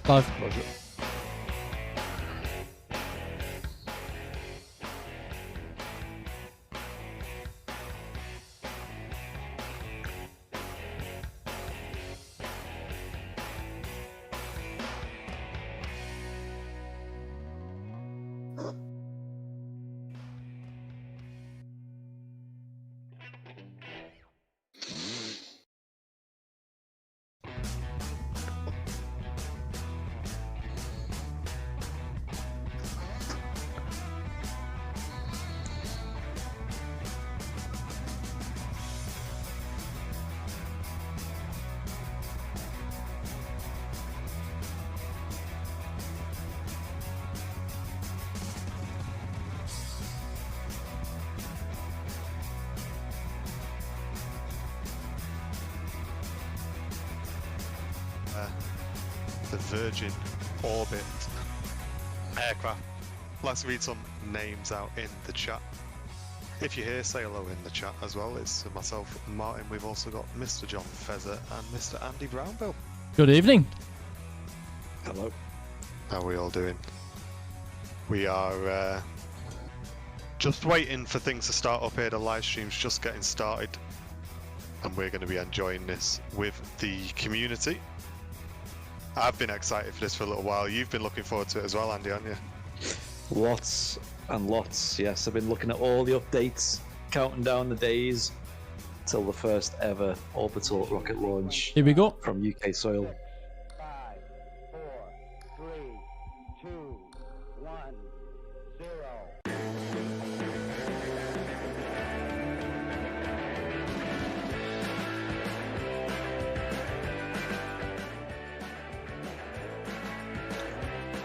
Live. Roger. The Virgin Orbit aircraft. Let's read some names out in the chat. If you're here, say hello in the chat as well. It's myself and Martin. We've also got Mr. John Feather and Mr. Andy Brownbill. Good evening. Hello. How are we all doing? We are just waiting for things to start up here. The live stream's just getting started, and we're going to be enjoying this with the community. I've been excited for this for a little while. You've been looking forward to it as well, Andy, haven't you? Lots and lots, yes. I've been looking at all the updates, counting down the days till the first ever orbital rocket launch Here we go. from UK soil. 5, 4, 3, 2, 1, 0.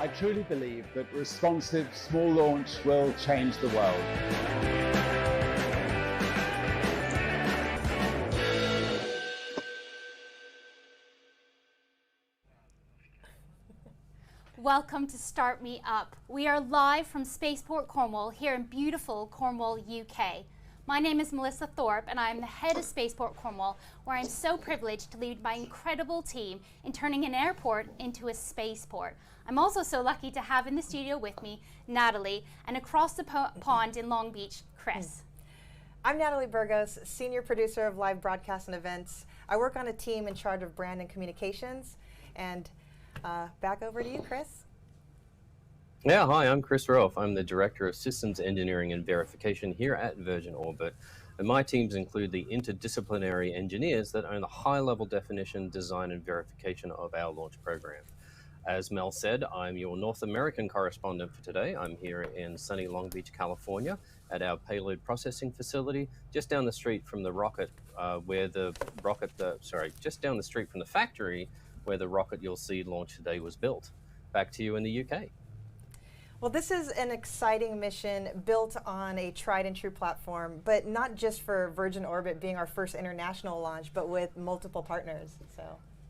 I truly believe that responsive small launch will change the world. Welcome to Start Me Up. We are live from Spaceport Cornwall here in beautiful Cornwall, UK. My name is Melissa Thorpe and I am the head of Spaceport Cornwall, where I'm so privileged to lead my incredible team in turning an airport into a spaceport. I'm also so lucky to have in the studio with me Natalie, and across the pond in Long Beach, Chris. I'm Natalie Burgos, Senior Producer of Live Broadcasts and Events. I work on a team in charge of brand and communications. And back over to you, Chris. Yeah, hi, I'm Chris Rolfe. I'm the Director of Systems Engineering and Verification here at Virgin Orbit. And my teams include the interdisciplinary engineers that own the high-level definition, design, and verification of our launch program. As Mel said, I'm your North American correspondent for today. I'm here in sunny Long Beach, California, at our payload processing facility, just down the street from the rocket, just down the street from the factory where the rocket you'll see launch today was built. Back to you in the UK. Well, this is an exciting mission built on a tried and true platform, but not just for Virgin Orbit being our first international launch, but with multiple partners. So.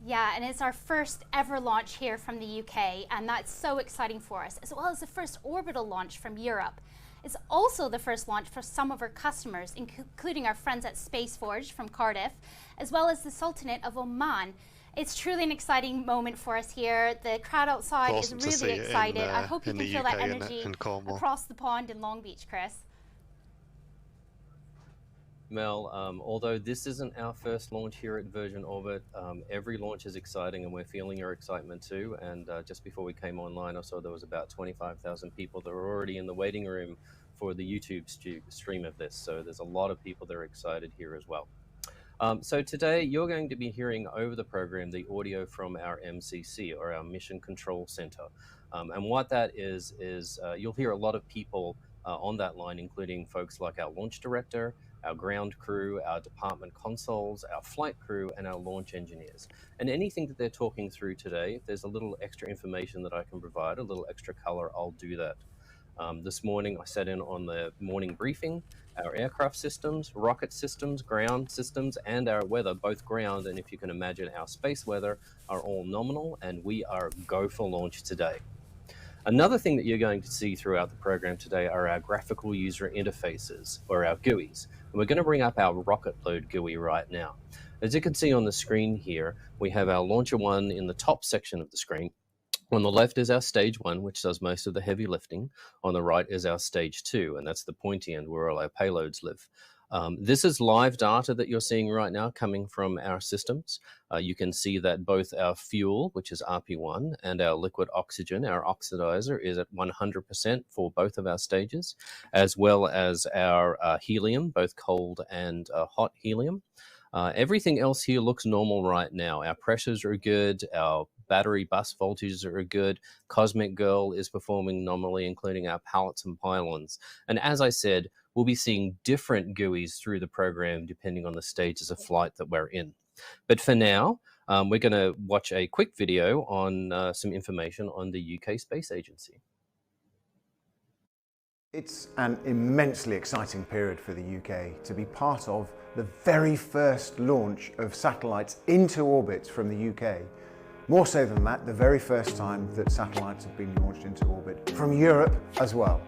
Yeah, and it's our first ever launch here from the UK, and that's so exciting for us, as well as the first orbital launch from Europe. It's also the first launch for some of our customers, including our friends at Spaceforge from Cardiff, as well as the Sultanate of Oman. It's truly an exciting moment for us here. The crowd outside is really excited. I hope you can feel that energy across the pond in Long Beach, Chris. Mel, although this isn't our first launch here at Virgin Orbit, every launch is exciting and we're feeling your excitement too. And just before we came online, I saw there was about 25,000 people that were already in the waiting room for the YouTube stream of this. So there's a lot of people that are excited here as well. So today you're going to be hearing over the program the audio from our MCC, or our Mission Control Center. And what that is you'll hear a lot of people on that line, including folks like our launch director, our ground crew, our department consoles, our flight crew, and our launch engineers. And anything that they're talking through today, if there's a little extra information that I can provide, a little extra color, I'll do that. This morning I sat in on the morning briefing. Our aircraft systems, rocket systems, ground systems, and our weather, both ground and, if you can imagine, our space weather, are all nominal, and we are go for launch today. Another thing that you're going to see throughout the program today are our graphical user interfaces, or our GUIs. And we're going to bring up our rocket load GUI right now. As you can see on the screen here, we have our Launcher 1 in the top section of the screen. On the left is our stage 1, which does most of the heavy lifting. On the right is our stage 2, and that's the pointy end where all our payloads live. This is live data that you're seeing right now coming from our systems. You can see that both our fuel, which is RP1, and our liquid oxygen, our oxidizer, is at 100% for both of our stages, as well as our helium, both cold and hot helium. Everything else here looks normal right now. Our pressures are good, our battery bus voltages are good, Cosmic Girl is performing normally, including our pallets and pylons. And as I said, we'll be seeing different GUIs through the program depending on the stages of flight that we're in. But for now, we're going to watch a quick video on some information on the UK Space Agency. It's an immensely exciting period for the UK to be part of the very first launch of satellites into orbit from the UK. More so than that, the very first time that satellites have been launched into orbit from Europe as well.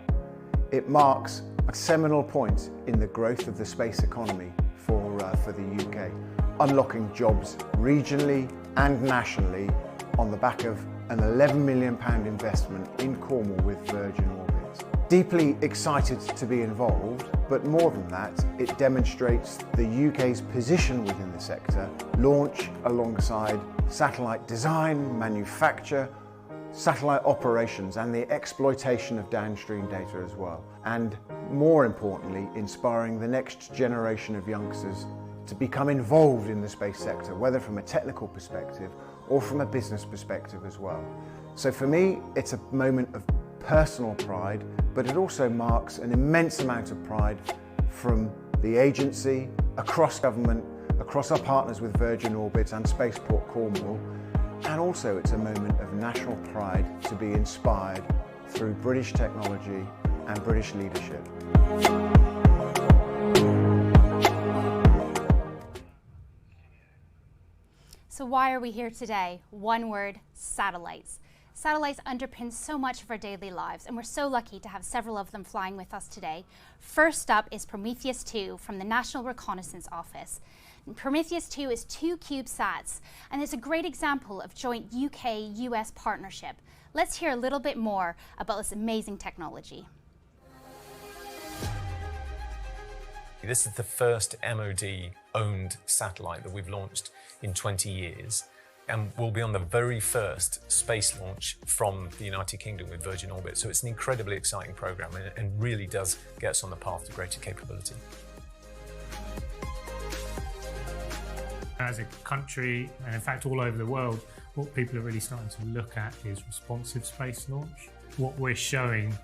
It marks a seminal point in the growth of the space economy for the UK, unlocking jobs regionally and nationally on the back of an £11 million investment in Cornwall with Virgin Orbit. Deeply excited to be involved, but more than that, it demonstrates the UK's position within the sector, launch alongside satellite design, manufacture, satellite operations, and the exploitation of downstream data as well. And more importantly, inspiring the next generation of youngsters to become involved in the space sector, whether from a technical perspective or from a business perspective as well. So for me, it's a moment of personal pride, but it also marks an immense amount of pride from the agency, across government, across our partners with Virgin Orbit and Spaceport Cornwall, and also it's a moment of national pride to be inspired through British technology and British leadership. So why are we here today? One word: satellites. Satellites underpin so much of our daily lives, and we're so lucky to have several of them flying with us today. First up is Prometheus 2 from the National Reconnaissance Office. Prometheus 2 is 2 CubeSats, and it's a great example of joint UK-US partnership. Let's hear a little bit more about this amazing technology. This is the first MOD-owned satellite that we've launched in 20 years. And we'll be on the very first space launch from the United Kingdom with Virgin Orbit. So it's an incredibly exciting program and really does get us on the path to greater capability. As a country, and in fact all over the world, what people are really starting to look at is responsive space launch. What we're showing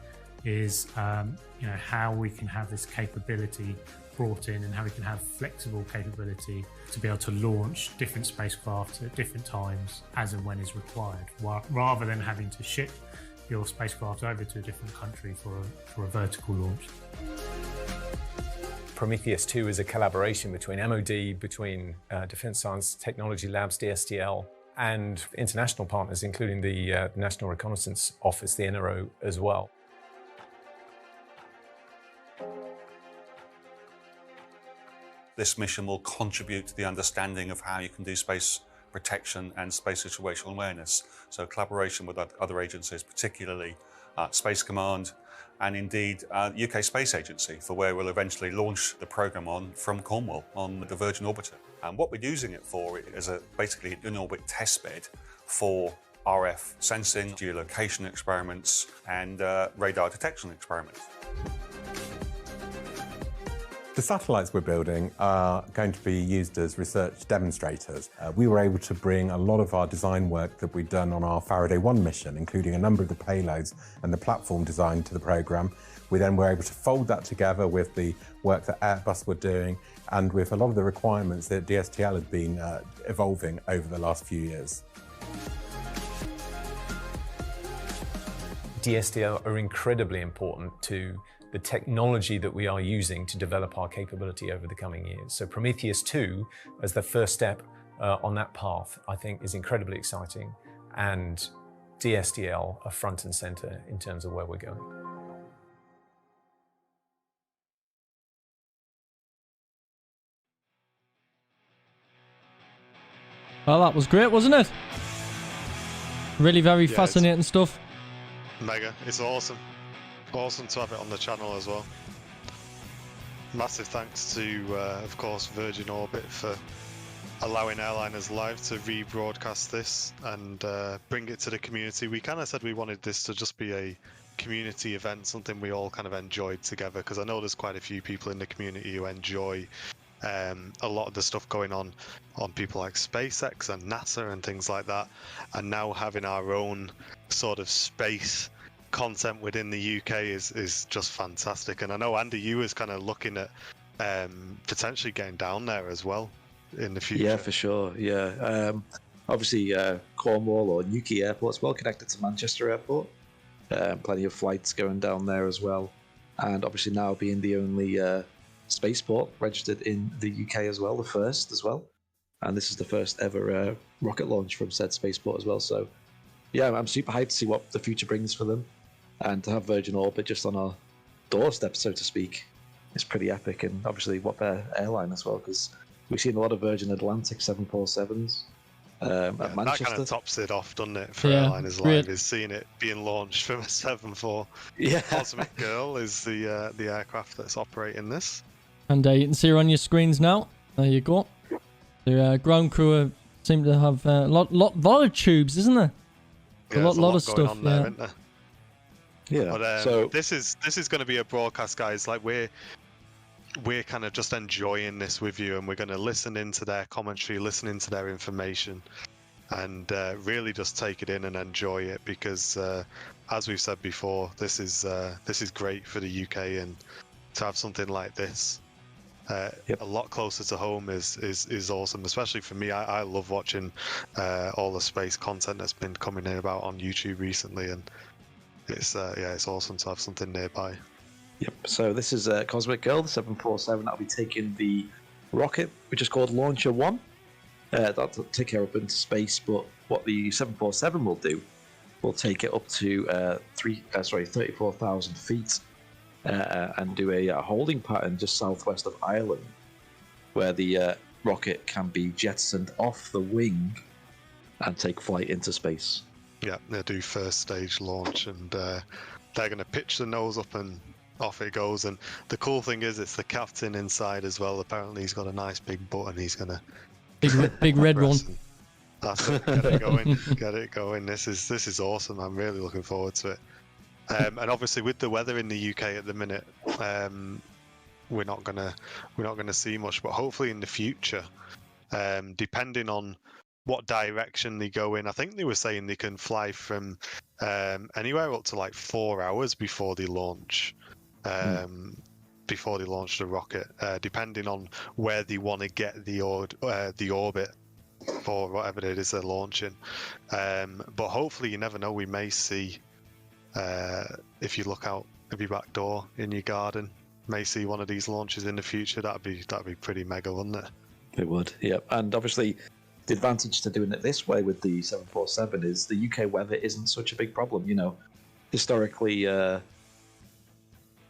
is how we can have this capability brought in and how we can have flexible capability to be able to launch different spacecraft at different times as and when is required, rather than having to ship your spacecraft over to a different country for a vertical launch. Prometheus 2 is a collaboration between MOD, between Defence Science Technology Labs, DSTL, and international partners, including the National Reconnaissance Office, the NRO, as well. This mission will contribute to the understanding of how you can do space protection and space situational awareness. So collaboration with other agencies, particularly Space Command, and indeed UK Space Agency, for where we'll eventually launch the programme on from Cornwall on the Virgin Orbiter. And what we're using it for is basically an in-orbit testbed for RF sensing, geolocation experiments, and radar detection experiments. The satellites we're building are going to be used as research demonstrators. We were able to bring a lot of our design work that we'd done on our Faraday 1 mission, including a number of the payloads and the platform design to the programme. We then were able to fold that together with the work that Airbus were doing and with a lot of the requirements that DSTL had been evolving over the last few years. DSTL are incredibly important to the technology that we are using to develop our capability over the coming years. So Prometheus 2, as the first step on that path, I think is incredibly exciting, and DSTL are front and center in terms of where we're going. Well, that was great, wasn't it? Really very Yeah, fascinating stuff. Mega. It's awesome. Awesome to have it on the channel as well. Massive thanks to, of course, Virgin Orbit for allowing Airliners Live to rebroadcast this and bring it to the community. We kind of said we wanted this to just be a community event, something we all kind of enjoyed together, because I know there's quite a few people in the community who enjoy a lot of the stuff going on people like SpaceX and NASA and things like that, and now having our own sort of space content within the UK is just fantastic. And I know, Andy, you was kind of looking at potentially getting down there as well in the future. Yeah, for sure. Yeah, obviously Cornwall or Newquay Airport's well connected to Manchester Airport. Plenty of flights going down there as well, and obviously now being the only spaceport registered in the UK as well, the first as well, and this is the first ever rocket launch from said spaceport as well. So yeah, I'm super hyped to see what the future brings for them, and to have Virgin Orbit just on our doorstep, so to speak, is pretty epic. And obviously what their airline as well, because we've seen a lot of Virgin Atlantic 747s. At Manchester. That kind of tops it off, doesn't it, for Yeah, Airliners Live, is seeing it being launched from a 747. Yeah. Cosmic Girl is the aircraft that's operating this. And you can see her on your screens now. There you go. The ground crew seem to have a lot of tubes, isn't there? Yeah, a lot of going stuff. on there, isn't there? Yeah. But So this is going to be a broadcast, guys. Like we're kind of just enjoying this with you, and we're going to listen into their commentary, listen into their information, and really just take it in and enjoy it, because as we've said before, this is great for the UK, and to have something like this a lot closer to home is awesome, especially for me. I love watching all the space content that's been coming in about on YouTube recently, and it's awesome to have something nearby. Yep, so this is Cosmic Girl, the 747. That'll be taking the rocket, which is called Launcher 1. That'll take her up into space, but what the 747 will do, will take it up to 34,000 feet and do a holding pattern just southwest of Ireland, where the rocket can be jettisoned off the wing and take flight into space. Yeah, they do first stage launch, and they're going to pitch the nose up and off it goes. And the cool thing is, it's the captain inside as well. Apparently he's got a nice big button he's gonna big red one. That's it. Get it going. Get it going. This is awesome. I'm really looking forward to it. And obviously with the weather in the UK at the minute, we're not gonna see much, but hopefully in the future, depending on what direction they go in, I think they were saying they can fly from anywhere up to like 4 hours before they launch. Before they launch the rocket, depending on where they want to get the orbit for whatever it is they're launching. But hopefully, you never know, we may see, if you look out of your back door in your garden, may see one of these launches in the future. That'd be pretty mega, wouldn't it? It would, yeah. And obviously the advantage to doing it this way with the 747 is the UK weather isn't such a big problem. You know, historically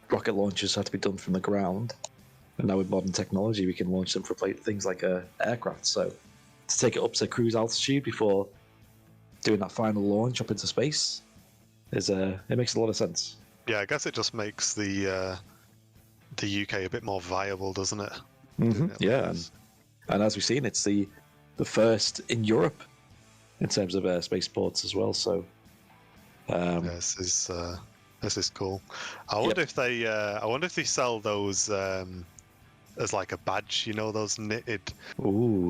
rocket launches had to be done from the ground, and now with modern technology we can launch them for things like aircraft. So to take it up to cruise altitude before doing that final launch up into space it makes a lot of sense. Yeah, I guess it just makes the UK a bit more viable, doesn't it? Yeah, and as we've seen, it's the first in Europe in terms of spaceports as well. So this is cool. I wonder if they sell those as like a badge. You know, those knitted,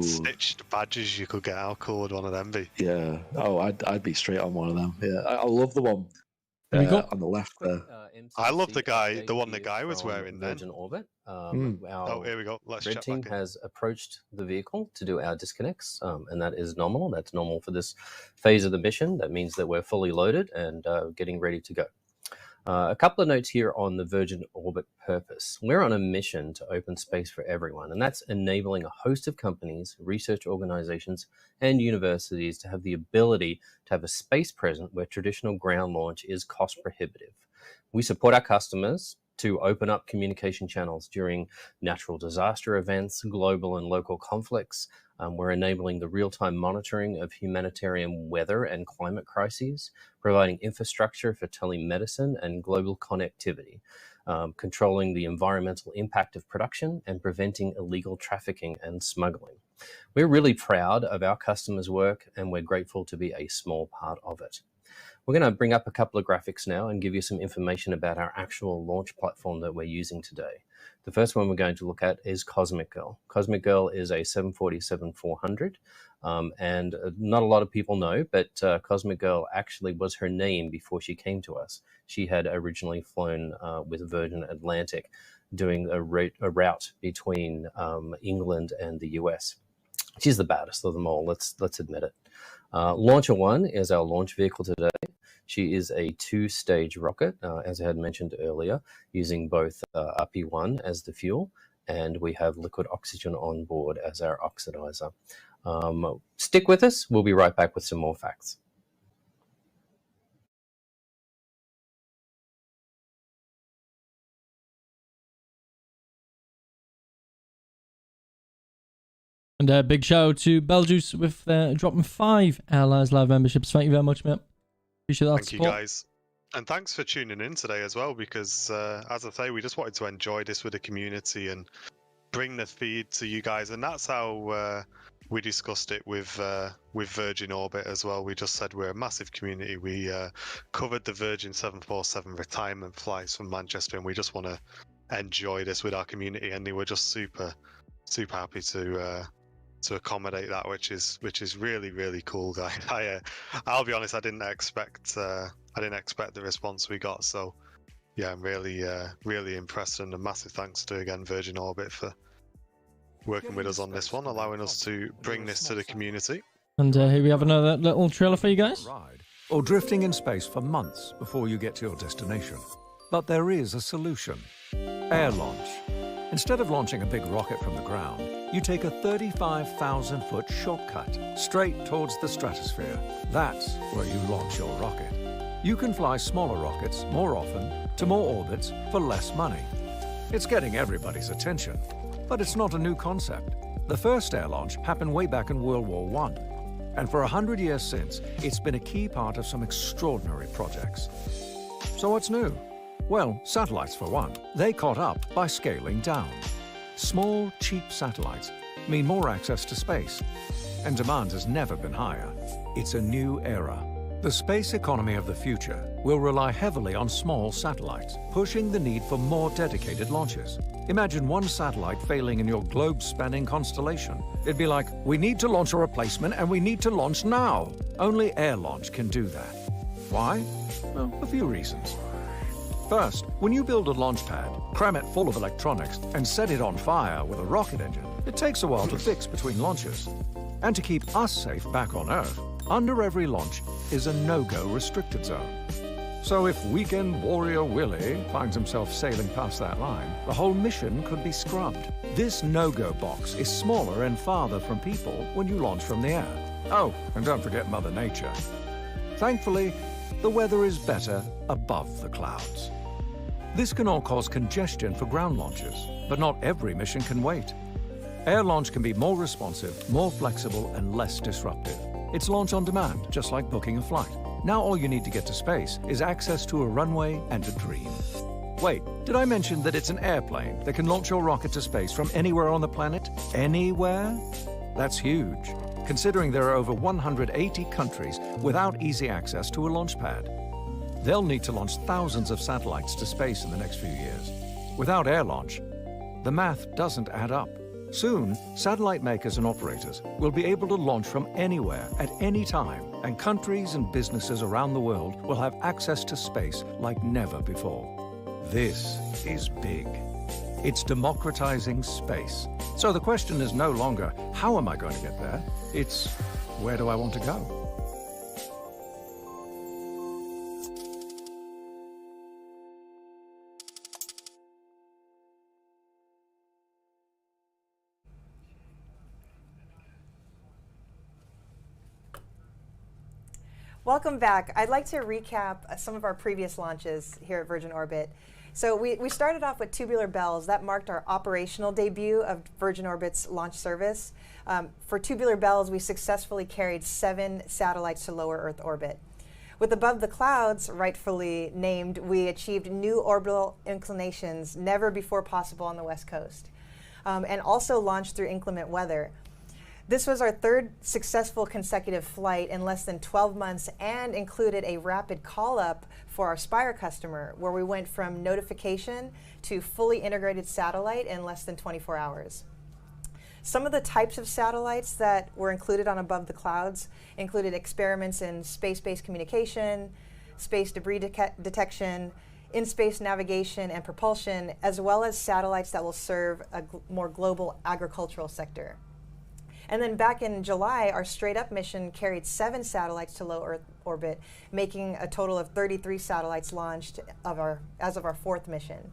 stitched badges you could get. How cool would one of them be? Yeah. Oh, I'd be straight on one of them. Yeah, I love the one on the left there. I love the one the guy was wearing then. Virgin Orbit. Oh, here we go. Let's Red check team back in. has approached the vehicle to do our disconnects, and that is normal. That's normal for this phase of the mission. That means that we're fully loaded and getting ready to go. A couple of notes here on the Virgin Orbit purpose. We're on a mission to open space for everyone, and that's enabling a host of companies, research organizations, and universities to have the ability to have a space present where traditional ground launch is cost prohibitive. We support our customers to open up communication channels during natural disaster events, global and local conflicts. We're enabling the real-time monitoring of humanitarian weather and climate crises, providing infrastructure for telemedicine and global connectivity, controlling the environmental impact of production and preventing illegal trafficking and smuggling. We're really proud of our customers' work, and we're grateful to be a small part of it. We're going to bring up a couple of graphics now and give you some information about our actual launch platform that we're using today. The first one we're going to look at is Cosmic Girl. Cosmic Girl is a 747-400, and not a lot of people know, but Cosmic Girl actually was her name before she came to us. She had originally flown with Virgin Atlantic, doing a route between England and the US. She's the baddest of them all, let's admit it. Launcher 1 is our launch vehicle today. She is a 2-stage rocket, as I had mentioned earlier, using both RP1 as the fuel, and we have liquid oxygen on board as our oxidizer. Stick with us, we'll be right back with some more facts. And a big shout out to Beljuice with dropping 5 Allies Live memberships. Thank you very much, mate. Appreciate that Thank support. you, guys. And thanks for tuning in today as well, because as I say, we just wanted to enjoy this with the community and bring the feed to you guys. And that's how we discussed it with Virgin Orbit as well. We just said we're a massive community. We covered the Virgin 747 retirement flights from Manchester, and we just want to enjoy this with our community. And they were just super happy to accommodate that, which is really, really cool, guys. I'll be honest, I didn't expect the response we got. So yeah, I'm really impressed, and a massive thanks to again Virgin Orbit for working with us on this one, allowing us to bring this to the community. And here we have another little trailer for you guys. Or drifting in space for months before you get to your destination. But there is a solution. Air launch. Instead of launching a big rocket from the ground, you take a 35,000-foot shortcut straight towards the stratosphere. That's where you launch your rocket. You can fly smaller rockets more often to more orbits for less money. It's getting everybody's attention, but it's not a new concept. The first air launch happened way back in World War I, and for 100 years since, it's been a key part of some extraordinary projects. So what's new? Well, satellites for one. They caught up by scaling down. Small, cheap satellites mean more access to space, and demand has never been higher. It's a new era. The space economy of the future will rely heavily on small satellites, pushing the need for more dedicated launches. Imagine one satellite failing in your globe-spanning constellation. It'd be like, we need to launch a replacement and we need to launch now. Only air launch can do that. Why? Well, a few reasons. First, when you build a launch pad, cram it full of electronics, and set it on fire with a rocket engine, it takes a while to fix between launches. And to keep us safe back on Earth, under every launch is a no-go restricted zone. So if Weekend Warrior Willie finds himself sailing past that line, the whole mission could be scrubbed. This no-go box is smaller and farther from people when you launch from the air. Oh, and don't forget Mother Nature. Thankfully, the weather is better above the clouds. This can all cause congestion for ground launches, but not every mission can wait. Air launch can be more responsive, more flexible, and less disruptive. It's launch on demand, just like booking a flight. Now all you need to get to space is access to a runway and a dream. Wait, did I mention that it's an airplane that can launch your rocket to space from anywhere on the planet? Anywhere? That's huge, considering there are over 180 countries without easy access to a launch pad. They'll need to launch thousands of satellites to space in the next few years. Without air launch, the math doesn't add up. Soon, satellite makers and operators will be able to launch from anywhere at any time, and countries and businesses around the world will have access to space like never before. This is big. It's democratizing space. So the question is no longer, how am I going to get there? It's, where do I want to go? Welcome back. I'd like to recap some of our previous launches here at Virgin Orbit. So we started off with Tubular Bells. That marked our operational debut of Virgin Orbit's launch service. For Tubular Bells, we successfully carried 7 satellites to lower Earth orbit. With Above the Clouds, rightfully named, we achieved new orbital inclinations never before possible on the West Coast, and also launched through inclement weather. This was our 3rd successful consecutive flight in less than 12 months and included a rapid call-up for our Spire customer, where we went from notification to fully integrated satellite in less than 24 hours. Some of the types of satellites that were included on Above the Clouds included experiments in space-based communication, space debris detection, in-space navigation and propulsion, as well as satellites that will serve a more global agricultural sector. And then back in July, our Straight Up mission carried 7 satellites to low Earth orbit, making a total of 33 satellites launched as of our 4th mission.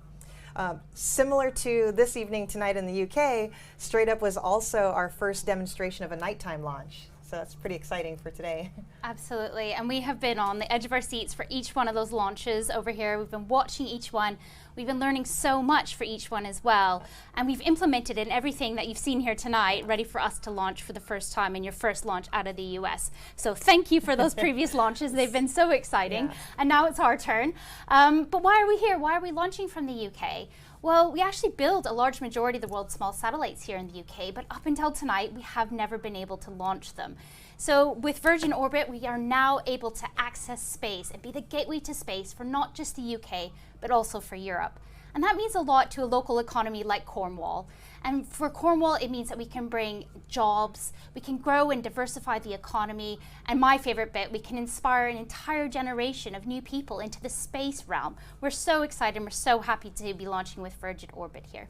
Similar to this evening tonight in the UK, Straight Up was also our first demonstration of a nighttime launch. So that's pretty exciting for today. Absolutely, and we have been on the edge of our seats for each one of those launches over here. We've been watching each one. We've been learning so much for each one as well. And we've implemented in everything that you've seen here tonight, ready for us to launch for the first time in your first launch out of the US. So thank you for those previous launches. They've been so exciting. Yeah. And now it's our turn. But why are we here? Why are we launching from the UK? Well, we actually build a large majority of the world's small satellites here in the UK, but up until tonight, we have never been able to launch them. So with Virgin Orbit, we are now able to access space and be the gateway to space for not just the UK, but also for Europe. And that means a lot to a local economy like Cornwall. And for Cornwall, it means that we can bring jobs, we can grow and diversify the economy, and my favorite bit, we can inspire an entire generation of new people into the space realm. We're so excited and we're so happy to be launching with Virgin Orbit here.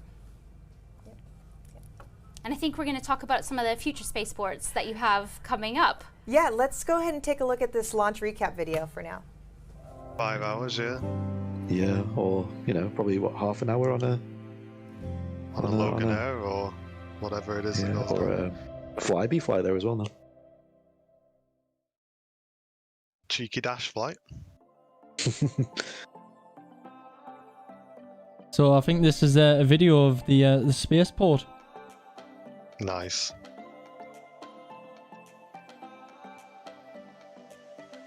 And I think we're going to talk about some of the future spaceports that you have coming up. Yeah, let's go ahead and take a look at this launch recap video for now. 5 hours, yeah. Yeah, or, you know, probably what, half an hour on a Logan Air or whatever it is. Yeah, or a Flybe fly there as well now. Cheeky dash flight. So I think this is a video of the spaceport. Nice.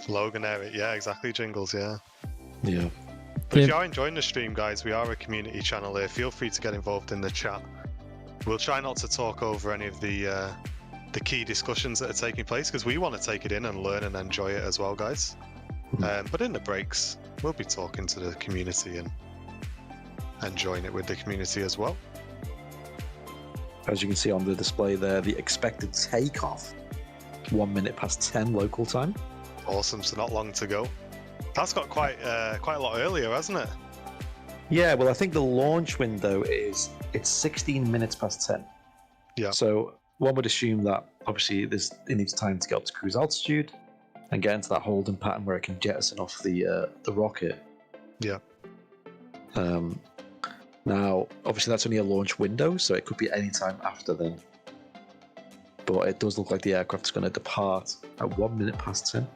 Logan Air, yeah, exactly, Jingles, yeah. Yeah. But if you are enjoying the stream, guys, we are a community channel here. Feel free to get involved in the chat. We'll try not to talk over any of the key discussions that are taking place, because we want to take it in and learn and enjoy it as well, guys. But in the breaks, we'll be talking to the community and enjoying it with the community as well. As you can see on the display there, the expected takeoff, 1 minute past 10 local time. Awesome, so not long to go. That's got quite a lot earlier, hasn't it? Yeah, well, I think the launch window it's 16 minutes past 10. Yeah. So one would assume that obviously it needs time to get up to cruise altitude and get into that holding pattern where it can jettison off the rocket. Yeah. Now, obviously that's only a launch window, so it could be any time after then. But it does look like the aircraft's going to depart at 1 minute past 10.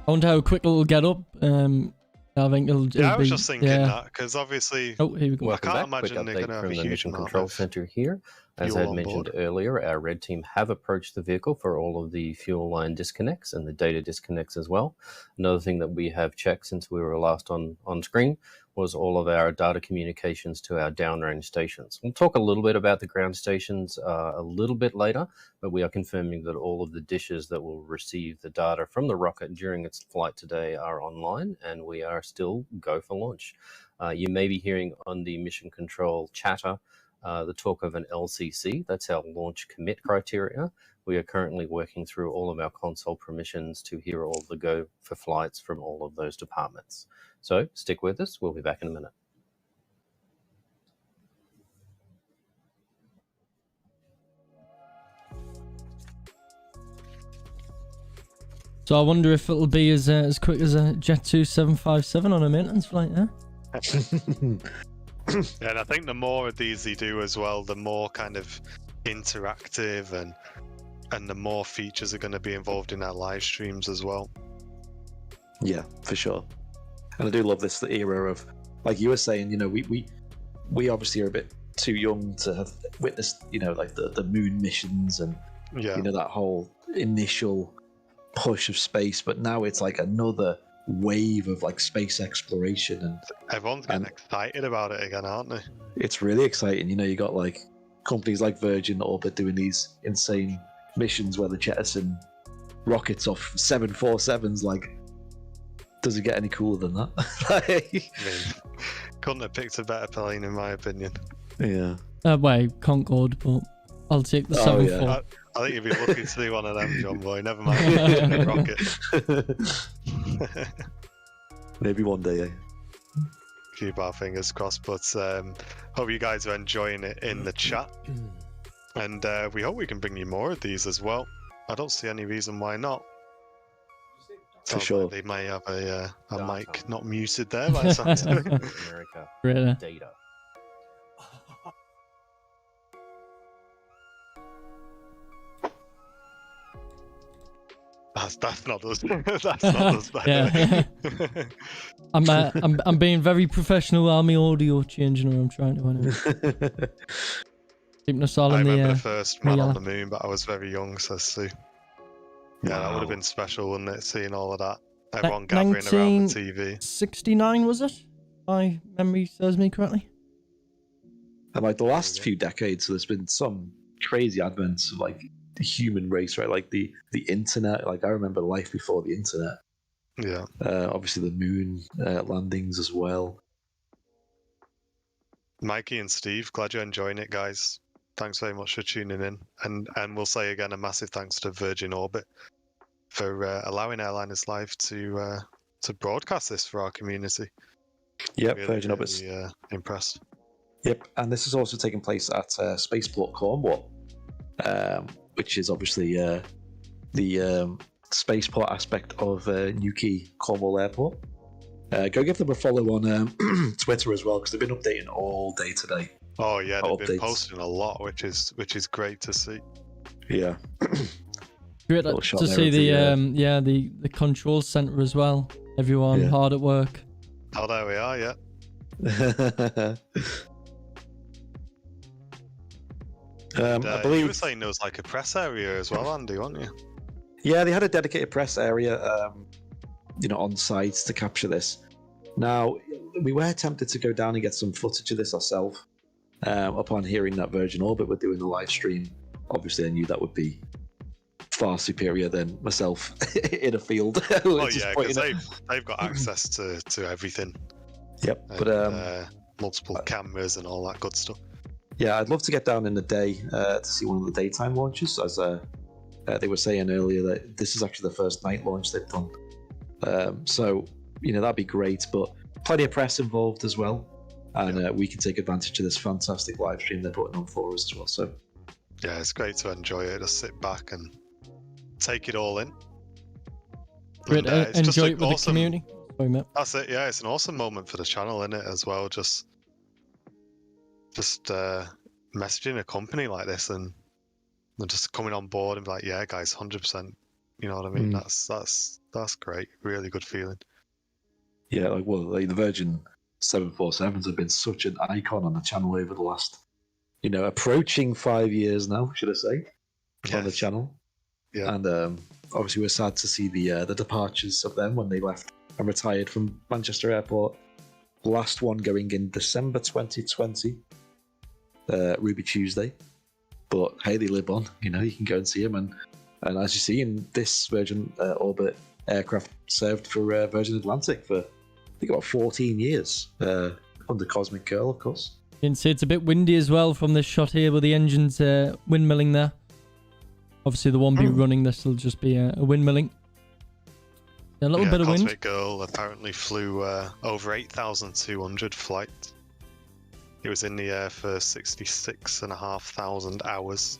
I wonder how quick it'll get up. I think it'll I was be, just thinking that, because obviously here we go. I can't imagine they're going to have a huge Mission amount Control of Center here. As I mentioned earlier, our red team have approached the vehicle for all of the fuel line disconnects and the data disconnects as well. Another thing that we have checked since we were last on screen was all of our data communications to our downrange stations. We'll talk a little bit about the ground stations a little bit later, but we are confirming that all of the dishes that will receive the data from the rocket during its flight today are online, and we are still go for launch. You may be hearing on the mission control chatter the talk of an LCC. That's our launch commit criteria. We are currently working through all of our console permissions to hear all the go for flights from all of those departments. So stick with us. We'll be back in a minute. So I wonder if it'll be as quick as a Jet 2 757 on a maintenance flight, yeah? Yeah, and I think the more of these they do as well, the more kind of interactive and the more features are going to be involved in our live streams as well. Yeah, for sure. And I do love this era of, like you were saying, you know, we obviously are a bit too young to have witnessed, you know, like the moon missions and you know, that whole initial push of space. But now it's like another wave of like space exploration, and everyone's getting excited about it again, aren't they? It's really exciting. You know, you got like companies like Virgin Orbit doing these insane missions where they jettison rockets off 747s. Like, does it get any cooler than that? I mean, couldn't have picked a better plane, in my opinion. Yeah. Wait, Concorde, but I'll take the 747. Yeah. I think you'd be lucky to see one of them, John Boy. Never mind a rocket. Maybe one day, eh? Keep our fingers crossed, but hope you guys are enjoying it in the chat. And we hope we can bring you more of these as well. I don't see any reason why not. For sure. They may have a mic not muted there by the sounds of it. America. Really? Data. That's not us. That's not us. By the way. I'm being very professional. Army audio changing, or I'm trying to. Anyway. Keeping us all I in remember the first man on the moon, but I was very young, says Sue. Yeah, that would have been special, wouldn't it? Seeing all of that, everyone gathering around the TV. 69 was it? My memory serves me correctly. And like the last few decades, so there's been some crazy advents of like the human race, right? Like the internet. Like I remember life before the internet. Yeah. Obviously the moon landings as well. Mikey and Steve, glad you're enjoying it, guys. Thanks very much for tuning in, and we'll say again a massive thanks to Virgin Orbit for allowing Airliners Live to broadcast this for our community. Yep, really, Virgin Orbit. Really, impressed. Yep, and this is also taking place at Spaceport Cornwall, which is obviously the spaceport aspect of Newquay Cornwall Airport. Go give them a follow on Twitter as well, because they've been updating all day today. Oh yeah, they've been posting a lot, which is great to see. Yeah. Great to see the control center as well. Everyone hard at work. Oh, there we are. Yeah. I believe you were saying there was like a press area as well, Andy, weren't you? Yeah, they had a dedicated press area, on site to capture this. Now, we were tempted to go down and get some footage of this ourselves. Upon hearing that Virgin Orbit were doing the live stream, obviously I knew that would be far superior than myself in a field. Oh yeah, because they've got access to everything. Yep, and, but multiple cameras and all that good stuff. Yeah, I'd love to get down in the day to see one of the daytime launches, as they were saying earlier that this is actually the first night launch they've done. So, that'd be great, but plenty of press involved as well. And we can take advantage of this fantastic live stream they're putting on for us as well. So, yeah, it's great to enjoy it. Just sit back and take it all in. Great, it's enjoy just it with the community. Sorry, mate. That's it. Yeah, it's an awesome moment for the channel, isn't it? As well, just messaging a company like this and just coming on board and be like, yeah, guys, 100%. You know what I mean? That's great. Really good feeling. Yeah, the Virgin 747s have been such an icon on the channel over the last, approaching 5 years now, should I say, on the channel. Yeah. And obviously we're sad to see the departures of them when they left and retired from Manchester Airport. Last one going in December 2020, Ruby Tuesday. But hey, they live on. You can go and see them. And as you see in this Virgin Orbit aircraft served for Virgin Atlantic for, I think, about 14 years under Cosmic Curl, of course. You can see it's a bit windy as well from this shot here with the engines windmilling there. Obviously, there won't be running. This will just be a windmilling. A little bit of wind. Cosmic Girl apparently flew over 8,200 flights. It was in the air for 66,500 hours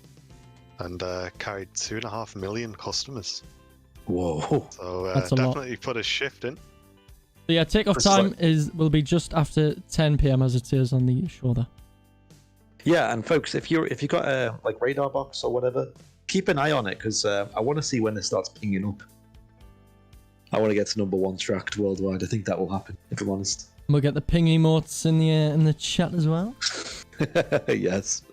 and carried 2.5 million customers. Whoa. So That's a definitely lot. put a shift in. So yeah, takeoff time will be just after 10 p.m. as it says on the show there. Yeah, and folks, if you got a radar box or whatever, keep an eye on it, because I want to see when it starts pinging up. I want to get to #1 tracked worldwide. I think that will happen, if I'm honest. We'll get the ping emotes in the chat as well. Yes.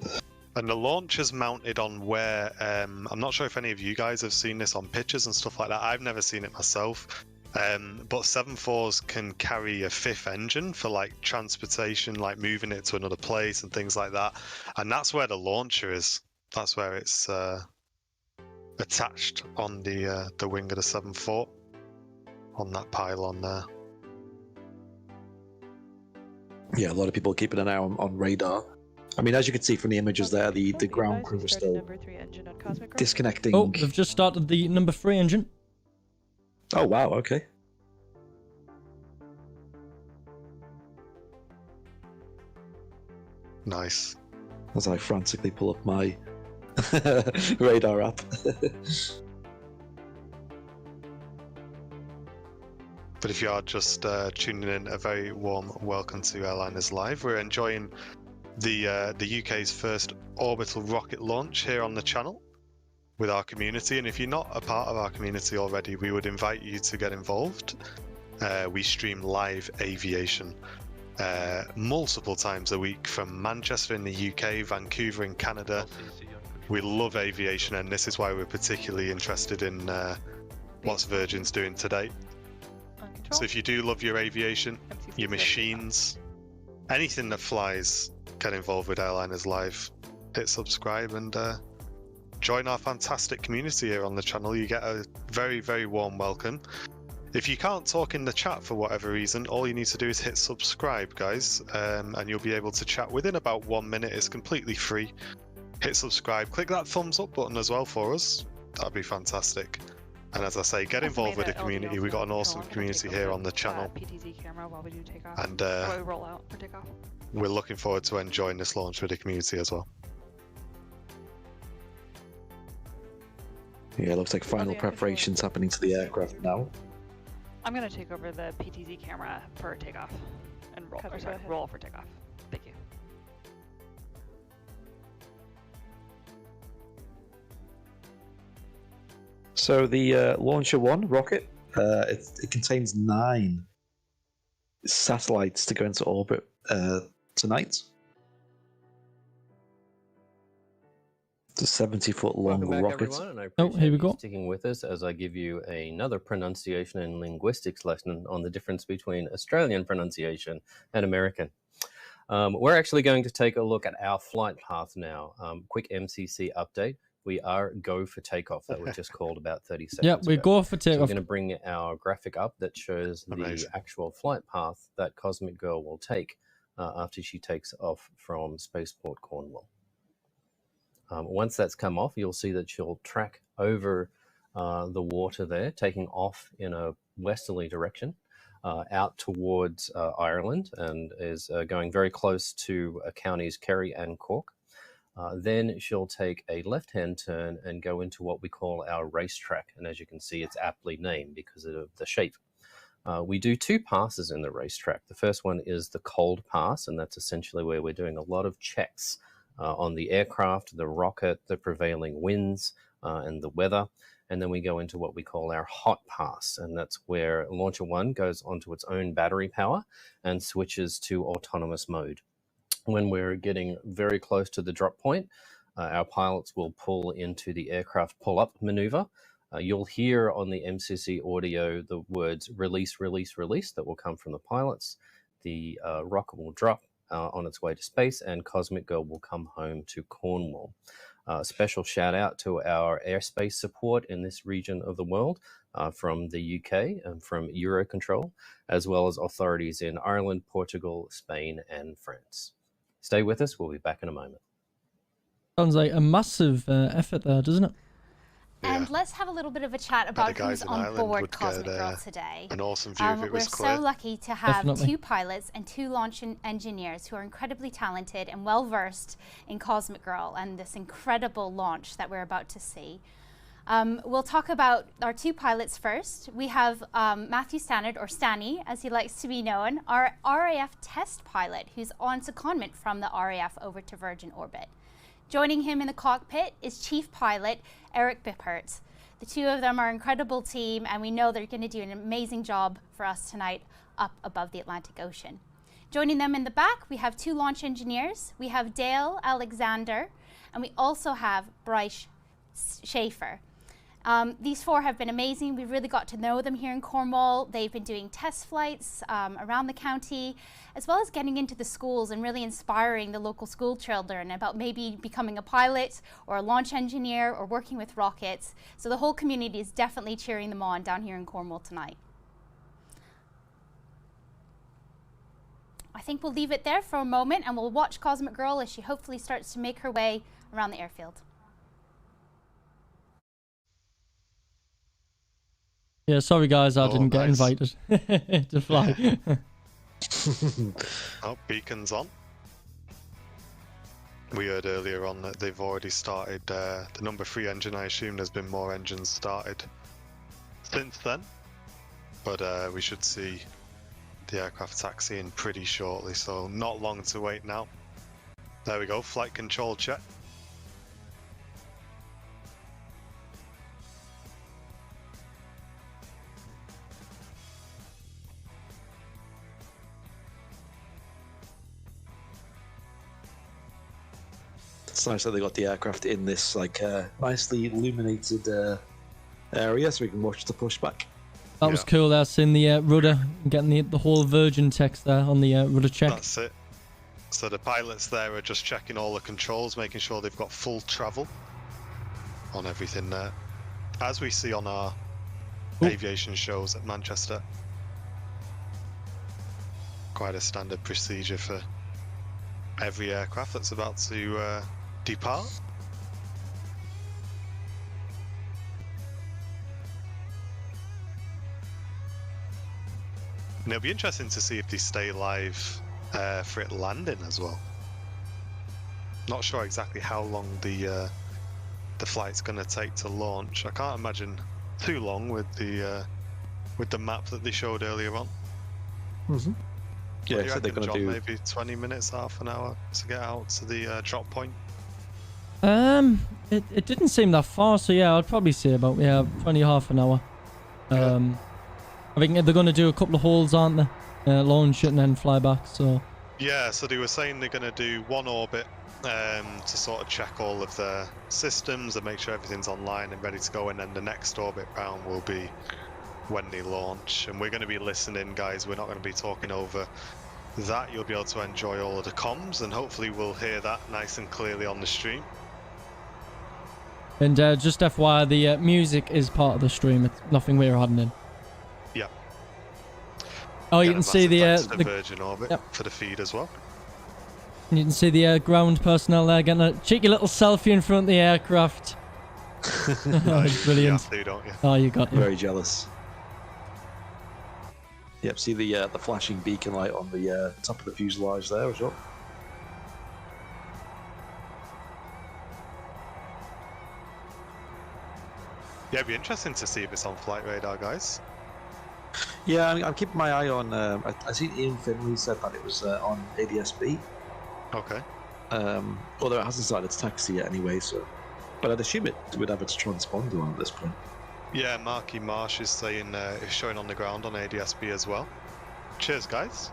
And the launch is mounted on where, I'm not sure if any of you guys have seen this on pictures and stuff like that. I've never seen it myself. But 747s can carry a 5th engine for like transportation, like moving it to another place and things like that. And that's where the launcher is. That's where it's attached on the wing of the 747, on that pylon there. Yeah, a lot of people keeping an eye on radar. I mean, as you can see from the images there, the ground crew are still disconnecting. Oh, they've just started the #3 engine. Oh, wow, okay. Nice. As I frantically pull up my radar app. But if you are just tuning in, a very warm welcome to Airliners Live. We're enjoying the UK's first orbital rocket launch here on the channel with our community. And if you're not a part of our community already, we would invite you to get involved. We stream live aviation multiple times a week from Manchester in the UK, Vancouver in Canada. We love aviation, and this is why we're particularly interested in what Virgin's doing today. So if you do love your aviation, your machines, anything that flies, get involved with Airliners Live. Hit subscribe and join our fantastic community here on the channel. You get a very, very warm welcome. If you can't talk in the chat for whatever reason, all you need to do is hit subscribe, guys, and you'll be able to chat within about 1 minute. It's completely free. Hit subscribe, click that thumbs up button as well for us. That'd be fantastic. And as I say, get involved with the community. We've got an awesome community here on the channel. PTZ camera while we do takeoff. And while we roll out for takeoff. We're looking forward to enjoying this launch with the community as well. Yeah, it looks like final preparations happening to the aircraft now. I'm going to take over the PTZ camera for takeoff and roll for takeoff. Thank you. So the Launcher 1 rocket, it contains 9 satellites to go into orbit tonight. It's a 70-foot long Welcome back, rocket. everyone, and I Oh, appreciate here we you go. sticking with us as I give you another pronunciation and linguistics lesson on the difference between Australian pronunciation and American. We're actually going to take a look at our flight path now. Quick MCC update. We are go for takeoff. That was just called about 30 seconds Yeah, we ago. go for So we're takeoff. going to bring our graphic up that shows Amazing. the actual flight path that Cosmic Girl will take after she takes off from Spaceport Cornwall. Once that's come off, you'll see that she'll track over the water there, taking off in a westerly direction out towards Ireland, and is going very close to counties Kerry and Cork. Then she'll take a left-hand turn and go into what we call our racetrack. And as you can see, it's aptly named because of the shape. We do 2 passes in the racetrack. The first one is the cold pass, and that's essentially where we're doing a lot of checks on the aircraft, the rocket, the prevailing winds, and the weather. And then we go into what we call our hot pass, and that's where Launcher 1 goes onto its own battery power and switches to autonomous mode. When we're getting very close to the drop point, our pilots will pull into the aircraft pull-up maneuver. You'll hear on the MCC audio the words release, release, release that will come from the pilots. The rocket will drop on its way to space, and Cosmic Girl will come home to Cornwall. Special shout out to our airspace support in this region of the world from the UK and from Eurocontrol, as well as authorities in Ireland, Portugal, Spain, and France. Stay with us. We'll be back in a moment. Sounds like a massive effort there, doesn't it? And let's have a little bit of a chat about who's on board Cosmic Girl today. An awesome view if it was We're clear. so lucky to have Definitely. 2 pilots and 2 launch engineers who are incredibly talented and well versed in Cosmic Girl and this incredible launch that we're about to see. We'll talk about our 2 pilots first. We have Matthew Stannard, or Stanny, as he likes to be known, our RAF test pilot who's on secondment from the RAF over to Virgin Orbit. Joining him in the cockpit is Chief Pilot Eric Bippert. The two of them are an incredible team, and we know they're going to do an amazing job for us tonight up above the Atlantic Ocean. Joining them in the back, we have two launch engineers. We have Dale Alexander, and we also have Bryce Schaefer. These four have been amazing. We've really got to know them here in Cornwall. They've been doing test flights around the county, as well as getting into the schools and really inspiring the local school children about maybe becoming a pilot or a launch engineer or working with rockets. So the whole community is definitely cheering them on down here in Cornwall tonight. I think we'll leave it there for a moment and we'll watch Cosmic Girl as she hopefully starts to make her way around the airfield. Yeah, sorry guys, I didn't get nice. invited to fly. Oh, beacon's on. We heard earlier on that they've already started the number 3 engine. I assume there's been more engines started since then, but we should see the aircraft taxiing pretty shortly, so not long to wait now. There we go, flight control check. It's nice that they got the aircraft in this like nicely illuminated area, so we can watch the pushback. That was cool. There, seeing the rudder, getting the whole Virgin text there on the rudder check. That's it. So the pilots there are just checking all the controls, making sure they've got full travel on everything there, as we see on our aviation shows at Manchester. Quite a standard procedure for every aircraft that's about to depart. And it'll be interesting to see if they stay live for it landing as well. Not sure exactly how long the flight's going to take to launch. I can't imagine too long with the map that they showed earlier on. Mm-hmm. Yeah, so they're going to do maybe 20 minutes, half an hour to get out to the drop point. It didn't seem that far, so yeah, I'd probably say about 20, half an hour. I think they're going to do a couple of holes, aren't they? Launch it and then fly back. So yeah, so they were saying they're going to do one orbit to sort of check all of their systems and make sure everything's online and ready to go, and then the next orbit round will be when they launch. And we're going to be listening, guys. We're not going to be talking over that. You'll be able to enjoy all of the comms, and hopefully we'll hear that nice and clearly on the stream. And just FYI, the music is part of the stream. It's nothing we're adding in. Yeah. Oh, you can see the Virgin orbit for the feed as well. You can see the ground personnel there getting a cheeky little selfie in front of the aircraft. Oh, brilliant. You don't you? Oh, you got it. Very jealous. Yep, see the flashing beacon light on the top of the fuselage there as well. Yeah, it'd be interesting to see if it's on flight radar, guys. Yeah, I'm keeping my eye on. I see Ian Finley said that it was on ADS-B. Okay. Although it hasn't started its taxi yet, anyway. So, but I'd assume it would have its transponder on at this point. Yeah, Marky Marsh is saying it's showing on the ground on ADS-B as well. Cheers, guys.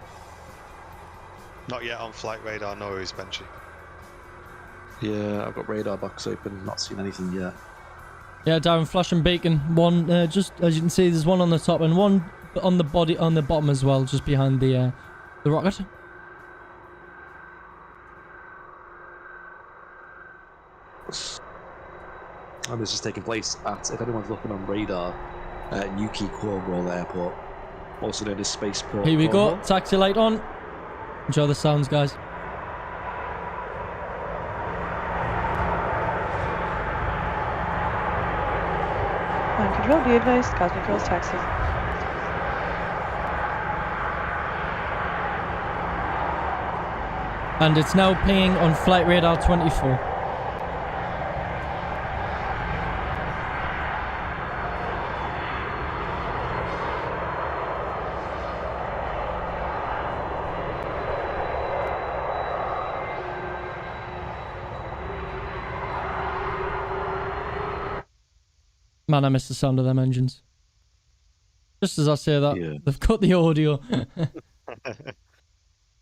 Not yet on flight radar, no worries, Benchy. Yeah, I've got radar box open, not seen anything yet. Yeah, Darren, flashing beacon. One, just as you can see, there's one on the top and one on the bottom as well, just behind the rocket. And this is taking place at, if anyone's looking on radar, Newquay Cornwall Airport, also known as Spaceport. Here we Cornwall. go, taxi light on. Enjoy the sounds, guys. On control, be advised, Cosmic Girl's taxi. And it's now pinging on flight radar 24. Man, I miss the sound of them engines. Just as I say that, they've cut the audio.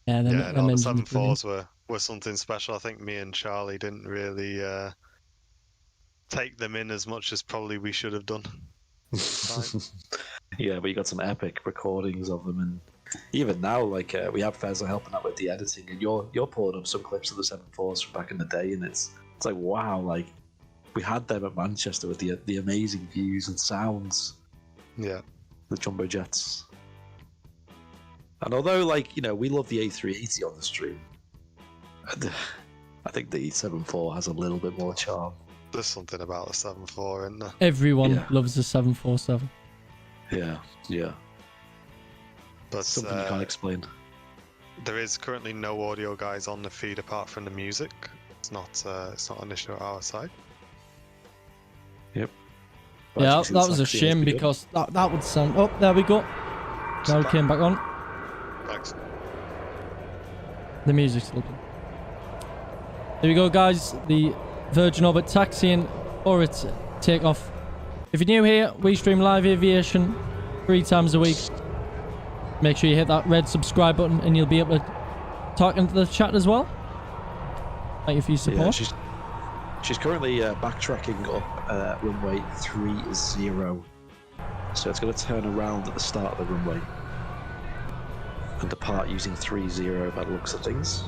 Yeah, them the engines are brilliant. 7.4s were something special. I think me and Charlie didn't really take them in as much as probably we should have done. Yeah, but you got some epic recordings of them, and even now, like we have Fezza helping out with the editing, and you're pulling up some clips of the 7.4s from back in the day, and it's like wow, like we had them at Manchester with the amazing views and sounds. Yeah, the jumbo jets. And although, like, you know, we love the A380 on the stream, I think the 7.4 has a little bit more charm. There's something about the 7.4, isn't there? Everyone loves the 747. Yeah, yeah. But something you can't explain. There is currently no audio guys on the feed apart from the music. It's not an issue at our side. Yep. Yeah, that was a shame because that would sound... Oh, there we go. Now it came back on. Thanks. The music's looking. There we go, guys. The Virgin Orbit taxiing or its takeoff. If you're new here, we stream live aviation 3 times a week. Make sure you hit that red subscribe button and you'll be able to talk into the chat as well. Thank you for your support. Yeah, she's currently backtracking up runway 30. So it's going to turn around at the start of the runway and depart using 30 by the looks of things.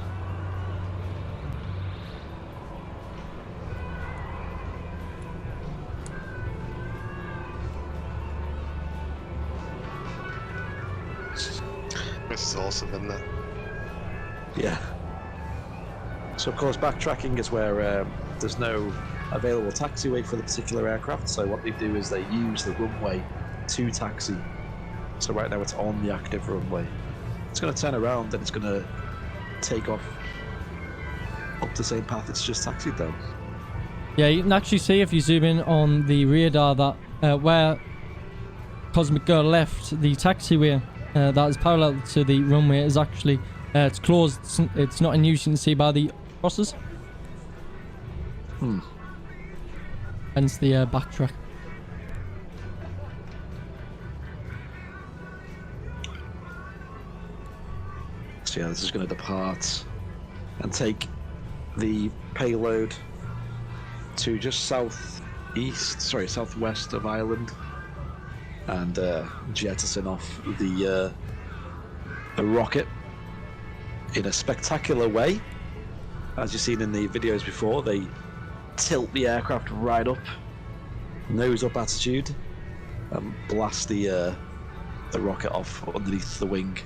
This is awesome, isn't it? Yeah. So of course backtracking is where there's no available taxiway for the particular aircraft, so what they do is they use the runway to taxi. So right now it's on the active runway. It's going to turn around and it's going to take off up the same path it's just taxied down. Yeah, you can actually see if you zoom in on the radar that where Cosmic Girl left the taxiway that is parallel to the runway is actually it's closed. It's not in use. You can see by the crosses. Hence the backtrack. So yeah, this is going to depart and take the payload to just southwest of Ireland, and jettison off the rocket in a spectacular way. As you've seen in the videos before, they tilt the aircraft right up, nose up attitude, and blast the rocket off underneath the wing.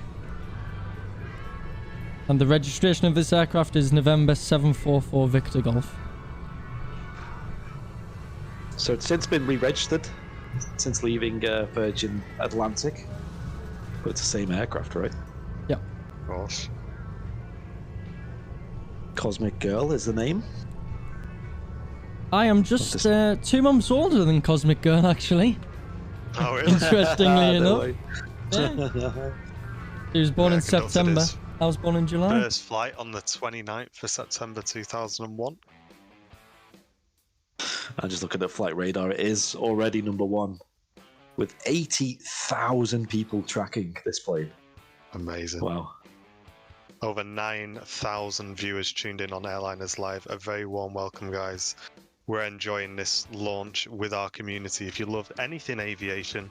And the registration of this aircraft is November 744 Victor Golf. So it's since been re-registered since leaving Virgin Atlantic, but it's the same aircraft, right? Yeah. Of course. Cosmic Girl is the name. I am just 2 months older than Cosmic Girl, actually. Oh, really? Interestingly enough. Yeah. She was born in September. I was born in July. First flight on the 29th of September 2001. I just look at the flight radar. It is already #1, with 80,000 people tracking this plane. Amazing. Wow. Over 9,000 viewers tuned in on Airliners Live. A very warm welcome, guys. We're enjoying this launch with our community. If you love anything aviation,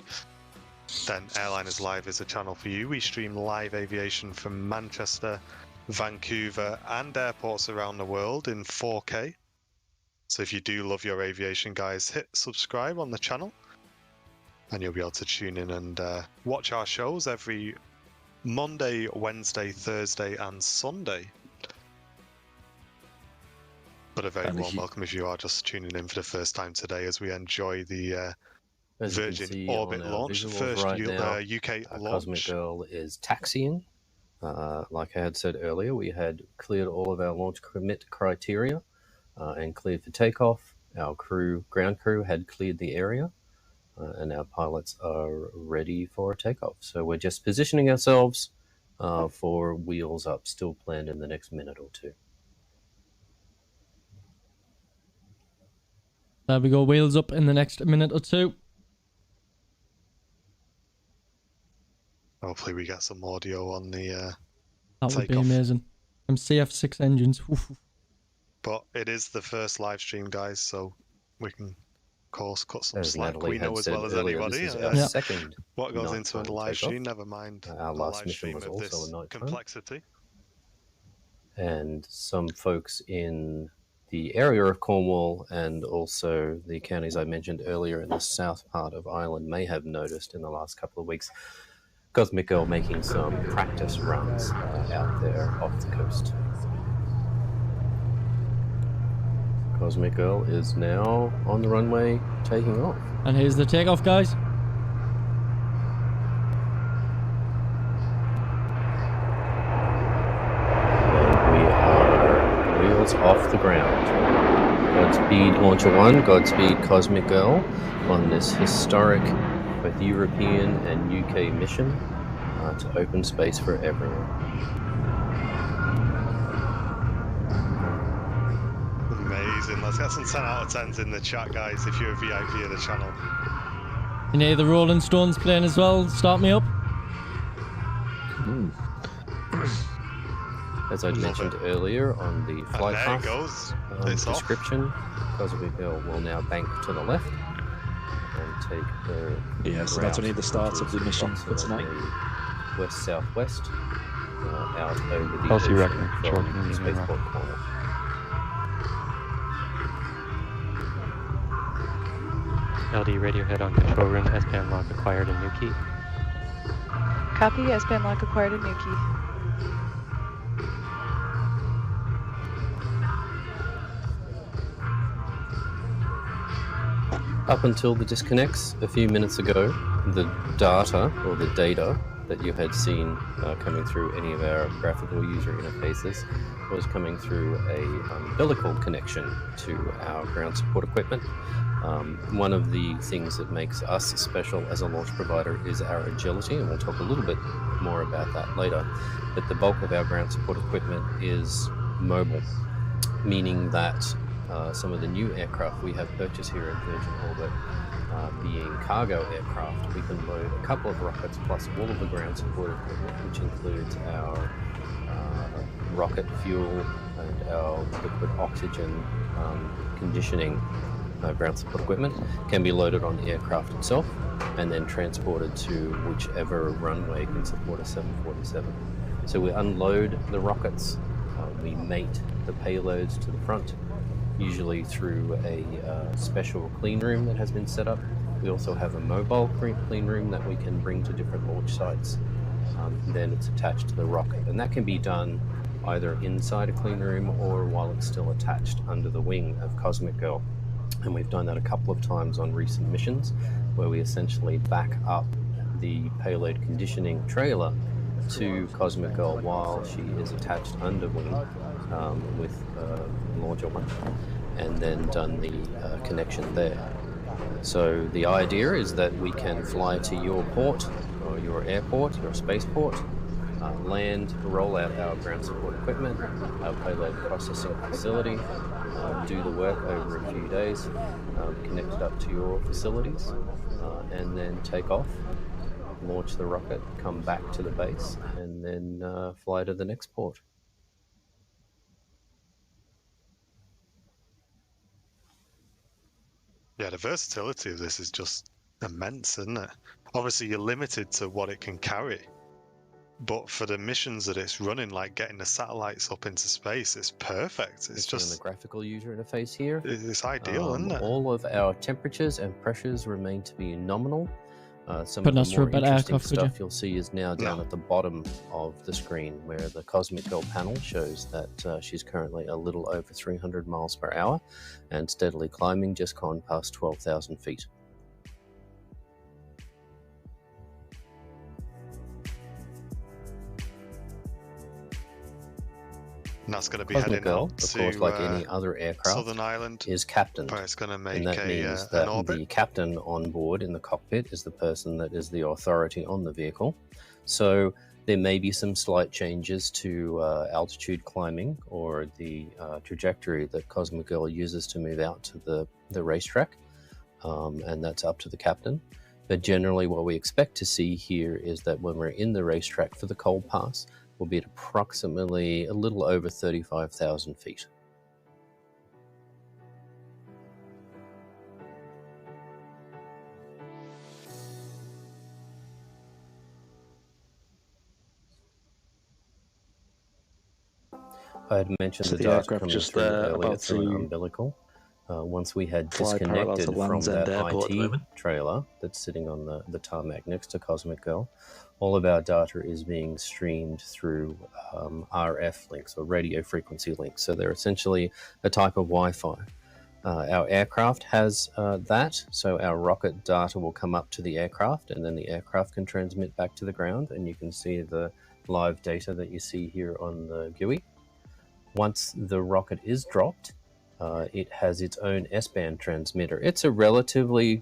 then Airliners Live is a channel for you. We stream live aviation from Manchester, Vancouver, and airports around the world in 4K. So if you do love your aviation, guys, hit subscribe on the channel, and you'll be able to tune in and watch our shows every Monday, Wednesday, Thursday, and Sunday. But a very warm welcome if you are just tuning in for the first time today, as we enjoy the Virgin Orbit launch, first right now, UK launch. Cosmic Girl is taxiing. Like I had said earlier, we had cleared all of our launch commit criteria and cleared for takeoff. Our ground crew had cleared the area, and our pilots are ready for takeoff. So we're just positioning ourselves for wheels up, still planned in the next minute or two. There we go. Wheels up in the next minute or two. Hopefully we get some audio on the That would be takeoff. amazing. Some CF6 engines. Oof. But it is the first live stream, guys, so we can, of course, cut some As slack. Natalie We know had as said well as earlier, anybody this is our second what goes into a nighttime live stream, takeoff. never mind Our the last live mission stream was of also this a nighttime. complexity. And some folks in the area of Cornwall and also the counties I mentioned earlier in the south part of Ireland may have noticed in the last couple of weeks Cosmic Girl making some practice runs out there off the coast. Cosmic Girl is now on the runway taking off. And here's the takeoff, guys. Wheels off the ground. Godspeed Launcher 1, Godspeed Cosmic Girl on this historic both European and UK mission to open space for everyone. Amazing. Let's get some 10 out of 10s in the chat, guys, if you're a VIP of the channel. You hear the Rolling Stones playing as well? Start me up. As I mentioned earlier on the flight path description, Cosmic Girl will now bank to the left and take her so that's only the start of the mission for tonight. West-southwest out over the Kelsey ocean from Spaceport Cornwall. LD Radiohead on control room, S-band lock acquired in Newquay. Copy, S-band lock acquired in Newquay. Up until the disconnects a few minutes ago, the data or the data that you had seen coming through any of our graphical user interfaces was coming through a umbilical connection to our ground support equipment. One of the things that makes us special as a launch provider is our agility, and we'll talk a little bit more about that later. But the bulk of our ground support equipment is mobile, meaning that some of the new aircraft we have purchased here at Virgin Orbit, being cargo aircraft, we can load a couple of rockets plus all of the ground support equipment, which includes our rocket fuel and our liquid oxygen conditioning ground support equipment, can be loaded on the aircraft itself and then transported to whichever runway can support a 747. So we unload the rockets, we mate the payloads to the front, usually through a special clean room that has been set up. We also have a mobile clean room that we can bring to different launch sites. Then it's attached to the rocket, and that can be done either inside a clean room or while it's still attached under the wing of Cosmic Girl. And we've done that a couple of times on recent missions, where we essentially back up the payload conditioning trailer to Cosmic Girl while she is attached under wing with Launcher 1, and then done the connection there. So the idea is that we can fly to your port or your airport, your spaceport, land, roll out our ground support equipment, our payload processing facility, do the work over a few days, connect it up to your facilities, and then take off, launch the rocket, come back to the base, and then fly to the next port. Yeah, the versatility of this is just immense, isn't it? Obviously, you're limited to what it can carry, but for the missions that it's running, like getting the satellites up into space, it's perfect. It's just the graphical user interface here. It's ideal, isn't it? All of our temperatures and pressures remain to be nominal. Some Putting of us the through more a better interesting aircraft, would stuff you? you'll see is now down at the bottom of the screen, where the Cosmic Girl panel shows that she's currently a little over 300 miles per hour and steadily climbing, just gone past 12,000 feet. And that's going to be Cosmic heading Girl, out of to course, like any other aircraft, Southern Ireland, is captained. where it's going to make And that means that the captain on board in the cockpit is the person that is the authority on the vehicle. So there may be some slight changes to altitude climbing or the trajectory that Cosmic Girl uses to move out to the the racetrack, and that's up to the captain. But generally what we expect to see here is that when we're in the racetrack for the cold pass, we'll be at approximately a little over 35,000 feet. I had mentioned So the the data aircraft coming just through earlier about through an to umbilical. Once we had fly parallel disconnected to from Land's End that Airport at the IT moment. trailer that's sitting on the tarmac next to Cosmic Girl, all of our data is being streamed through RF links, or radio frequency links. So they're essentially a type of Wi-Fi. Our aircraft has that, so our rocket data will come up to the aircraft, and then the aircraft can transmit back to the ground, and you can see the live data that you see here on the GUI. Once the rocket is dropped, it has its own S-band transmitter. It's a relatively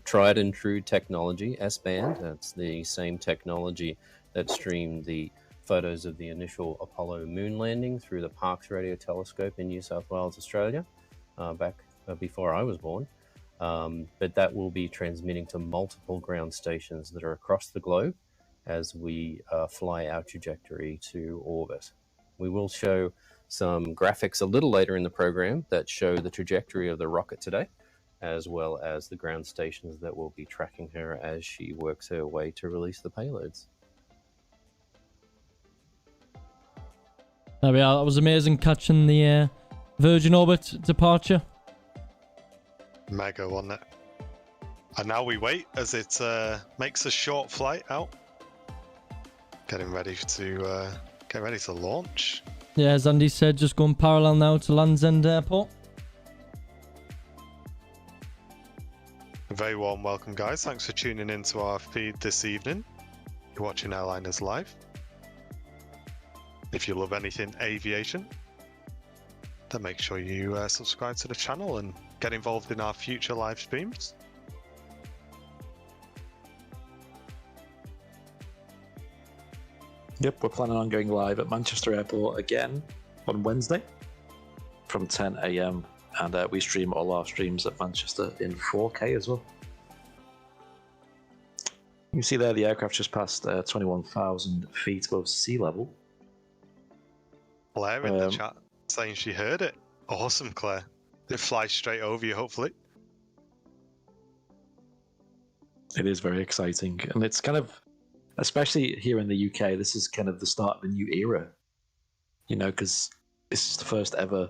tried and true technology, S-band. That's the same technology that streamed the photos of the initial Apollo moon landing through the Parkes Radio Telescope in New South Wales, Australia, back before I was born. But that will be transmitting to multiple ground stations that are across the globe as we fly our trajectory to orbit. We will show some graphics a little later in the program that show the trajectory of the rocket today, as well as the ground stations that will be tracking her as she works her way to release the payloads. There we are. That was amazing catching the Virgin Orbit departure. Mega, wasn't it? And now we wait as it makes a short flight out. Getting ready to launch. Yeah, as Andy said, just going parallel now to Land's End Airport. A very warm welcome, guys. Thanks for tuning in to our feed this evening. You're watching Airliners Live. If you love anything aviation, then make sure you subscribe to the channel and get involved in our future live streams. Yep, we're planning on going live at Manchester Airport again on Wednesday from 10 AM, and we stream all our streams at Manchester in 4K as well. You can see there the aircraft just passed 21,000 feet above sea level. Claire in the chat saying she heard it. Awesome, Claire. It flies straight over you, hopefully. It is very exciting, and it's kind of, especially here in the UK, this is kind of the start of a new era, you know, because this is the first ever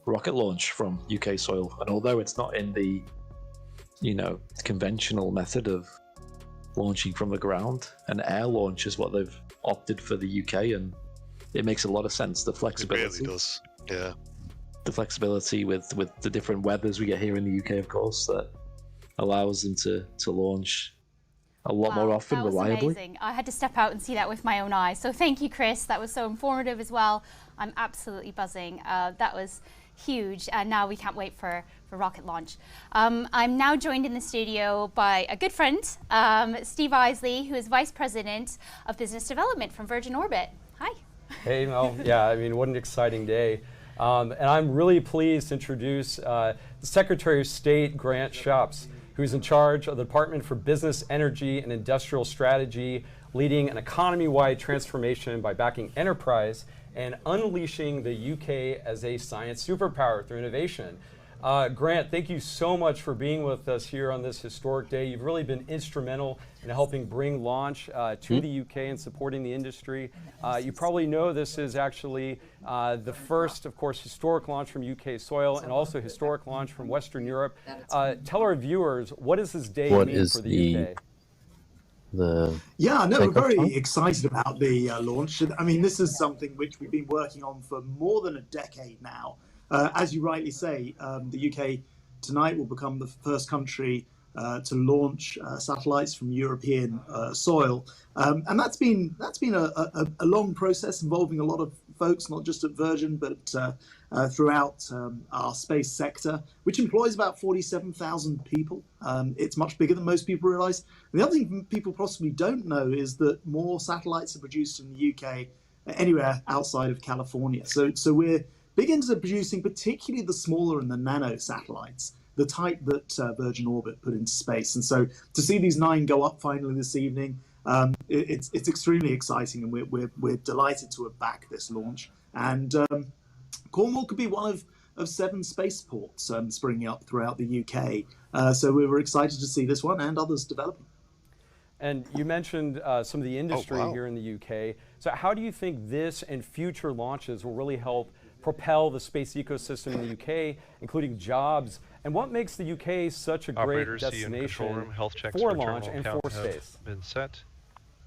rocket launch from UK soil. And although it's not in the, you know, conventional method of launching from the ground, an air launch is what they've opted for the UK, and it makes a lot of sense. The flexibility. It really does, yeah. The flexibility with the different weathers we get here in the UK, of course, that allows them to launch a lot more often, that was reliably. Amazing. I had to step out and see that with my own eyes. So thank you, Chris. That was so informative as well. I'm absolutely buzzing. That was huge, and now we can't wait for rocket launch. I'm now joined in the studio by a good friend, Steve Isley, who is Vice President of Business Development from Virgin Orbit. Hi. Hey, Mel. Yeah, I mean, what an exciting day. And I'm really pleased to introduce the Secretary of State, Grant Shapps, who's in charge of the Department for Business, Energy, and Industrial Strategy, leading an economy-wide transformation by backing enterprise and unleashing the UK as a science superpower through innovation. Grant, thank you so much for being with us here on this historic day. You've really been instrumental in helping bring launch to the UK and supporting the industry. You probably know this is actually the first, of course, historic launch from UK soil and also historic launch from Western Europe. Tell our viewers, what does this day mean for the UK? Yeah, no, we're very excited about the launch. I mean, this is something which we've been working on for more than a decade now. As you rightly say, the UK tonight will become the first country to launch satellites from European soil, and that's been a long process involving a lot of folks, not just at Virgin, but throughout our space sector, which employs about 47,000 people. It's much bigger than most people realise. The other thing people possibly don't know is that more satellites are produced in the UK anywhere outside of California. So we're big into producing particularly the smaller and the nano satellites. the type that Virgin Orbit put into space. And so to see these 9 go up finally this evening, it's extremely exciting, and we're delighted to have backed this launch. And Cornwall could be one of 7 spaceports springing up throughout the UK. So we were excited to see this one and others developing. And you mentioned some of the industry here in the UK. So how do you think this and future launches will really help propel the space ecosystem in the UK, including jobs? And what makes the UK such a great destination for launch and for space? Been set.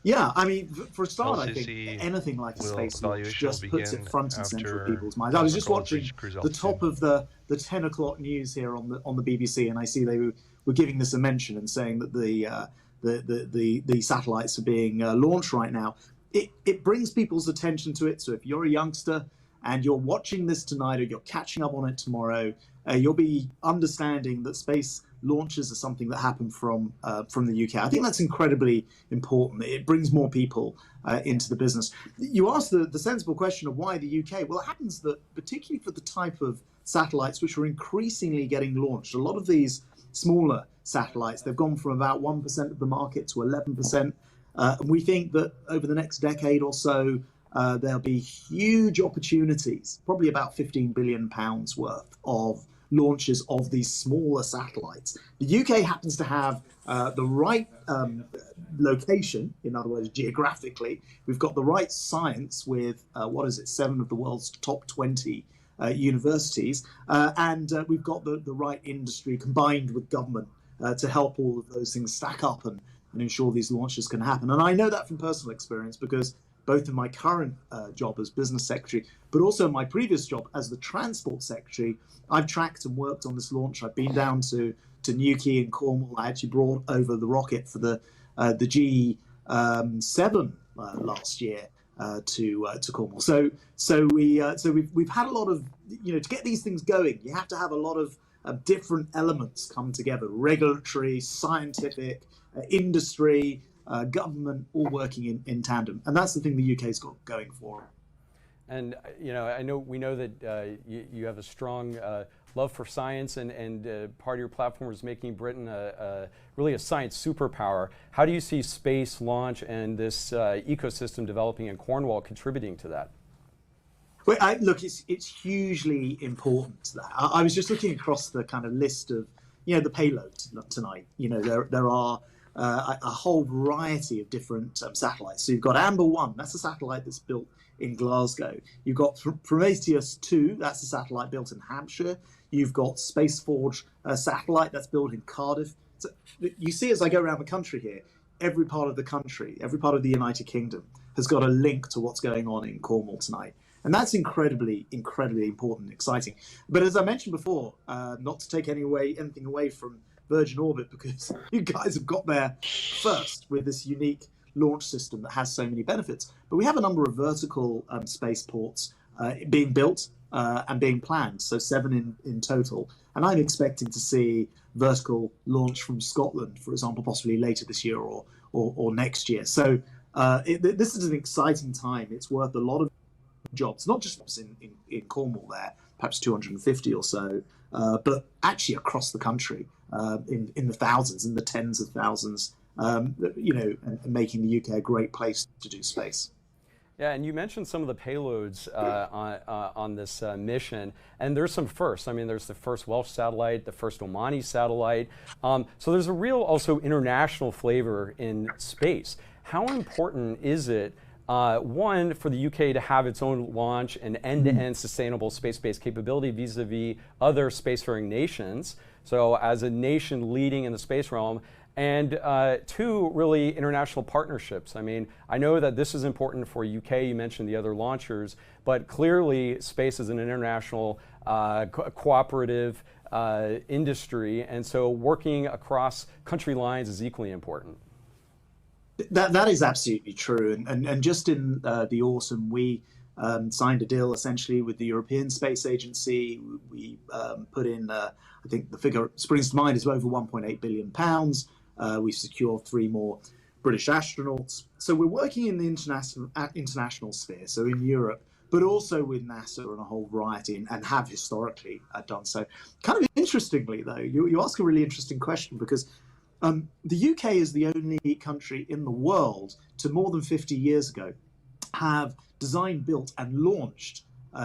Yeah, I mean, for a start, I think anything like a space launch just puts it front and center of people's minds. I was just watching the top of the 10 o'clock news here on the BBC, and I see they were giving this a mention and saying that the satellites are being launched right now. It brings people's attention to it. So if you're a youngster and you're watching this tonight, or you're catching up on it tomorrow, you'll be understanding that space launches are something that happen from the UK. I think that's incredibly important. It brings more people into the business. You asked the sensible question of why the UK. Well, it happens that particularly for the type of satellites which are increasingly getting launched, a lot of these smaller satellites, they've gone from about 1% of the market to 11%. And we think that over the next decade or so, there'll be huge opportunities, probably about £15 billion worth of launches of these smaller satellites. The UK happens to have the right location, in other words, geographically. We've got the right science with, 7 of the world's top 20 universities, and we've got the right industry combined with government to help all of those things stack up and ensure these launches can happen. And I know that from personal experience, because both in my current job as business secretary, but also my previous job as the transport secretary, I've tracked and worked on this launch. I've been down to Newquay in Cornwall. I actually brought over the rocket for the G7 last year to Cornwall. So we've had a lot of, to get these things going, you have to have a lot of different elements come together: regulatory, scientific, industry, government, all working in tandem, and that's the thing the UK's got going for it. And we know that you have a strong love for science, and part of your platform is making Britain really a science superpower. How do you see space launch and this ecosystem developing in Cornwall contributing to that? Well, look, it's hugely important to that. I was just looking across the kind of list of the payloads tonight. There are a whole variety of different satellites. So you've got Amber 1, that's a satellite that's built in Glasgow. You've got Prometheus 2, that's a satellite built in Hampshire. You've got Spaceforge satellite that's built in Cardiff. So you see, as I go around the country here, every part of the country, every part of the United Kingdom has got a link to what's going on in Cornwall tonight. And that's incredibly, incredibly important and exciting. But as I mentioned before, not to take anything away from Virgin Orbit, because you guys have got there first with this unique launch system that has so many benefits. But we have a number of vertical spaceports being built and being planned, so 7 in total. And I'm expecting to see vertical launch from Scotland, for example, possibly later this year or next year. So this is an exciting time. It's worth a lot of jobs, not just in Cornwall there, perhaps 250 or so, but actually across the country, in the thousands, in the tens of thousands, and making the UK a great place to do space. Yeah, and you mentioned some of the payloads on this mission, and there's some firsts. I mean, there's the first Welsh satellite, the first Omani satellite. So there's a real also international flavor in space. How important is it, one, for the UK to have its own launch and end-to-end sustainable space-based capability vis-a-vis other spacefaring nations, so as a nation leading in the space realm, and 2, really international partnerships. I mean, I know that this is important for UK, you mentioned the other launchers, but clearly space is an international cooperative industry, and so working across country lines is equally important. That is absolutely true, and just in the autumn we signed a deal essentially with the European Space Agency. We put in, I think the figure springs to mind is over £1.8 billion. We secured 3 more British astronauts. So we're working in the international sphere, so in Europe, but also with NASA and a whole variety, and have historically done so. Kind of interestingly, though, you ask a really interesting question, because the UK is the only country in the world to more than 50 years ago have designed, built, and launched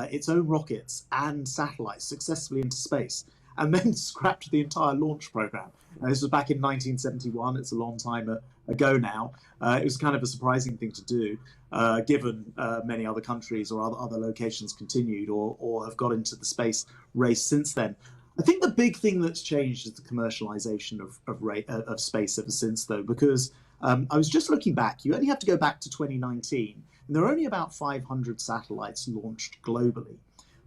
its own rockets and satellites successfully into space, and then scrapped the entire launch program. This was back in 1971. It's a long time ago now. It was kind of a surprising thing to do, given many other countries or other locations continued or have got into the space race since then. I think the big thing that's changed is the commercialization of space ever since, though, because I was just looking back. You only have to go back to 2019, and there are only about 500 satellites launched globally.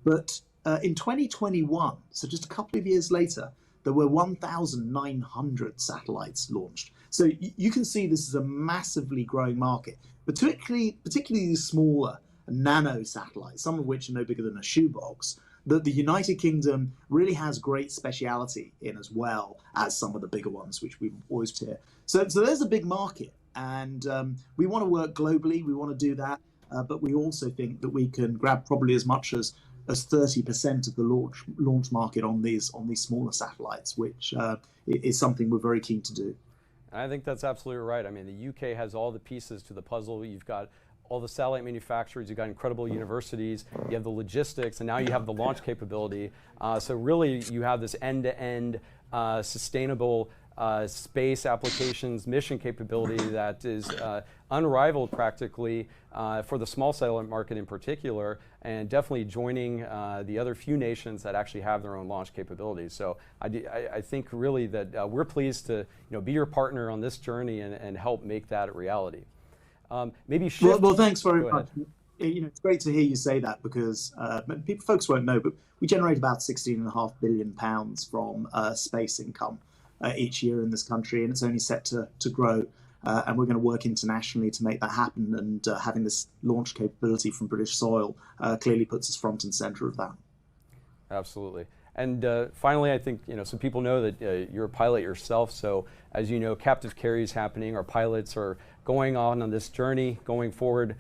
But in 2021, so just a couple of years later, there were 1,900 satellites launched. So you can see this is a massively growing market, particularly these smaller nano satellites, some of which are no bigger than a shoebox, that the United Kingdom really has great speciality in, as well as some of the bigger ones, which we've always hear. So there's a big market, and we want to work globally. We want to do that, but we also think that we can grab probably as much as 30% of the launch market on these smaller satellites, which is something we're very keen to do. I think that's absolutely right. I mean, the UK has all the pieces to the puzzle. You've got all the satellite manufacturers, you've got incredible universities, you have the logistics, and now you have the launch capability. So really, you have this end-to-end sustainable space applications mission capability that is unrivaled practically for the small satellite market in particular, and definitely joining the other few nations that actually have their own launch capabilities. So I think really that we're pleased to be your partner on this journey and help make that a reality. Maybe shift. Well, thanks very much. It's great to hear you say that, because folks won't know, but we generate about £16.5 billion from space income each year in this country, and it's only set to grow. And we're going to work internationally to make that happen. And having this launch capability from British soil clearly puts us front and center of that. Absolutely. And finally, I think so people know that you're a pilot yourself. So as you know, captive carry is happening. Our pilots are going on this journey, going forward.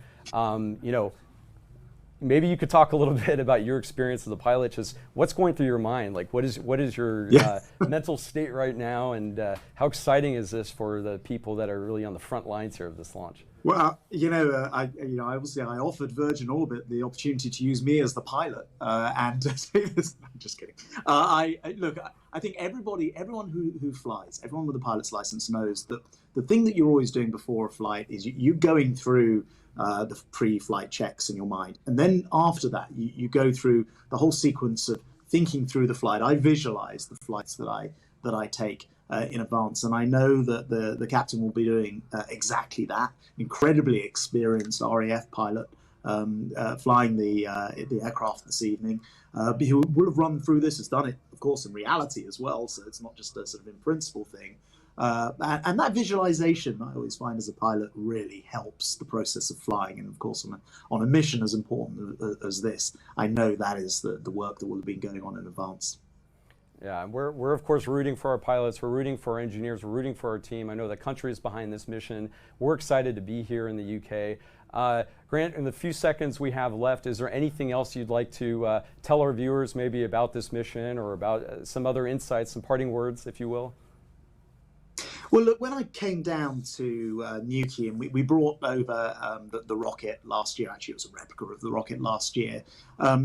Maybe you could talk a little bit about your experience as a pilot. Just what's going through your mind? Like, what is your mental state right now, and how exciting is this for the people that are really on the front lines here of this launch? Well, obviously I offered Virgin Orbit the opportunity to use me as the pilot, and I'm just kidding. I think everyone who flies, everyone with a pilot's license knows that the thing that you're always doing before a flight is you going through the pre-flight checks in your mind, and then after that you go through the whole sequence of thinking through the flight. I visualize the flights that I take in advance, and I know that the captain will be doing exactly that. Incredibly experienced RAF pilot flying the aircraft this evening. He will have run through this, has done it, of course, in reality as well, so it's not just a sort of in principle thing. And that visualization, I always find as a pilot, really helps the process of flying. And of course, on a mission as important as this, I know that is the work that will have been going on in advance. Yeah, and we're of course rooting for our pilots, we're rooting for our engineers, we're rooting for our team. I know the country is behind this mission. We're excited to be here in the UK. Grant, in the few seconds we have left, is there anything else you'd like to tell our viewers maybe about this mission, or about some other insights, some parting words, if you will? Well, look, when I came down to Newquay, and we brought over the rocket last year, actually it was a replica of the rocket last year,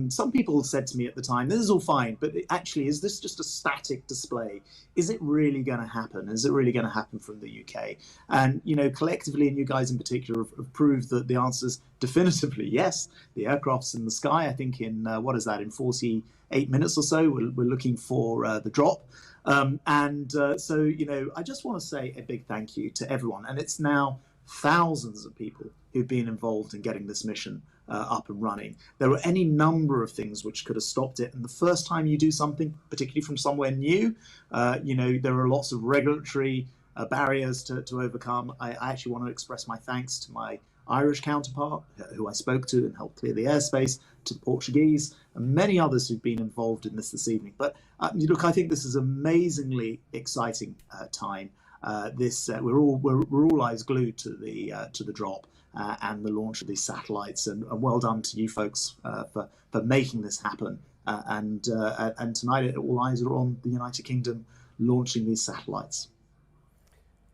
some people said to me at the time, this is all fine, but actually, is this just a static display? Is it really going to happen? Is it really going to happen from the UK? And, collectively, and you guys in particular have proved that the answer is definitively yes. The aircraft's in the sky, I think in, in 48 minutes or so, we're looking for the drop. So, I just want to say a big thank you to everyone. And it's now thousands of people who've been involved in getting this mission up and running. There were any number of things which could have stopped it. And the first time you do something, particularly from somewhere new, there are lots of regulatory barriers to overcome. I actually want to express my thanks to my Irish counterpart, who I spoke to and helped clear the airspace, to the Portuguese, and many others who've been involved in this evening. But look, I think this is an amazingly exciting time. we're all eyes glued to the drop and the launch of these satellites. And well done to you folks for making this happen. And tonight, all eyes are on the United Kingdom launching these satellites.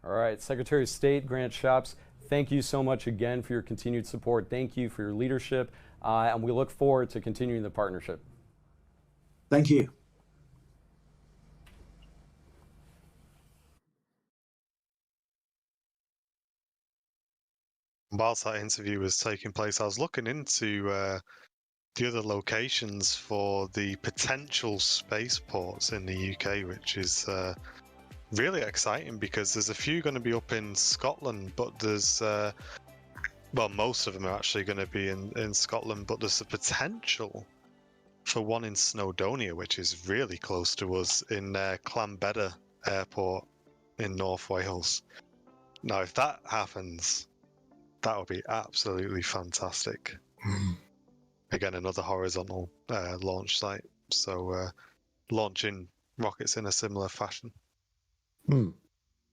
All right, Secretary of State Grant Shapps, thank you so much again for your continued support. Thank you for your leadership, and we look forward to continuing the partnership. Thank you. Whilst that interview was taking place, I was looking into the other locations for the potential spaceports in the UK, which is really exciting because there's a few going to be up in Scotland, but there's well, most of them are actually going to be in Scotland, but there's the potential for one in Snowdonia, which is really close to us, in Llanbedr Airport in North Wales. Now, if that happens, that would be absolutely fantastic. Again, another horizontal launch site, so launching rockets in a similar fashion.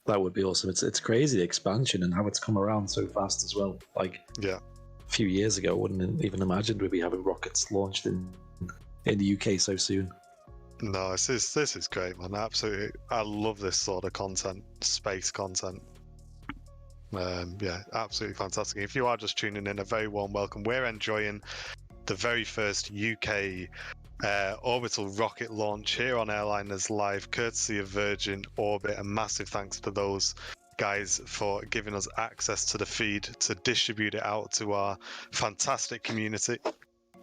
That would be awesome. It's crazy, the expansion and how it's come around so fast as well. Like, yeah, a few years ago, I wouldn't have even imagined we'd be having rockets launched in the UK so soon. No, this is great, man. Absolutely, I love this sort of content, space content. Yeah, absolutely fantastic. If you are just tuning in, a very warm welcome. We're enjoying the very first UK orbital rocket launch here on Airliners Live, courtesy of Virgin Orbit. A massive thanks to those guys for giving us access to the feed to distribute it out to our fantastic community.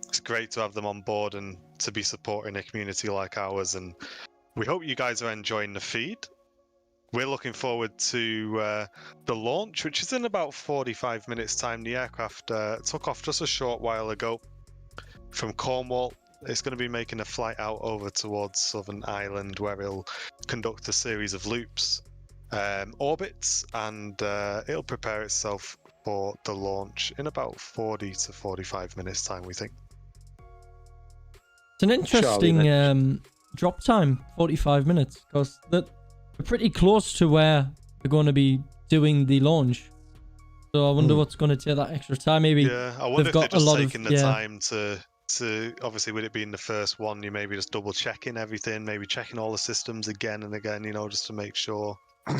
It's great to have them on board and to be supporting a community like ours, and we hope you guys are enjoying the feed. We're looking forward to the launch, which is in about 45 minutes time. The aircraft took off just a short while ago from Cornwall. It's going to be making a flight out over towards Southern Ireland, where it'll conduct a series of loops, orbits, and it'll prepare itself for the launch in about 40 to 45 minutes time, we think. It's an interesting drop time, 45 minutes, because they're pretty close to where they're going to be doing the launch. So I wonder what's going to take that extra time. Maybe I wonder they've if got they're a just lot taking of the time to obviously, with it being the first one, you maybe just double checking everything, maybe checking all the systems again and again, you know, just to make sure. I'd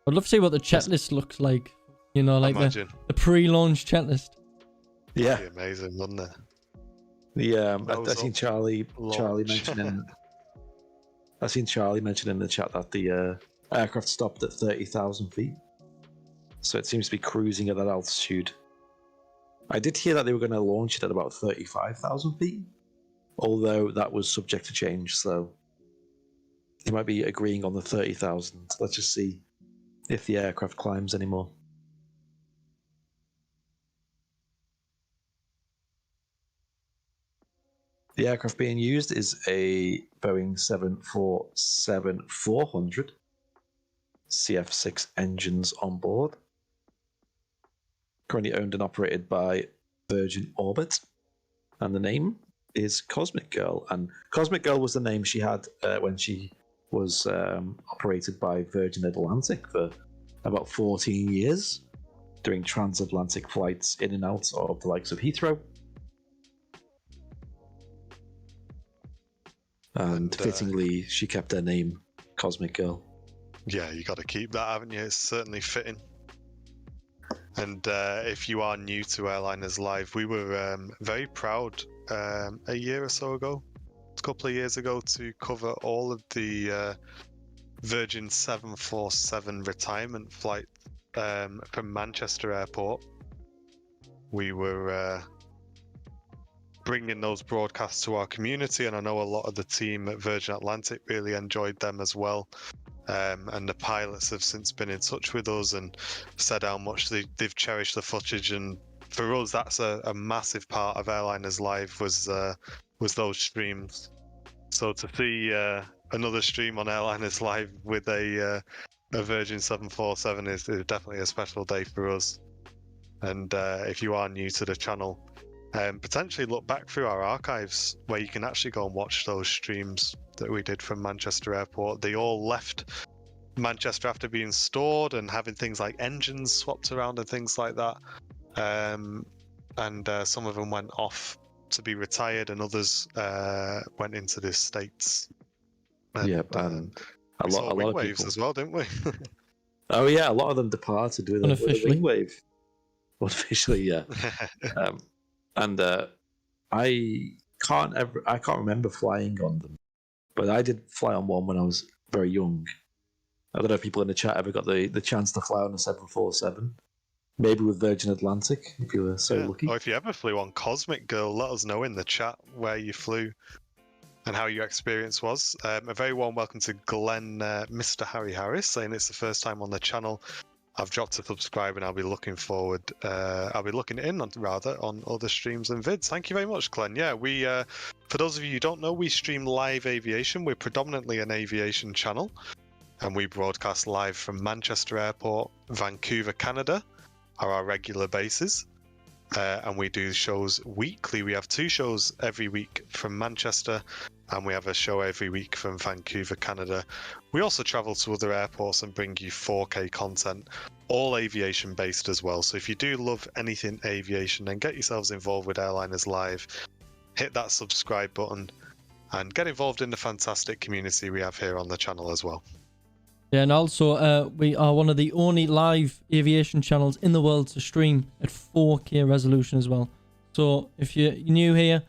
love to see what the checklist looks like. You know, like the pre-launch checklist. Yeah, that'd be amazing, wouldn't it? I seen Charlie mentioning. I seen Charlie mention in the chat that the aircraft stopped at 30,000 feet, so it seems to be cruising at that altitude. I did hear that they were going to launch it at about 35,000 feet, although that was subject to change. So they might be agreeing on the 30,000. Let's just see if the aircraft climbs anymore. The aircraft being used is a Boeing 747-400, CF6 engines on board. Currently owned and operated by Virgin Orbit, and the name is Cosmic Girl. And Cosmic Girl was the name she had when she was operated by Virgin Atlantic for about 14 years, doing transatlantic flights in and out of the likes of Heathrow. And fittingly, she kept her name Cosmic Girl. Yeah, you got to keep that, haven't you? It's certainly fitting. And if you are new to Airliners Live, we were very proud a year or so ago, a couple of years ago, to cover all of the Virgin 747 retirement flight from Manchester Airport. We were bringing those broadcasts to our community, and I know a lot of the team at Virgin Atlantic really enjoyed them as well. And the pilots have since been in touch with us and said how much they've cherished the footage. And for us, that's a massive part of Airliners Live was those streams. So to see another stream on Airliners Live with a Virgin 747 is definitely a special day for us. And if you are new to the channel, potentially look back through our archives where you can actually go and watch those streams that we did from Manchester Airport. They all left Manchester after being stored and having things like engines swapped around and things like that. And some of them went off to be retired, and others went into the States. And, yeah, and a lot of waves people as well, didn't we? Oh yeah, a lot of them departed with a wing wave. Unofficially, yeah. And I can't remember flying on them, but I did fly on one when I was very young. I don't know if people in the chat ever got the chance to fly on a 747. Maybe with Virgin Atlantic, if you were so lucky. Or if you ever flew on Cosmic Girl, let us know in the chat where you flew and how your experience was. A very warm welcome to Glenn, Mr. Harry Harris, saying it's the first time on the channel. I've dropped to subscribe, and I'll be looking forward. I'll be looking in on other streams and vids. Thank you very much, Glenn. Yeah, we for those of you who don't know, we stream live aviation. We're predominantly an aviation channel, and we broadcast live from Manchester Airport, Vancouver, Canada, are our regular bases. And we do shows weekly. We have 2 shows every week from Manchester, and we have a show every week from Vancouver, Canada. We also travel to other airports and bring you 4K content, all aviation based as well. So if you do love anything aviation, then get yourselves involved with Airliners Live. Hit that subscribe button and get involved in the fantastic community we have here on the channel as well. Yeah, and also we are one of the only live aviation channels in the world to stream at 4K resolution as well. So if you're new here,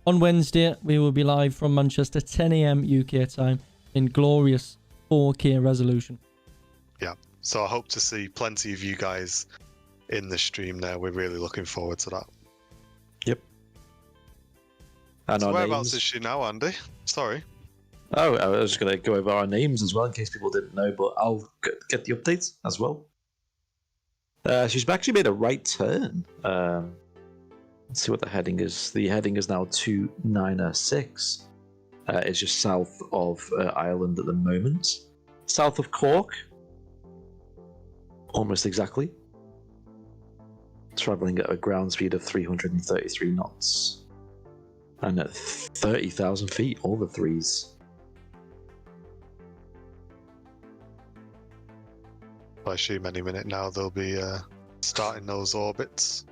on Wednesday we will be live from Manchester, 10 AM UK time, in glorious 4K resolution. Yeah, so I hope to see plenty of you guys in the stream there. We're really looking forward to that. Yep. And so whereabouts is she now, Andy? Sorry. Oh, I was just going to go over our names as well in case people didn't know, but I'll get the updates as well. She's actually made a right turn. Let's see what the heading is. The heading is now 2906. It's just south of Ireland at the moment. South of Cork. Almost exactly. Travelling at a ground speed of 333 knots. And at 30,000 feet, all the threes. I assume any minute now they'll be starting those orbits.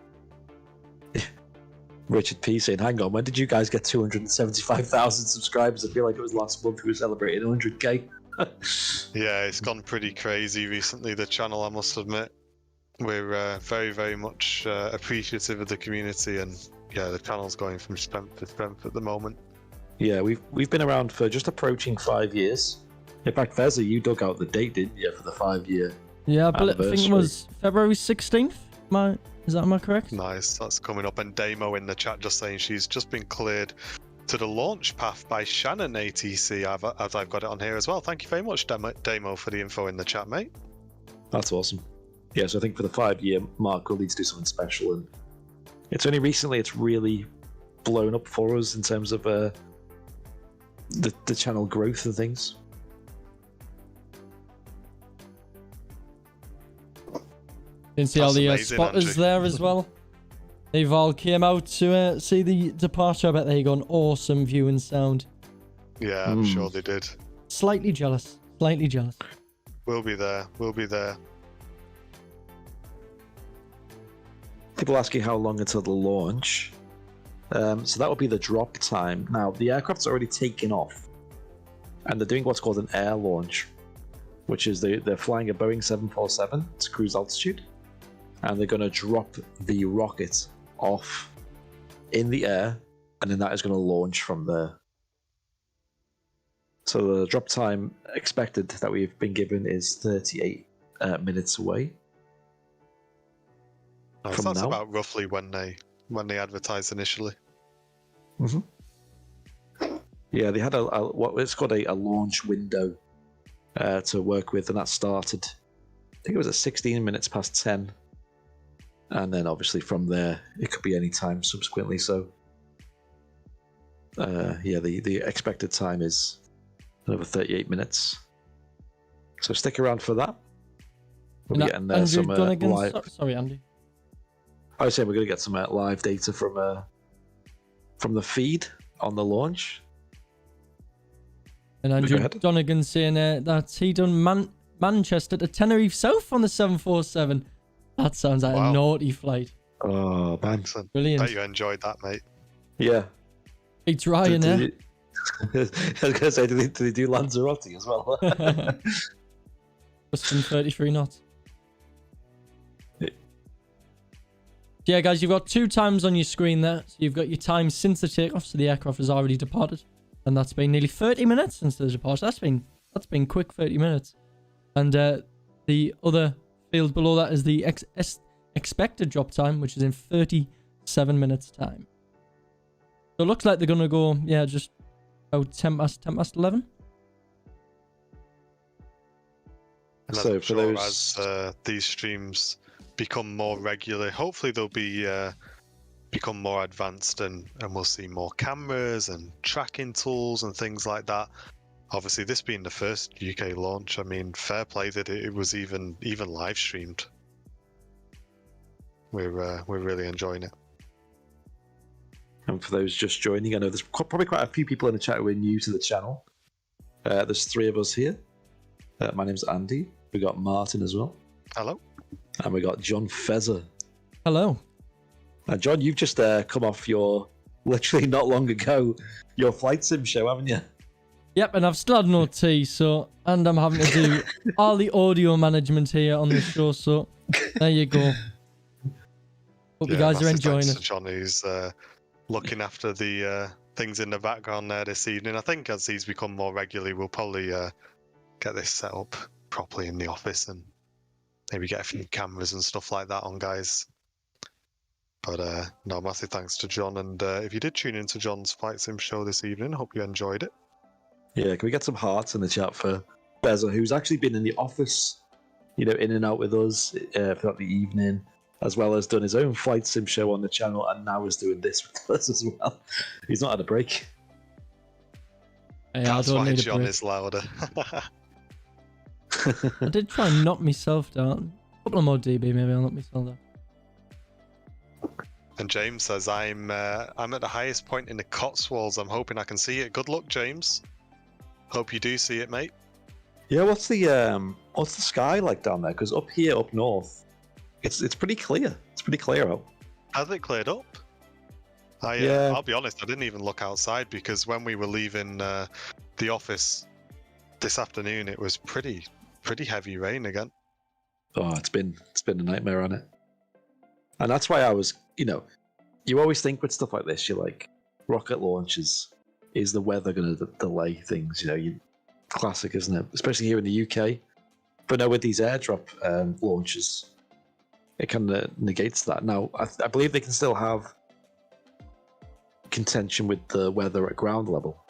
Richard P saying, hang on, when did you guys get 275,000 subscribers? I feel like it was last month we were celebrating 100k. Yeah, it's gone pretty crazy recently, the channel, I must admit. We're very, very much appreciative of the community, and yeah, the channel's going from strength to strength at the moment. Yeah, we've been around for just approaching 5 years. In fact, Fezza, you dug out the date, didn't you, for the 5-year? Yeah, I think it was February 16th. Am I correct? Nice, that's coming up. And Damo in the chat just saying she's just been cleared to the launch path by Shannon ATC, as I've got it on here as well. Thank you very much, Damo, for the info in the chat, mate. That's awesome. Yeah, so I think for the 5-year mark, we'll need to do something special. And it's only recently it's really blown up for us in terms of the channel growth and things. You can see all the spotters there as well. They've all came out to see the departure. I bet they got an awesome view and sound. Yeah, I'm sure they did. Slightly jealous. Slightly jealous. We'll be there. We'll be there. People asking how long until the launch. So that would be the drop time. Now, the aircraft's already taken off. And they're doing what's called an air launch. Which is they're flying a Boeing 747 to cruise altitude. And they're going to drop the rocket off in the air, and then that is going to launch from there. So the drop time expected that we've been given is 38 minutes away. Nice. That's now. About roughly when they advertised initially. Yeah, they had what's called a launch window to work with, and that started, I think it was at 16 minutes past 10. And then obviously from there, it could be any time subsequently. So, yeah, the expected time is another 38 minutes. So stick around for that. We'll be getting some live. Sorry, Andy. I was saying we're going to get some live data from the feed on the launch. And Andrew Donegan saying that he done Manchester to Tenerife South on the 747. That sounds like a naughty flight. Oh, man. Brilliant. Bet you enjoyed that, mate. Yeah. It's Ryanair. I was going to say, do they do Lanzarote as well? Custom 33 knots. Yeah, guys, you've got 2 times on your screen there. So you've got your time since the takeoff, so the aircraft has already departed. And that's been nearly 30 minutes since the departure. That's been quick 30 minutes. And the other field below that is the expected drop time, which is in 37 minutes time. So it looks like they're going to go, yeah, just about 10 past 11. And So I'm for sure those... as these streams become more regular, hopefully they'll be become more advanced, and we'll see more cameras and tracking tools and things like that. Obviously, this being the first UK launch, I mean, fair play that it was even live streamed. We're really enjoying it. And for those just joining, I know there's probably quite a few people in the chat who are new to the channel. There's 3 of us here. My name's Andy. We got Martin as well. Hello. And we got John Fezzer. Hello. Now, John, you've just come off your, literally not long ago, your flight sim show, haven't you? Yep, and I've still had no tea, so, and I'm having to do all the audio management here on the show, so there you go. Hope you guys are enjoying thanks it. to John, who's looking after the things in the background there this evening. I think as these become more regularly, we'll probably get this set up properly in the office and maybe get a few cameras and stuff like that on, guys. But no, massive thanks to John. And if you did tune into John's Flight Sim show this evening, hope you enjoyed it. Yeah, can we get some hearts in the chat for Beza, who's actually been in the office, in and out with us throughout the evening, as well as done his own flight sim show on the channel, and now is doing this with us as well. He's not had a break. Hey, That's I don't why need a John break. is louder. I did try and knock myself down. A couple of more dB, maybe I'll knock myself down. And James says, I'm at the highest point in the Cotswolds. I'm hoping I can see it. Good luck, James. Hope you do see it, mate. Yeah, what's the sky like down there? Because up here, up north, it's pretty clear. It's pretty clear out. Has it cleared up? Yeah. I'll be honest, I didn't even look outside because when we were leaving the office this afternoon, it was pretty heavy rain again. Oh, it's been a nightmare on it. And that's why I was, you always think with stuff like this, you're like, rocket launches, is the weather going to delay things? Classic, isn't it? Especially here in the UK. But no, with these airdrop launches, it kind of negates that. Now, I believe they can still have contention with the weather at ground level,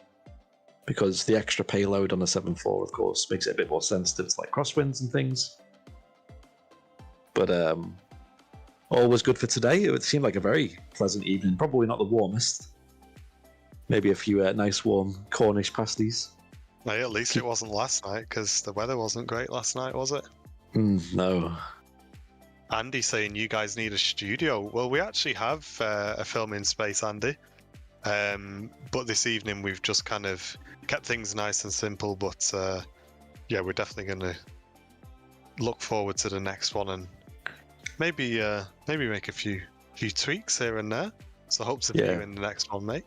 because the extra payload on the 7.4, of course, makes it a bit more sensitive to like crosswinds and things. But all was good for today. It seemed like a very pleasant evening. Probably not the warmest. Maybe a few nice warm Cornish pasties. Hey, at least it wasn't last night, because the weather wasn't great last night, was it? No. Andy saying you guys need a studio. Well, we actually have a filming space, Andy. But this evening we've just kind of kept things nice and simple. But yeah, we're definitely going to look forward to the next one and maybe make a few tweaks here and there. So hope to see you in the next one, mate.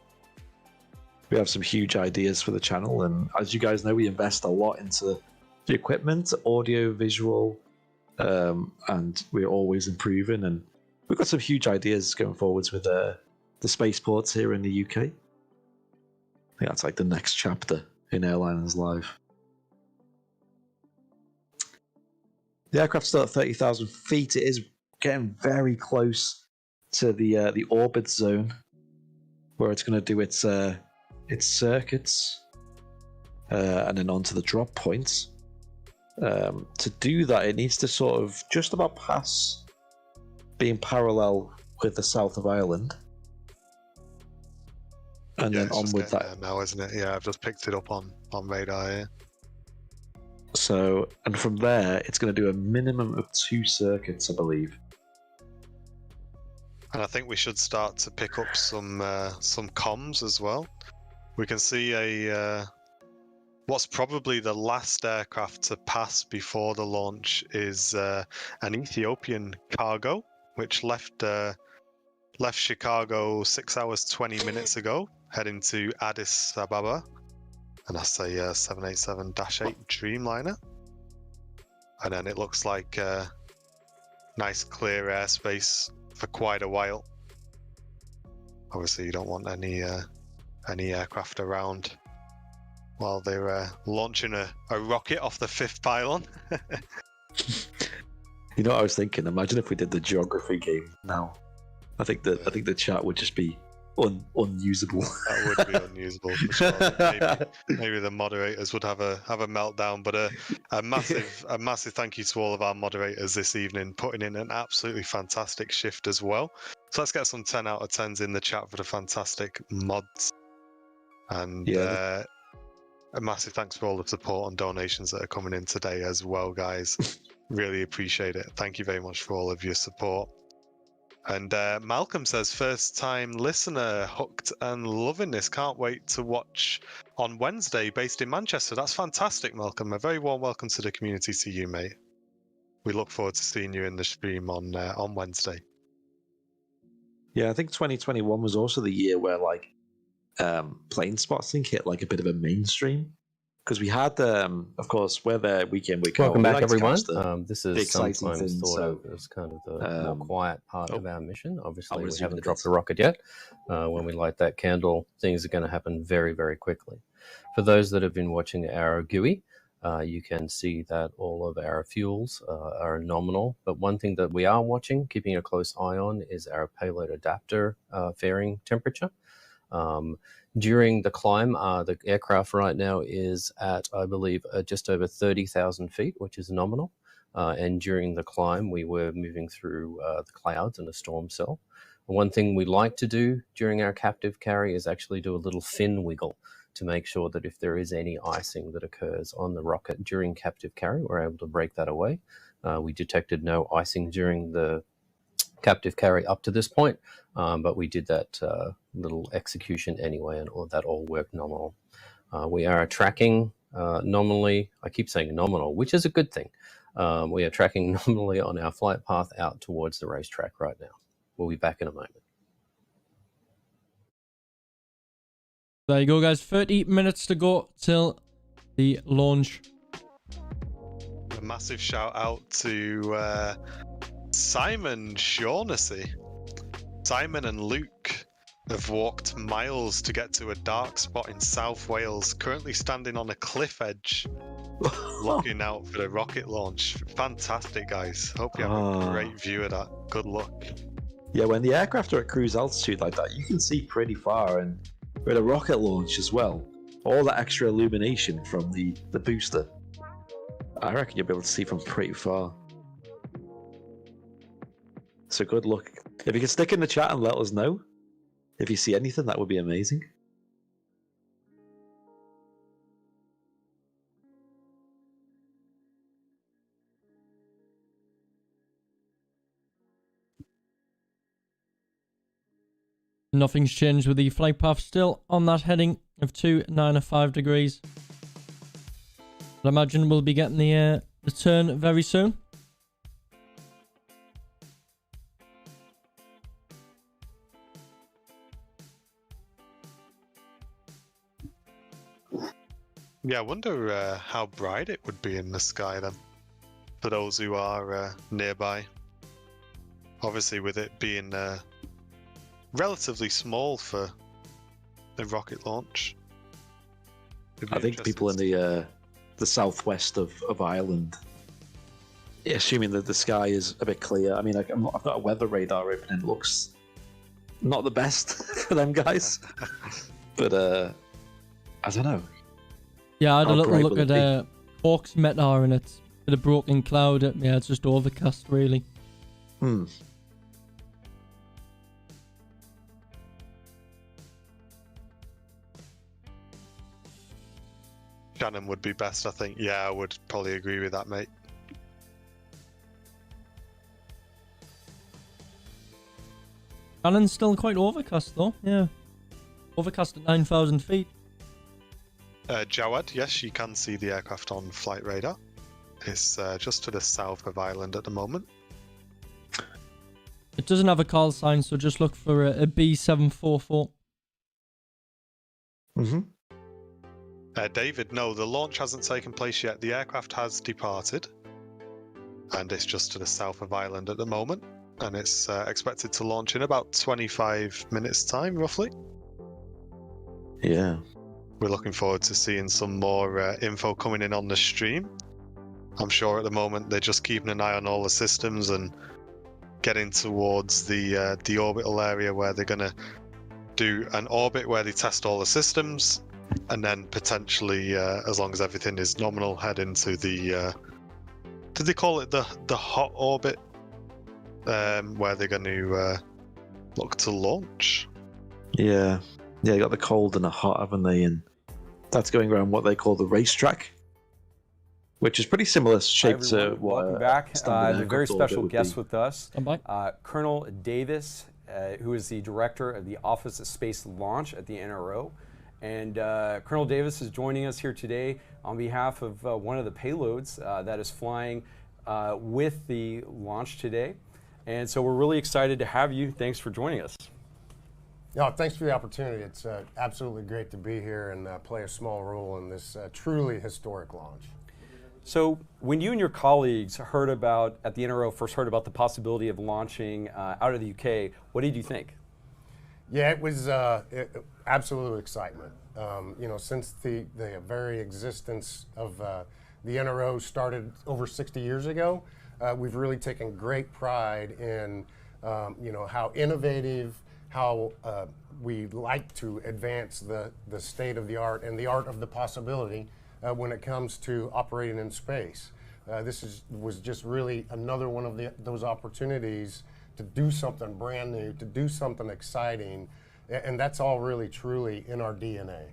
We have some huge ideas for the channel, and as you guys know, we invest a lot into the equipment, audio, visual, and we're always improving. And we've got some huge ideas going forwards with the spaceports here in the UK. I think that's like the next chapter in Airliners Live. The aircraft's still at 30,000 feet. It is getting very close to the orbit zone, where it's going to do its circuits and then onto the drop points. To do that, it needs to sort of just about pass being parallel with the south of Ireland, and then on with that now, isn't it? Yeah, I've just picked it up on radar here. So, and from there, it's going to do a minimum of 2 circuits, I believe. And I think we should start to pick up some comms as well. We can see a what's probably the last aircraft to pass before the launch is an Ethiopian cargo, which left Chicago 6 hours 20 minutes ago, heading to Addis Ababa, and that's a 787-8 Dreamliner. And then it looks like nice clear airspace for quite a while. Obviously, you don't want any aircraft around while they're launching a rocket off the 5th pylon. You know what I was thinking? Imagine if we did the geography game now. I think the chat would just be unusable. That would be unusable for sure. Maybe the moderators would have a meltdown. But a massive thank you to all of our moderators this evening, putting in an absolutely fantastic shift as well. So let's get some 10 out of 10s in the chat for the fantastic mods. And a massive thanks for all the support and donations that are coming in today as well, guys. Really appreciate it. Thank you very much for all of your support. And Malcolm says, first time listener, hooked and loving this. Can't wait to watch on Wednesday, based in Manchester. That's fantastic, Malcolm. A very warm welcome to the community to you, mate. We look forward to seeing you in the stream on Wednesday. Yeah, I think 2021 was also the year where like plane spotting hit like a bit of a mainstream. Because we had, of course, we're there weekend. Welcome back, like everyone. This is sometimes things, thought of as kind of the more quiet part of our mission. Obviously, we haven't dropped a rocket yet. When we light that candle, things are going to happen very, very quickly. For those that have been watching our GUI, you can see that all of our fuels are nominal. But one thing that we are watching, keeping a close eye on, is our payload adapter fairing temperature. During the climb, the aircraft right now is at, I believe, just over 30,000 feet, which is nominal. And during the climb, we were moving through the clouds in a storm cell. One thing we like to do during our captive carry is actually do a little fin wiggle to make sure that if there is any icing that occurs on the rocket during captive carry, we're able to break that away. We detected no icing during the captive carry up to this point, but we did that little execution anyway, and that all worked nominal. We are tracking nominally. I keep saying nominal, which is a good thing. We are tracking nominally on our flight path out towards the racetrack right now. We'll be back in a moment. There you go, guys. 30 minutes to go till the launch. A massive shout out to Simon Shaughnessy. Simon and Luke have walked miles to get to a dark spot in South Wales, currently standing on a cliff edge, looking out for the rocket launch. Fantastic, guys. Hope you have a great view of that. Good luck. Yeah, when the aircraft are at cruise altitude like that, you can see pretty far, and with a rocket launch as well, all that extra illumination from the booster, I reckon you'll be able to see from pretty far. So good luck. If you can stick in the chat and let us know if you see anything, that would be amazing. Nothing's changed with the flight path, still on that heading of 295 degrees. I imagine we'll be getting the turn very soon. Yeah, I wonder how bright it would be in the sky then, for those who are nearby. Obviously, with it being relatively small for a rocket launch. I think people in the southwest of Ireland, assuming that the sky is a bit clear. I mean, I've got a weather radar open and it looks not the best for them guys. But I don't know. Yeah, I had a little look at Hawk's Metar and it's a bit of broken cloud. Yeah, it's just overcast, really. Shannon would be best, I think. Yeah, I would probably agree with that, mate. Shannon's still quite overcast, though. Yeah. Overcast at 9,000 feet. Jawad, yes, you can see the aircraft on flight radar. It's just to the south of Ireland at the moment. It doesn't have a call sign, so just look for a B744. Mm-hmm. David, no, the launch hasn't taken place yet. The aircraft has departed, and it's just to the south of Ireland at the moment, and it's expected to launch in about 25 minutes' time, roughly. Yeah. We're looking forward to seeing some more info coming in on the stream. I'm sure at the moment they're just keeping an eye on all the systems and getting towards the orbital area where they're going to do an orbit where they test all the systems, and then potentially, as long as everything is nominal, head into the did they call it the hot orbit, where they're going to look to launch. Yeah, they got the cold and the hot, haven't they? And that's going around what they call the racetrack, which is pretty similar shape to what. Welcome back. A very special guest with us, Colonel Davis, who is the director of the Office of Space Launch at the NRO. And Colonel Davis is joining us here today on behalf of one of the payloads that is flying with the launch today. And so we're really excited to have you. Thanks for joining us. No, thanks for the opportunity. It's absolutely great to be here and play a small role in this truly historic launch. So when you and your colleagues heard about, at the NRO, first heard about the possibility of launching out of the UK, what did you think? Yeah, it was absolute excitement. You know, since the very existence of the NRO started over 60 years ago, we've really taken great pride in, you know, how innovative, how we like to advance the state of the art and the art of the possibility when it comes to operating in space. This was just really another one of those opportunities to do something brand new, to do something exciting, and that's all really truly in our DNA.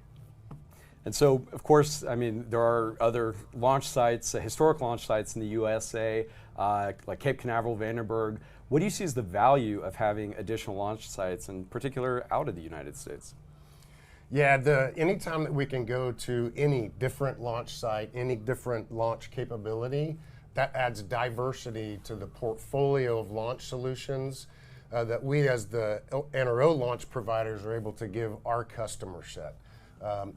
And so, of course, I mean, there are other launch sites, historic launch sites in the USA, like Cape Canaveral, Vandenberg. What do you see as the value of having additional launch sites, in particular out of the United States? Yeah, anytime that we can go to any different launch site, any different launch capability, that adds diversity to the portfolio of launch solutions that we as the NRO launch providers are able to give our customer set.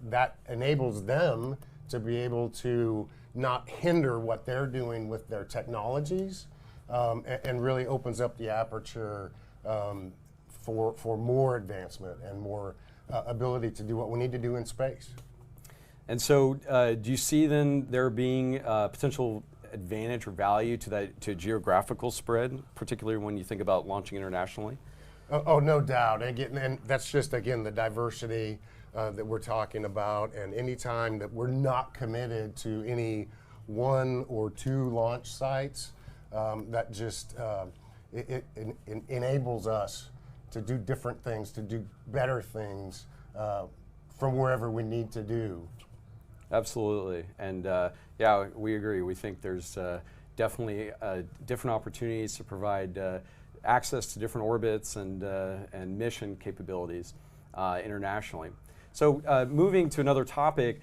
That enables them to be able to not hinder what they're doing with their technologies, and really opens up the aperture for more advancement and more ability to do what we need to do in space. And so do you see then there being potential advantage or value to geographical spread, particularly when you think about launching internationally? Oh, no doubt. And that's just, again, the diversity that we're talking about. And anytime that we're not committed to any one or two launch sites, that just it enables us to do different things, to do better things from wherever we need to do. Absolutely. And yeah, we agree. We think there's definitely different opportunities to provide access to different orbits and mission capabilities internationally. So moving to another topic,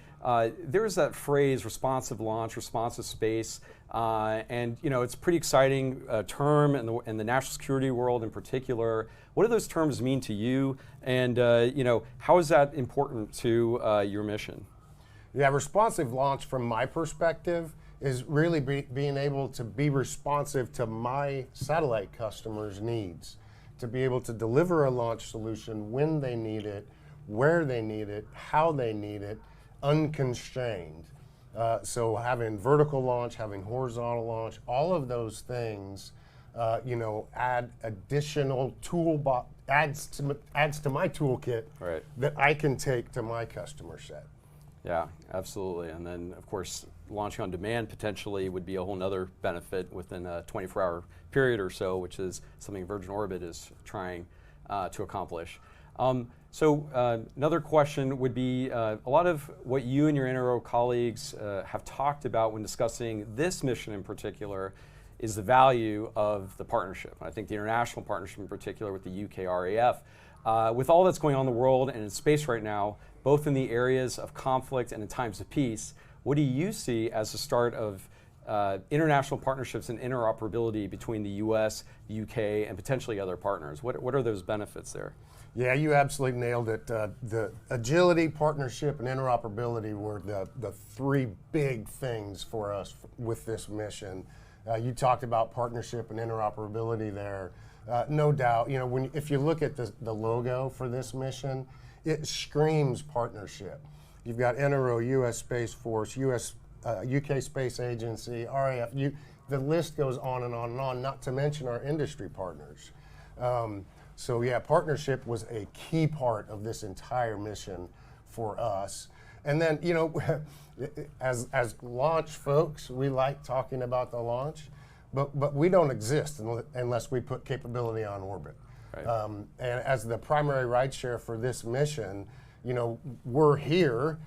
there's that phrase responsive launch, responsive space, and you know, it's a pretty exciting term in the national security world in particular. What do those terms mean to you, and you know, how is that important to your mission? Yeah, responsive launch from my perspective is really being able to be responsive to my satellite customers' needs, to be able to deliver a launch solution when they need it, where they need it, how they need it, unconstrained. So having vertical launch, having horizontal launch, all of those things, you know, add additional toolbox, adds to my toolkit that I can take to my customer set. Yeah, absolutely. And then, of course, launching on demand potentially would be a whole nother benefit within a 24-hour period or so, which is something Virgin Orbit is trying to accomplish. So another question would be, a lot of what you and your NRO colleagues have talked about when discussing this mission in particular is the value of the partnership. I think the international partnership in particular with the UK RAF. With all that's going on in the world and in space right now, both in the areas of conflict and in times of peace. What do you see as the start of international partnerships and interoperability between the US, the UK, and potentially other partners? What are those benefits there? Yeah, you absolutely nailed it. The agility, partnership, and interoperability were the three big things for us with this mission. You talked about partnership and interoperability there. No doubt, you know, if you look at the logo for this mission, it screams partnership. You've got NRO, US Space Force, UK Space Agency, RAF, the list goes on and on and on, not to mention our industry partners. So yeah, partnership was a key part of this entire mission for us. And then, you know, as launch folks, we like talking about the launch, but we don't exist unless we put capability on orbit. Right. And as the primary rideshare for this mission, you know, we're here.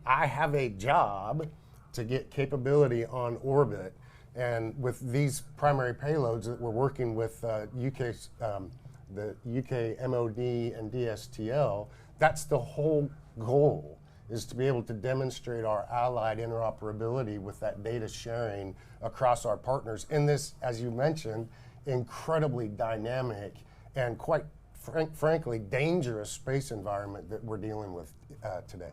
I have a job to get capability on orbit. And with these primary payloads that we're working with the UK MOD and DSTL, that's the whole goal, is to be able to demonstrate our allied interoperability with that data sharing across our partners in this, as you mentioned, incredibly dynamic and quite frankly dangerous space environment that we're dealing with today.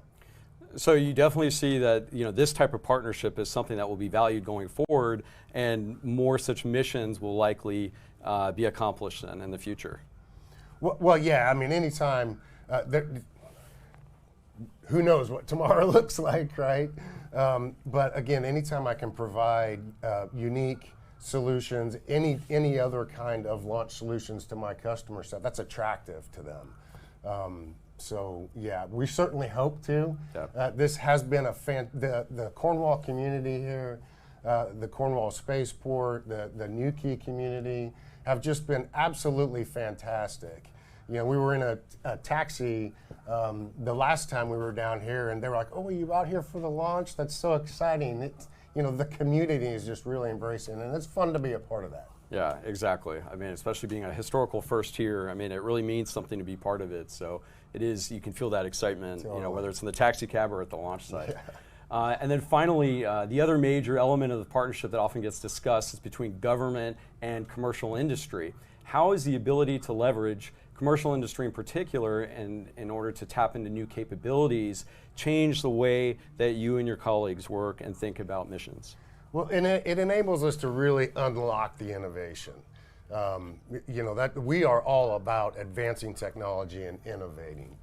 So you definitely see that, you know, this type of partnership is something that will be valued going forward, and more such missions will likely be accomplished then in the future. Well, yeah, I mean, anytime, who knows what tomorrow looks like, right? But again, anytime I can provide unique solutions, any other kind of launch solutions to my customer set, that's attractive to them. So yeah, we certainly hope to. Yep. This has been the Cornwall community here, the Cornwall Spaceport, the Newquay community have just been absolutely fantastic. You know, we were in a taxi the last time we were down here, and they were like, "Oh, are you out here for the launch? That's so exciting!" You know, the community is just really embracing, and it's fun to be a part of that. Yeah, exactly. I mean, especially being a historical first here, I mean, it really means something to be part of it. So it is, you can feel that excitement, totally. You know, whether it's in the taxi cab or at the launch site. Yeah. And then finally, the other major element of the partnership that often gets discussed is between government and commercial industry. How is the ability to leverage commercial industry in particular, and in order to tap into new capabilities, change the way that you and your colleagues work and think about missions? Well, and it enables us to really unlock the innovation. You know, that we are all about advancing technology and innovating.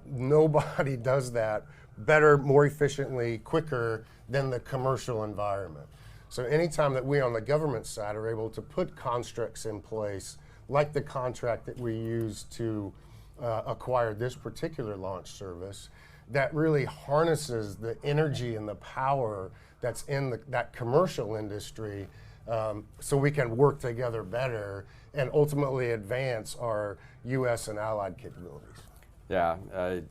Nobody does that better, more efficiently, quicker than the commercial environment. So anytime that we on the government side are able to put constructs in place, like the contract that we used to acquire this particular launch service, that really harnesses the energy and the power that's in that commercial industry, so we can work together better and ultimately advance our U.S. and allied capabilities. Yeah, I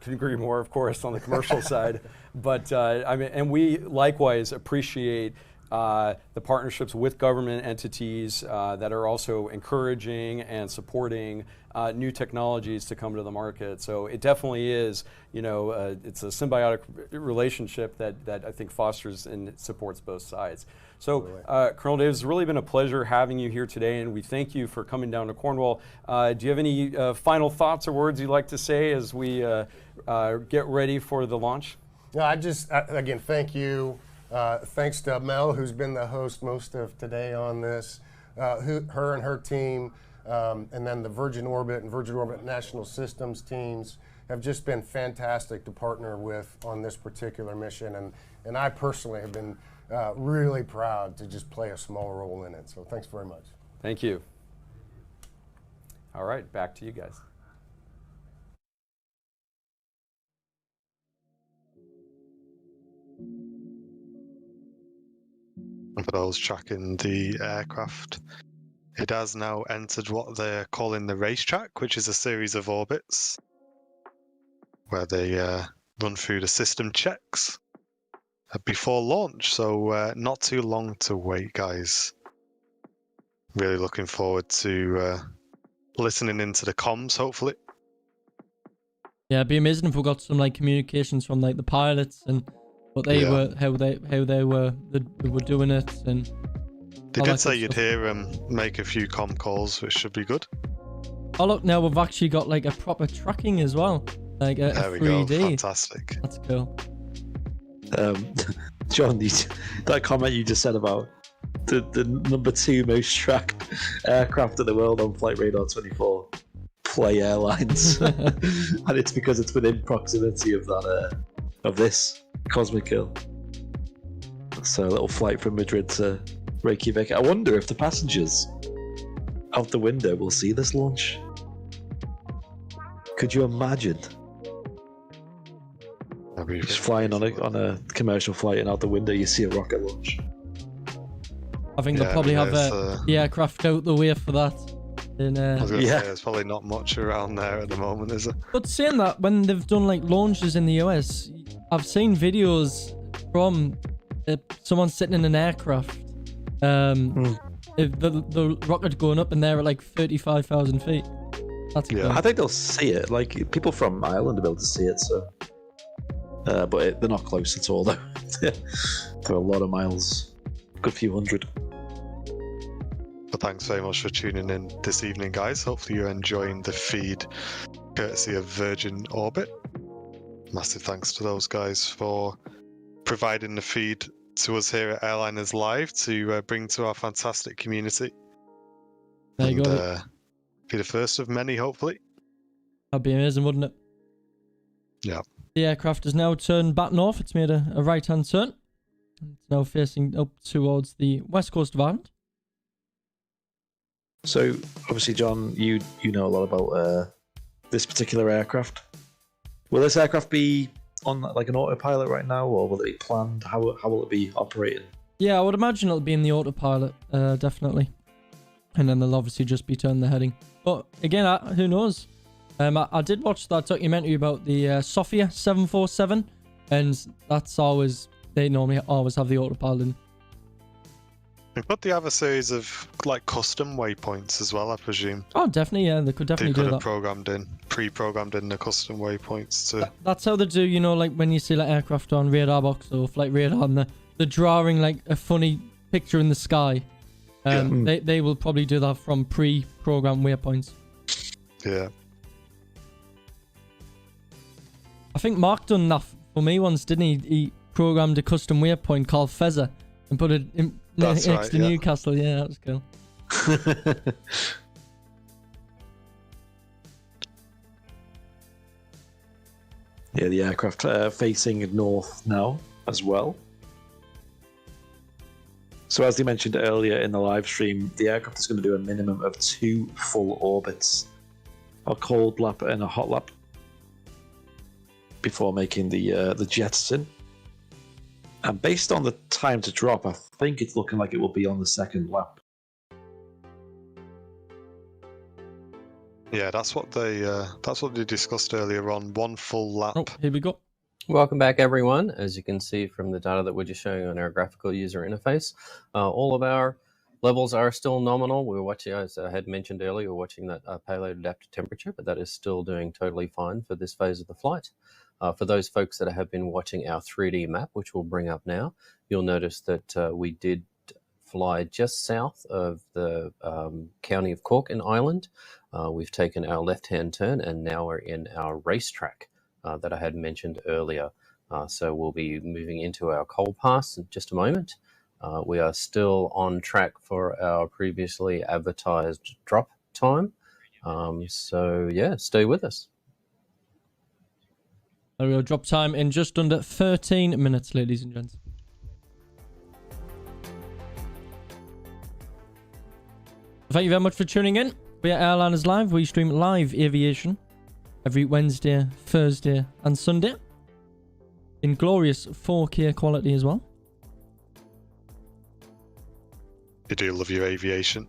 can agree more, of course, on the commercial side. But I mean, and we likewise appreciate the partnerships with government entities that are also encouraging and supporting new technologies to come to the market. So it definitely is, you know, it's a symbiotic relationship that I think fosters and supports both sides. So Colonel Davis, it's really been a pleasure having you here today, and we thank you for coming down to Cornwall. Do you have any final thoughts or words you'd like to say as we get ready for the launch? No, I just, again, thank you. Thanks to Mel, who's been the host most of today on this, her and her team, and then the Virgin Orbit and Virgin Orbit National Systems teams have just been fantastic to partner with on this particular mission. And I personally have been really proud to just play a small role in it. So thanks very much. Thank you. All right, back to you guys. For those tracking the aircraft, it has now entered what they're calling the racetrack, which is a series of orbits where they run through the system checks before launch. So not too long to wait, guys. Really looking forward to listening into the comms, hopefully. Yeah, it'd be amazing if we got some like communications from like the pilots and what they were, how they were doing it, and they did say you'd hear them make a few comm calls, which should be good. Oh look, now we've actually got like a proper tracking as well, like a 3D. Go. Fantastic. That's cool. John, that comment you just said about the number 2 most tracked aircraft in the world on Flight Radar 24, Play Airlines, and it's because it's within proximity of that of this Cosmic Hill. So a little flight from Madrid to Reykjavik. I wonder if the passengers out the window will see this launch. Could you imagine? Just flying on a commercial flight, and out the window you see a rocket launch. I think they'll probably have the aircraft out the way for that. I was going to say, there's probably not much around there at the moment, is there? But saying that, when they've done like launches in the US, I've seen videos from someone sitting in an aircraft. If the rocket going up in there at like 35,000 feet. That's cool. I think they'll see it. Like people from Ireland will be able to see it. So, but they're not close at all, though. They're a lot of miles, a good few hundred. But thanks very much for tuning in this evening, guys. Hopefully you're enjoying the feed courtesy of Virgin Orbit. Massive thanks to those guys for providing the feed to us here at Airliners Live to bring to our fantastic community. There you go. Be the first of many, hopefully. That'd be amazing, wouldn't it? Yeah. The aircraft has now turned back north. It's made a right-hand turn. It's now facing up towards the west coast of Ireland. So, obviously, John, you know a lot about this particular aircraft. Will this aircraft be on like an autopilot right now, or will it be planned? How will it be operating? Yeah, I would imagine it'll be in the autopilot, definitely. And then they'll obviously just be turning the heading. But again, who knows? I did watch that documentary about the Sofia 747, and that's always, they normally always have the autopilot in. But they have a series of like custom waypoints as well, I presume. Oh, definitely, yeah, they could definitely do that. Pre-programmed in the custom waypoints too. That's how they do, you know, like when you see like aircraft on radar box or flight radar, and they're drawing like a funny picture in the sky. They will probably do that from pre-programmed waypoints. Yeah. I think Mark done that for me once, didn't he? He programmed a custom waypoint called Fezzer and put it next to Newcastle. Yeah, that was cool. Yeah, the aircraft facing north now as well. So as they mentioned earlier in the live stream, the aircraft is going to do a minimum of 2 full orbits, a cold lap and a hot lap, before making the jettison. And based on the time to drop, I think it's looking like it will be on the second lap. Yeah, that's what they discussed earlier on. 1 full lap. Oh, here we go. Welcome back, everyone. As you can see from the data that we're just showing on our graphical user interface, all of our levels are still nominal. We're watching, as I had mentioned earlier, we're watching that payload adaptive temperature, but that is still doing totally fine for this phase of the flight. For those folks that have been watching our 3D map, which we'll bring up now, you'll notice that we did fly just south of the county of Cork in Ireland. We've taken our left-hand turn, and now we're in our racetrack that I had mentioned earlier. So we'll be moving into our coal pass in just a moment. We are still on track for our previously advertised drop time. So yeah, stay with us. There we go, drop time in just under 13 minutes, ladies and gents. Thank you very much for tuning in. We are Airliners Live. We stream live aviation every Wednesday, Thursday and Sunday in glorious 4K quality as well. You do love your aviation.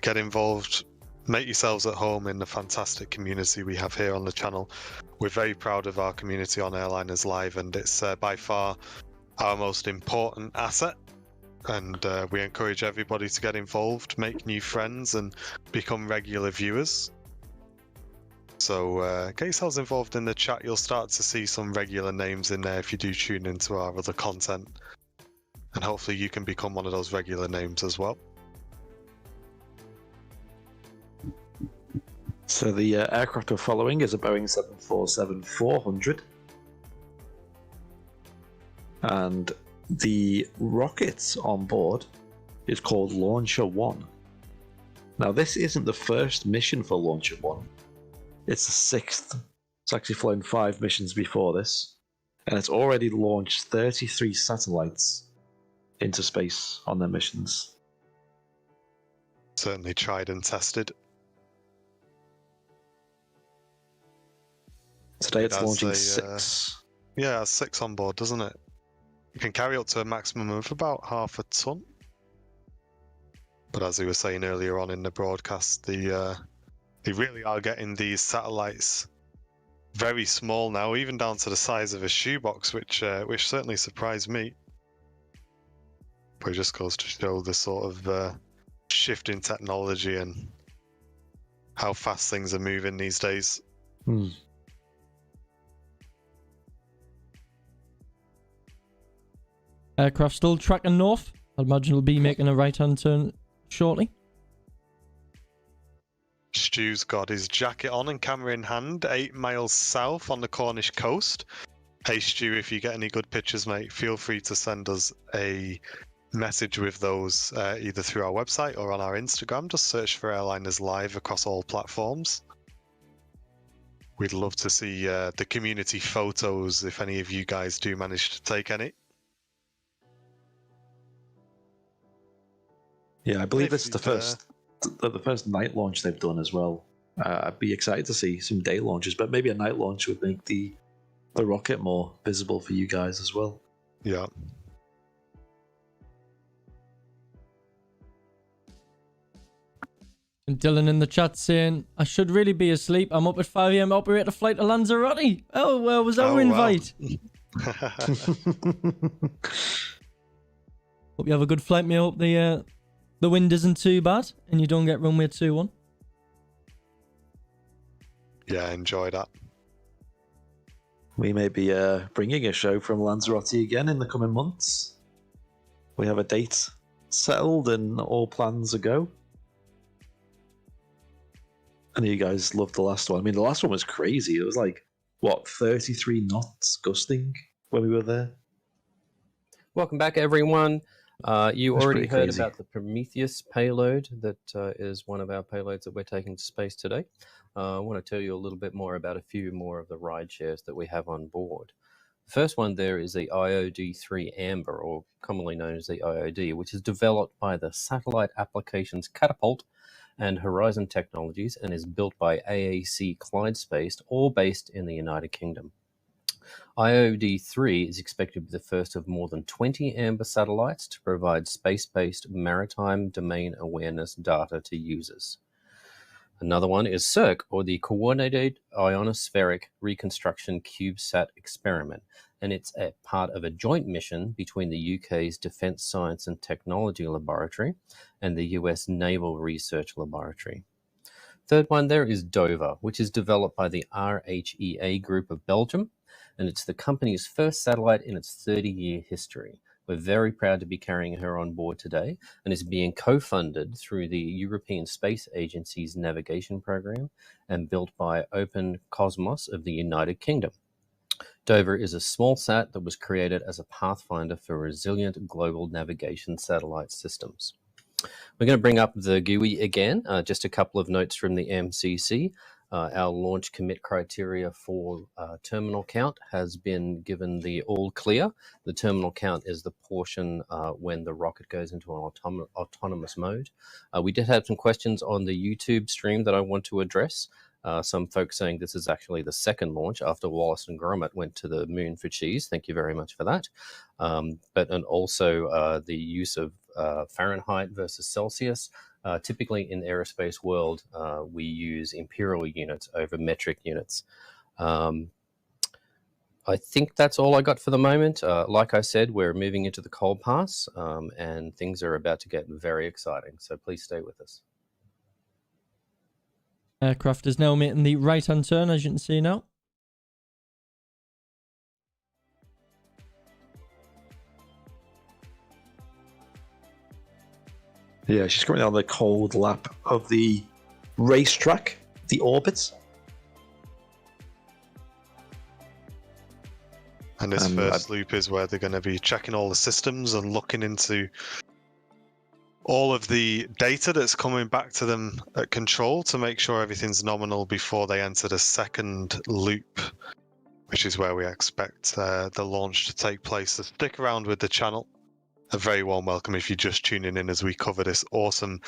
Get involved. Make yourselves at home in the fantastic community we have here on the channel. We're very proud of our community on Airliners Live, and it's by far our most important asset. And we encourage everybody to get involved, make new friends, and become regular viewers. So get yourselves involved in the chat. You'll start to see some regular names in there if you do tune into our other content. And hopefully you can become one of those regular names as well. So the aircraft we're following is a Boeing 747-400. And the rocket on board is called Launcher 1. Now this isn't the first mission for Launcher 1. It's the 6th. It's actually flown 5 missions before this. And it's already launched 33 satellites into space on their missions. Certainly tried and tested. Today it's launching 6. Yeah, 6 on board, doesn't it? You can carry up to a maximum of about half a ton. But as we were saying earlier on in the broadcast, they really are getting these satellites very small now, even down to the size of a shoebox, which certainly surprised me. But it just goes to show the sort of shift in technology and how fast things are moving these days. Aircraft still tracking north. I imagine it'll be making a right-hand turn shortly. Stu's got his jacket on and camera in hand, 8 miles south on the Cornish coast. Hey Stu, if you get any good pictures, mate, feel free to send us a message with those either through our website or on our Instagram. Just search for Airliners Live across all platforms. We'd love to see the community photos if any of you guys do manage to take any. Yeah, I believe this is the first night launch they've done as well. I'd be excited to see some day launches, but maybe a night launch would make the rocket more visible for you guys as well. Yeah. And Dylan in the chat saying, I should really be asleep. I'm up at 5 a.m. Operate a flight to Lanzarote. Oh, where was our invite? Wow. Hope you have a good flight, mate. Hope the wind isn't too bad and you don't get runway 21. Yeah, enjoy that. We may be bringing a show from Lanzarote again in the coming months. We have a date settled and all plans are go. And you guys loved the last one. I mean, the last one was crazy. It was like, what, 33 knots gusting when we were there? Welcome back, everyone. You That's already pretty heard crazy. about the Prometheus payload that is one of our payloads that we're taking to space today. I want to tell you a little bit more about a few more of the ride shares that we have on board. The first one there is the IOD-3 Amber, or commonly known as the IOD, which is developed by the Satellite Applications Catapult and Horizon Technologies and is built by AAC Clyde Space, all based in the United Kingdom. IOD-3 is expected to be the first of more than 20 Amber satellites to provide space-based maritime domain awareness data to users. Another one is CIRC, or the Coordinated Ionospheric Reconstruction CubeSat Experiment, and it's a part of a joint mission between the UK's Defence Science and Technology Laboratory and the US Naval Research Laboratory. Third one there is Dover, which is developed by the RHEA Group of Belgium, and it's the company's first satellite in its 30-year history. We're very proud to be carrying her on board today, and is being co-funded through the European Space Agency's navigation program and built by Open Cosmos of the United Kingdom. Dover is a small sat that was created as a pathfinder for resilient global navigation satellite systems. We're going to bring up the GUI again. Just a couple of notes from the MCC. Our launch commit criteria for terminal count has been given the all clear. The terminal count is the portion when the rocket goes into an autonomous mode. We did have some questions on the YouTube stream that I want to address. Some folks saying this is actually the second launch after Wallace and Gromit went to the moon for cheese. Thank you very much for that. And also the use of Fahrenheit versus Celsius. Typically in the aerospace world, we use imperial units over metric units. I think that's all I got for the moment. Like I said, we're moving into the cold pass and things are about to get very exciting. So please stay with us. Aircraft is now making the right-hand turn, as you can see now. Yeah, she's currently on the cold lap of the racetrack, the orbit. And this first loop is where they're going to be checking all the systems and looking into all of the data that's coming back to them at control to make sure everything's nominal before they enter the second loop, which is where we expect the launch to take place. So stick around with the channel. A very warm welcome if you're just tuning in as we cover this awesome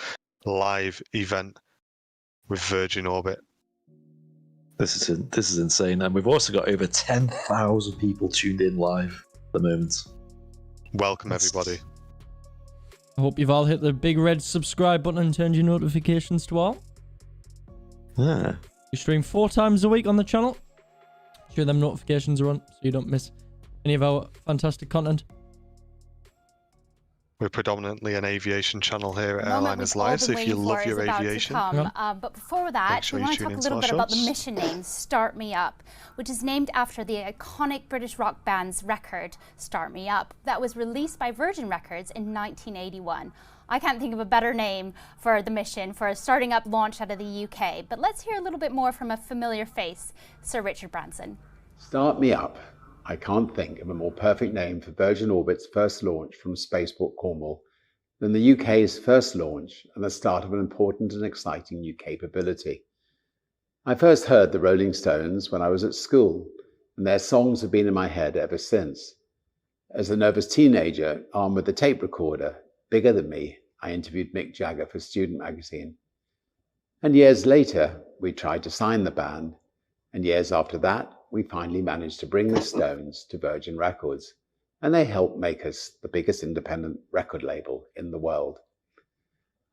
live event with Virgin Orbit. This is insane, and we've also got over 10,000 people tuned in live at the moment. Welcome, everybody. I hope you've all hit the big red subscribe button and turned your notifications to all. Yeah. We stream 4 times a week on the channel. Sure them notifications are on so you don't miss any of our fantastic content. We're predominantly an aviation channel here at Airliners Live, so if you love your aviation... But before that, sure we want to you talk tune a little into bit our about the shows. mission name, Start Me Up, which is named after the iconic British rock band's record, Start Me Up, that was released by Virgin Records in 1981. I can't think of a better name for the mission, for a starting up launch out of the UK. But let's hear a little bit more from a familiar face, Sir Richard Branson. Start Me Up. I can't think of a more perfect name for Virgin Orbit's first launch from Spaceport Cornwall than the UK's first launch and the start of an important and exciting new capability. I first heard the Rolling Stones when I was at school, and their songs have been in my head ever since. As a nervous teenager, armed with a tape recorder bigger than me, I interviewed Mick Jagger for Student magazine. And years later, we tried to sign the band, and years after that, we finally managed to bring the Stones to Virgin Records, and they helped make us the biggest independent record label in the world.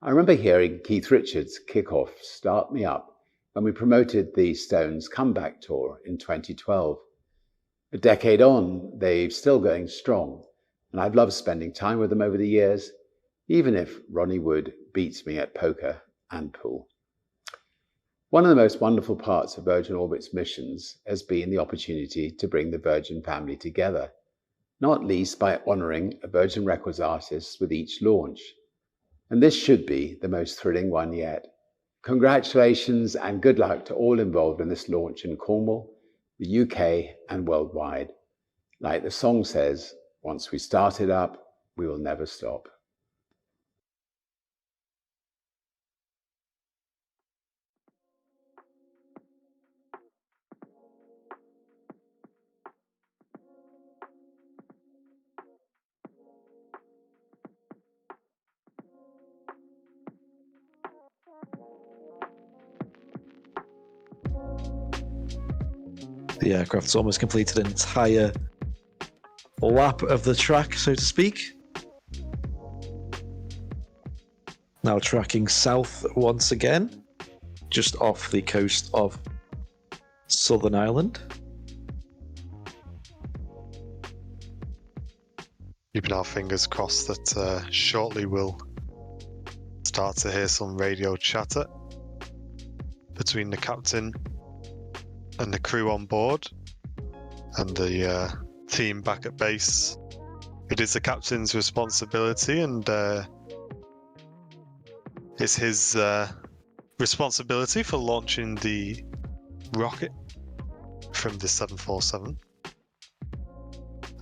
I remember hearing Keith Richards kick off Start Me Up when we promoted the Stones comeback tour in 2012. A decade on, they're still going strong, and I've loved spending time with them over the years, even if Ronnie Wood beats me at poker and pool. One of the most wonderful parts of Virgin Orbit's missions has been the opportunity to bring the Virgin family together, not least by honouring a Virgin Records artist with each launch. And this should be the most thrilling one yet. Congratulations and good luck to all involved in this launch in Cornwall, the UK and worldwide. Like the song says, once we start it up, we will never stop. The aircraft's almost completed an entire lap of the track, so to speak. Now tracking south once again, just off the coast of Southern Ireland. Keeping our fingers crossed that shortly we'll start to hear some radio chatter between the captain and the crew on board and the team back at base. It is the captain's responsibility, and it's his responsibility for launching the rocket from the 747.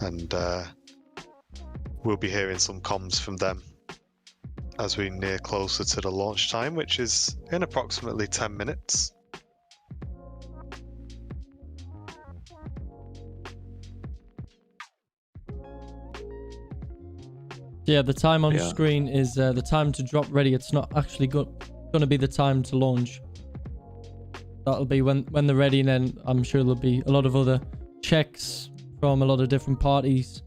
And we'll be hearing some comms from them as we near closer to the launch time, which is in approximately 10 minutes. Yeah, the time on screen is the time to drop ready. It's not actually going to be the time to launch. That'll be when they're ready, and then I'm sure there'll be a lot of other checks from a lot of different parties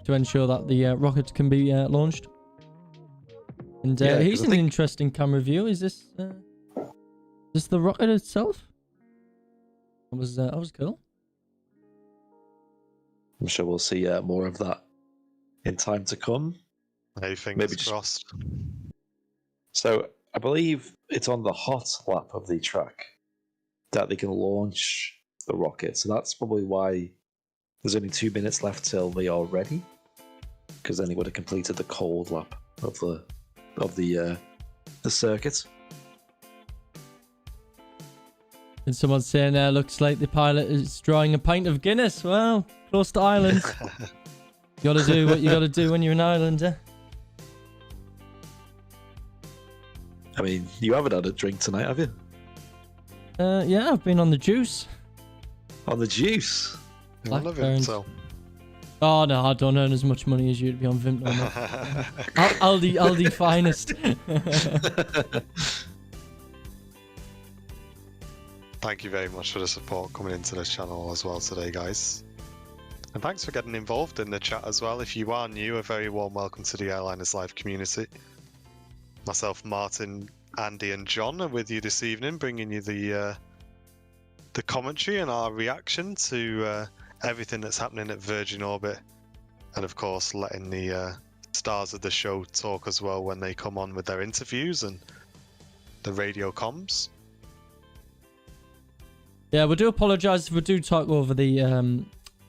to ensure that the rocket can be launched. And here's an interesting camera view. Is this the rocket itself? That was cool. I'm sure we'll see more of that in time to come. Hey, fingers crossed. So I believe it's on the hot lap of the track that they can launch the rocket. So that's probably why there's only 2 minutes left till they are ready, because then they would have completed the cold lap of the circuit. And someone's saying there, looks like the pilot is drawing a pint of Guinness. Well, close to Ireland. You got to do what you got to do when you're in Ireland, eh? I mean, you haven't had a drink tonight, have you? Yeah, I've been on the juice. On the juice? One of them, so. Oh no, I don't earn as much money as you to be on Vimto. Aldi finest. Thank you very much for the support coming into the channel as well today, guys. And thanks for getting involved in the chat as well. If you are new, a very warm welcome to the Airliners Live community. Myself, Martin, Andy and John are with you this evening, bringing you the commentary and our reaction to everything that's happening at Virgin Orbit, and of course letting the stars of the show talk as well when they come on with their interviews and the radio comms. Yeah, we do apologise if we do talk over the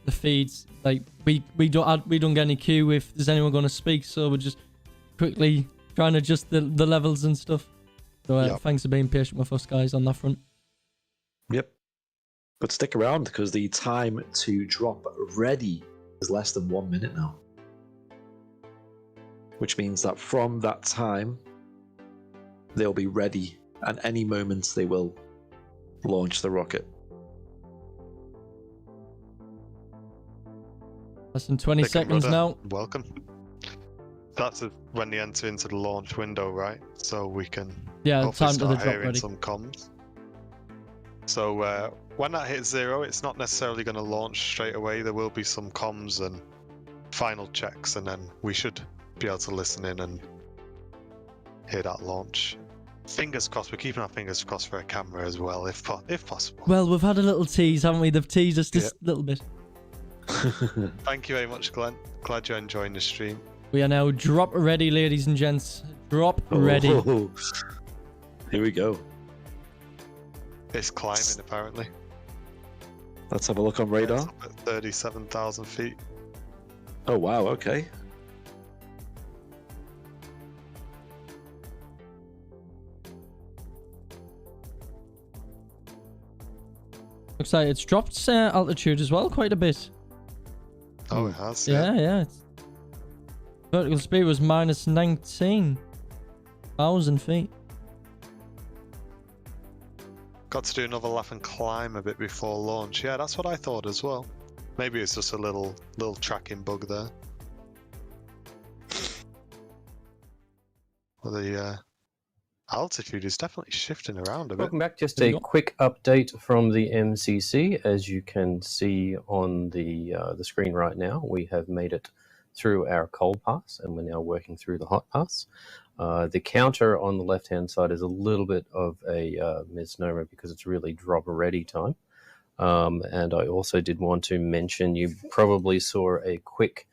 feeds. Like we don't get any cue if there's anyone going to speak, so we're just quickly trying to adjust the levels and stuff. So thanks for being patient with us guys on that front. Yep. But stick around because the time to drop ready is less than 1 minute now. Which means that from that time, they'll be ready, and any moment they will launch the rocket. Less than 20 seconds now. Welcome. That's when they enter into the launch window, right? So we can time to the start drop hearing ready. some comms. So when that hits 0, it's not necessarily going to launch straight away. There will be some comms and final checks, and then we should be able to listen in and hear that launch. Fingers crossed. We're keeping our fingers crossed for a camera as well, if possible. Well, we've had a little tease, haven't we? They've teased us just a little bit. Thank you very much, Glenn. Glad you're enjoying the stream. We are now drop ready, ladies and gents. Drop ready. Here we go. It's climbing, apparently. Let's have a look on radar. It's up at 37,000 feet. Oh, wow, okay. Looks like it's dropped altitude as well quite a bit. Oh, it has? Yeah. Vertical speed was minus 19,000 feet. Got to do another lap and climb a bit before launch. Yeah, that's what I thought as well. Maybe it's just a little tracking bug there. Well, the altitude is definitely shifting around a bit. Welcome back. Just a quick update from the MCC. As you can see on the screen right now, we have made it through our cold pass, and we're now working through the hot pass. The counter on the left-hand side is a little bit of a misnomer because it's really drop ready time. And I also did want to mention, you probably saw a quick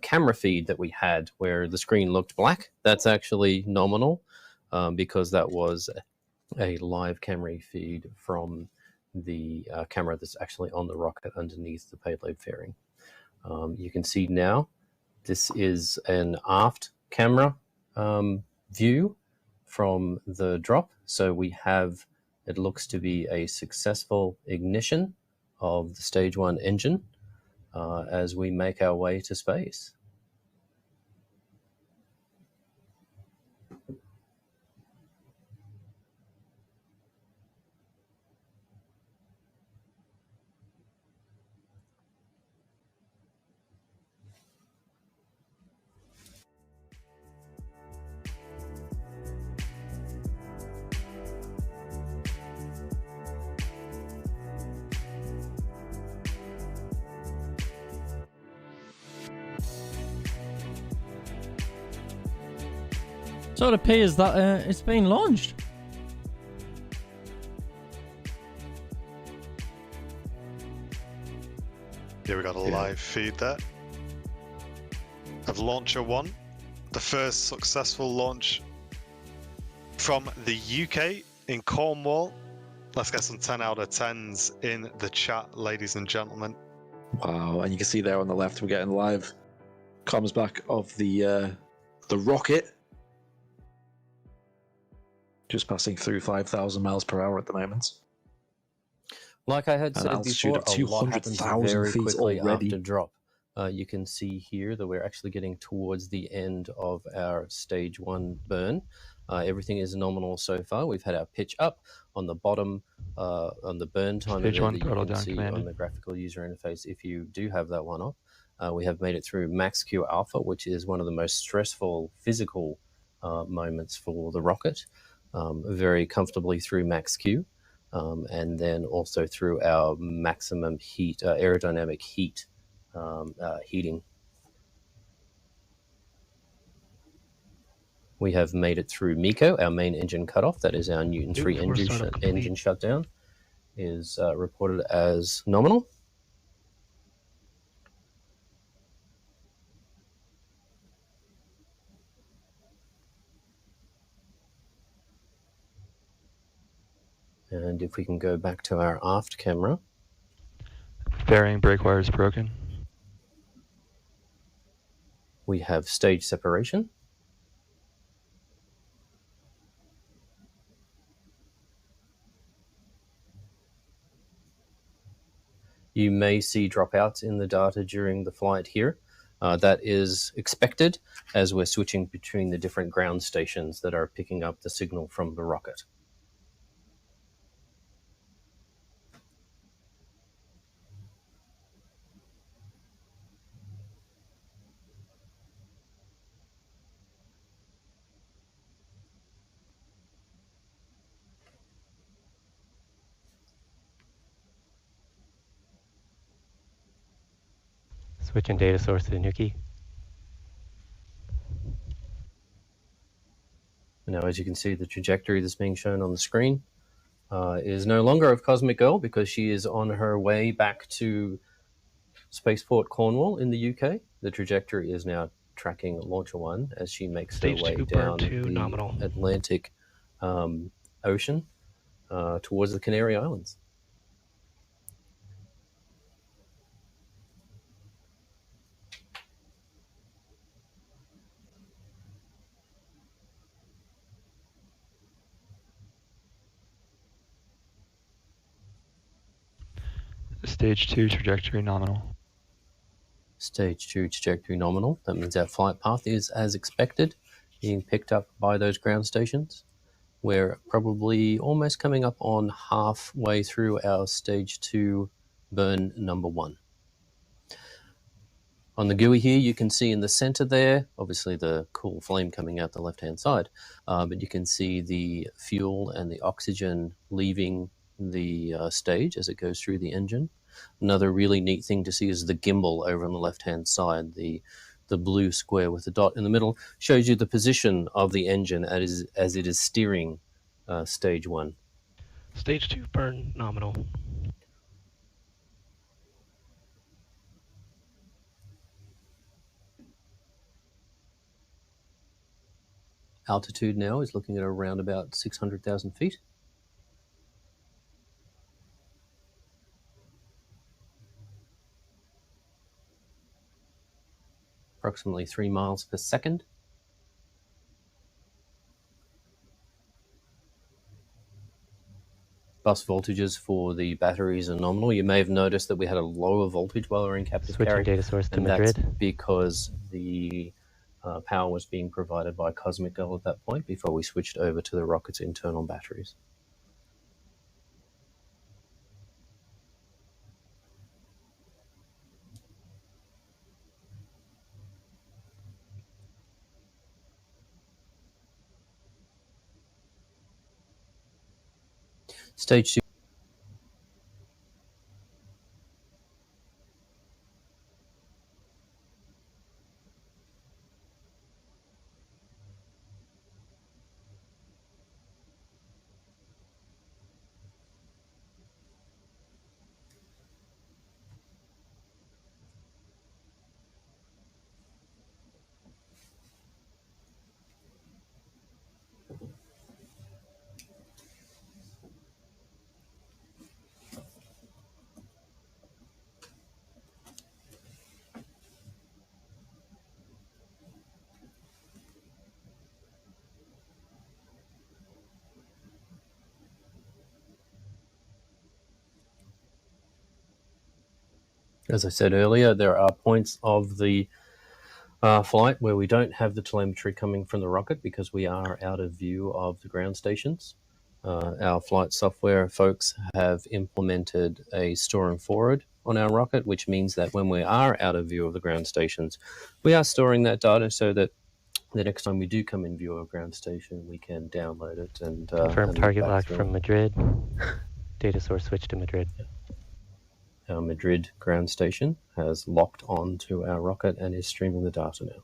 camera feed that we had where the screen looked black. That's actually nominal because that was a live camera feed from the camera that's actually on the rocket underneath the payload fairing. You can see now this is an aft camera view from the drop. So we have, it looks to be a successful ignition of the stage 1 engine as we make our way to space. So it appears that it's been launched. Yeah, we got a live feed there of Launcher 1, the first successful launch from the UK in Cornwall. Let's get some 10 out of 10s in the chat, ladies and gentlemen. Wow, and you can see there on the left, we're getting live comms back of the rocket. Just passing through 5,000 miles per hour at the moment. Like I had An said altitude before, of a lot happens 200,000 very feet quickly already. after drop. You can see here that we're actually getting towards the end of our stage 1 burn. Everything is nominal so far. We've had our pitch up on the bottom, on the burn timer Stage there 1 that you throttle can down, see Commander. on the graphical user interface if you do have that one up. We have made it through Max Q Alpha, which is one of the most stressful physical moments for the rocket, very comfortably through Max Q. And then also through our maximum heat, aerodynamic heat heating. We have made it through MECO, our main engine cutoff. That is our Newton 3 engine shutdown, is reported as nominal. And if we can go back to our aft camera. Fairing brake wire is broken. We have stage separation. You may see dropouts in the data during the flight here. That is expected as we're switching between the different ground stations that are picking up the signal from the rocket. Switching data source to the Nuki. Now, as you can see, the trajectory that's being shown on the screen is no longer of Cosmic Girl because she is on her way back to Spaceport Cornwall in the UK. The trajectory is now tracking Launcher 1 as she makes her way down the Atlantic Ocean towards the Canary Islands. Stage 2 trajectory nominal. Stage 2 trajectory nominal. That means our flight path is as expected, being picked up by those ground stations. We're probably almost coming up on halfway through our stage 2 burn number 1. On the GUI here, you can see in the center there, obviously the cool flame coming out the left-hand side, but you can see the fuel and the oxygen leaving the stage as it goes through the engine. Another really neat thing to see is the gimbal over on the left-hand side. The blue square with the dot in the middle shows you the position of the engine as it is steering stage 1. Stage 2 burn nominal. Altitude now is looking at around about 600,000 feet. Approximately 3 miles per second. Bus voltages for the batteries are nominal. You may have noticed that we had a lower voltage while we were in captive Switching carry, data source to and Madrid. that's because the power was being provided by Cosmic Girl at that point before we switched over to the rocket's internal batteries. Stage 2. As I said earlier, there are points of the flight where we don't have the telemetry coming from the rocket because we are out of view of the ground stations. Our flight software folks have implemented a store and forward on our rocket, which means that when we are out of view of the ground stations, we are storing that data so that the next time we do come in view of a ground station, we can download it and Confirm and target back lock through from it. Madrid. Data source switch to Madrid. Our Madrid ground station has locked on to our rocket and is streaming the data now.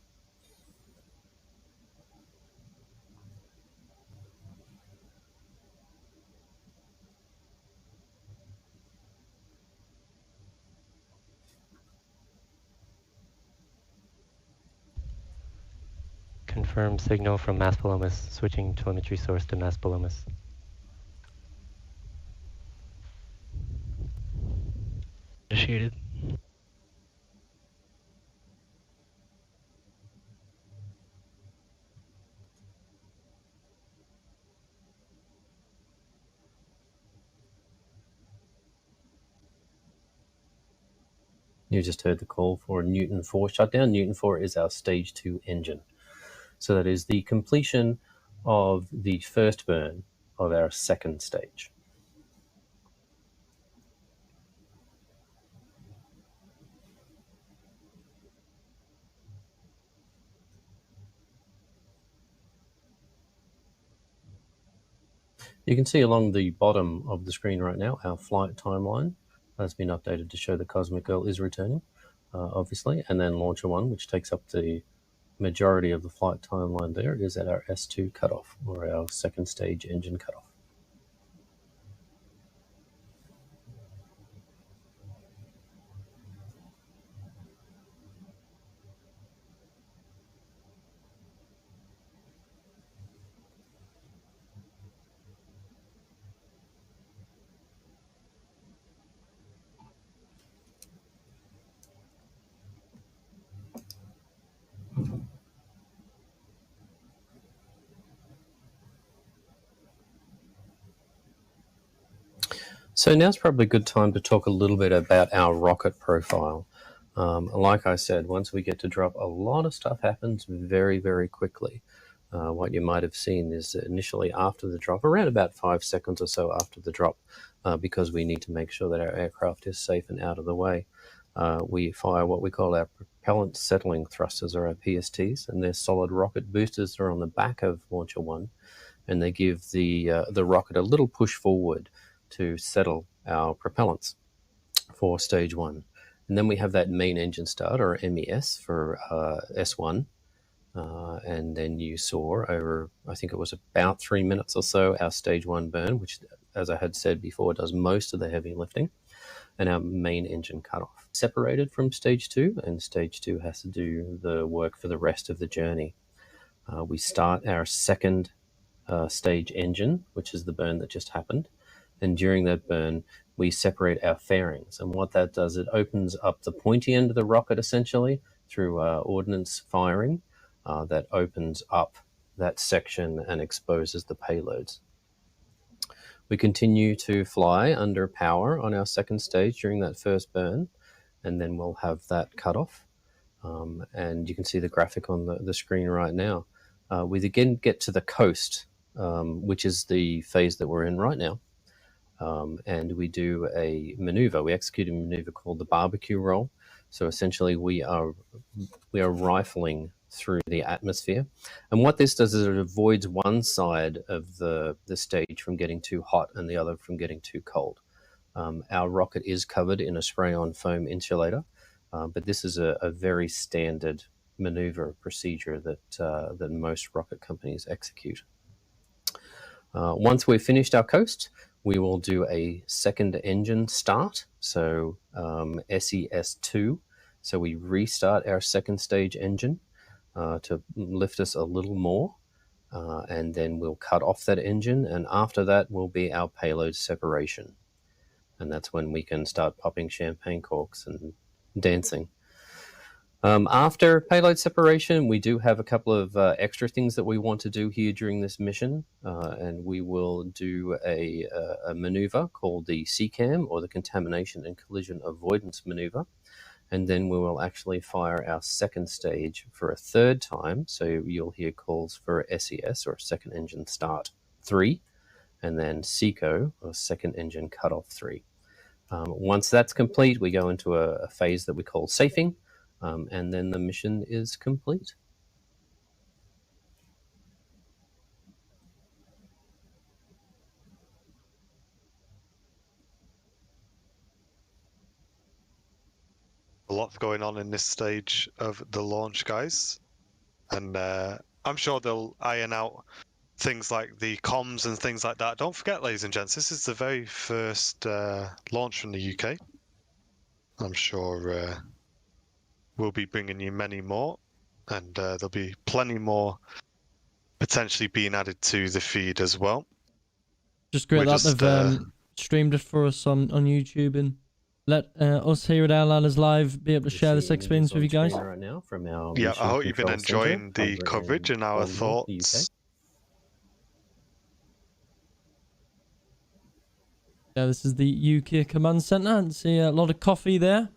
Confirm signal from Maspalomas, switching telemetry source to Maspalomas. Initiated. You just heard the call for Newton 4 shutdown. Newton 4 is our stage 2 engine. So that is the completion of the first burn of our second stage. You can see along the bottom of the screen right now, our flight timeline has been updated to show the Cosmic Girl is returning, obviously, and then Launcher 1, which takes up the majority of the flight timeline there, is at our S2 cutoff, or our second stage engine cutoff. So now's probably a good time to talk a little bit about our rocket profile. Like I said, once we get to drop, a lot of stuff happens very, very quickly. What you might have seen is that initially after the drop, around about 5 seconds or so after the drop, because we need to make sure that our aircraft is safe and out of the way, we fire what we call our propellant settling thrusters, or our PSTs, and they're solid rocket boosters that are on the back of Launcher 1, and they give the rocket a little push forward to settle our propellants for stage 1. And then we have that main engine start, or MES, for S1. And then you saw over, I think it was about 3 minutes or so, our stage 1 burn, which, as I had said before, does most of the heavy lifting, and our main engine cutoff. Separated from stage 2, and stage 2 has to do the work for the rest of the journey. We start our second stage engine, which is the burn that just happened. And during that burn, we separate our fairings. And what that does, it opens up the pointy end of the rocket, essentially, through ordnance firing. That opens up that section and exposes the payloads. We continue to fly under power on our second stage during that first burn, and then we'll have that cut off. And you can see the graphic on the screen right now. We again get to the coast, which is the phase that we're in right now. And we do a maneuver. We execute a maneuver called the barbecue roll. So essentially, we are rifling through the atmosphere. And what this does is it avoids one side of the stage from getting too hot and the other from getting too cold. Our rocket is covered in a spray-on foam insulator, but this is a very standard maneuver procedure that most rocket companies execute. Once we've finished our coast, we will do a second engine start, so SES2. So we restart our second stage engine to lift us a little more, and then we'll cut off that engine, and after that will be our payload separation. And that's when we can start popping champagne corks and dancing. After payload separation, we do have a couple of extra things that we want to do here during this mission, and we will do a maneuver called the CCAM, or the Contamination and Collision Avoidance Maneuver, and then we will actually fire our second stage for a third time, so you'll hear calls for SES, or Second Engine Start 3, and then SECO, or Second Engine Cutoff 3. Once that's complete, we go into a phase that we call safing, and then the mission is complete. A lot going on in this stage of the launch, guys, and I'm sure they'll iron out things like the comms and things like that. Don't forget, ladies and gents, this is the very first launch from the UK. I'm sure we'll be bringing you many more, and there'll be plenty more potentially being added to the feed as well. Just great that they've streamed it for us on YouTube, and let us here at Airliners Live be able to share this experience with you guys. Right now from our Yeah, I hope you've been control center enjoying the over coverage in and our Cornwall, the thoughts. Yeah, this is the UK Command Centre, and see a lot of coffee there.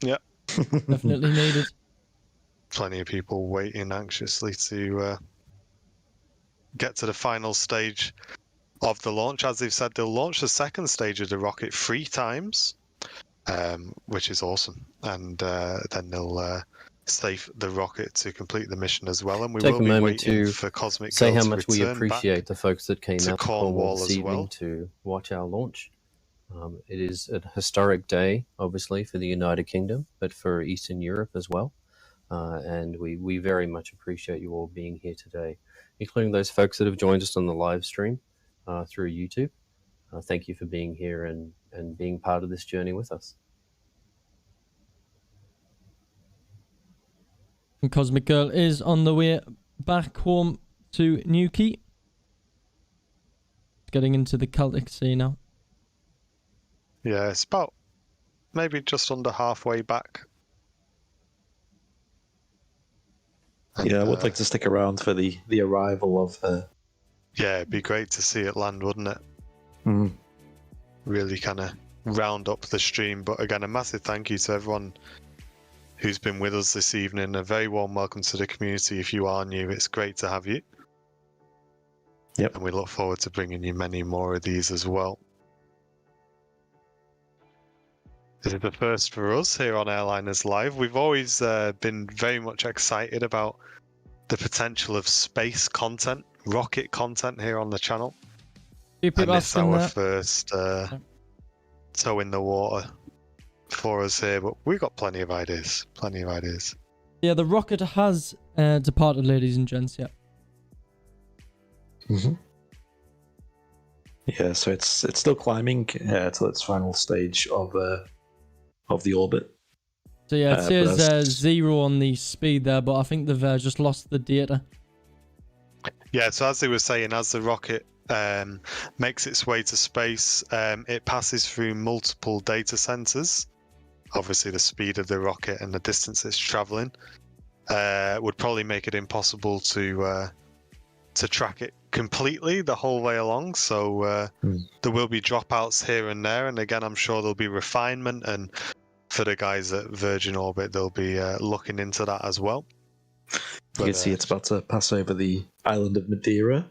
Yeah. Definitely needed. Plenty of people waiting anxiously to get to the final stage of the launch. As they've said, they'll launch the second stage of the rocket 3 times, which is awesome. And then they'll safe the rocket to complete the mission as well. And we Take will a be moment waiting to for Cosmic say Girl how to much we return appreciate back the folks that came to out to Cornwall Cornwall this as evening well. to watch our launch. It is a historic day, obviously, for the United Kingdom, but for Eastern Europe as well. And we very much appreciate you all being here today, including those folks that have joined us on the live stream through YouTube. Thank you for being here and being part of this journey with us. And Cosmic Girl is on the way back home to Newquay. Getting into the Celtic Sea now. Yeah, it's about maybe just under halfway back. Yeah, I would like to stick around for the arrival of Yeah, it'd be great to see it land, wouldn't it? Mm. Really kind of round up the stream. But again, a massive thank you to everyone who's been with us this evening. A very warm welcome to the community. If you are new, it's great to have you. Yep. And we look forward to bringing you many more of these as well. This is the first for us here on Airliners Live. We've always been very much excited about the potential of space content, rocket content here on the channel. And it's our first toe in the water for us here, but we've got plenty of ideas. Plenty of ideas. Yeah, the rocket has departed, ladies and gents, yeah. Mm-hmm. Yeah, so it's still climbing till its final stage of the orbit. So yeah, it says 0 on the speed there, but I think they've just lost the data. Yeah, so as they were saying, as the rocket makes its way to space, it passes through multiple data centers. Obviously, the speed of the rocket and the distance it's traveling would probably make it impossible to track it completely the whole way along. So there will be dropouts here and there, and again, I'm sure there'll be refinement, and for the guys at Virgin Orbit, they'll be looking into that as well. You can see it's about to pass over the island of Madeira,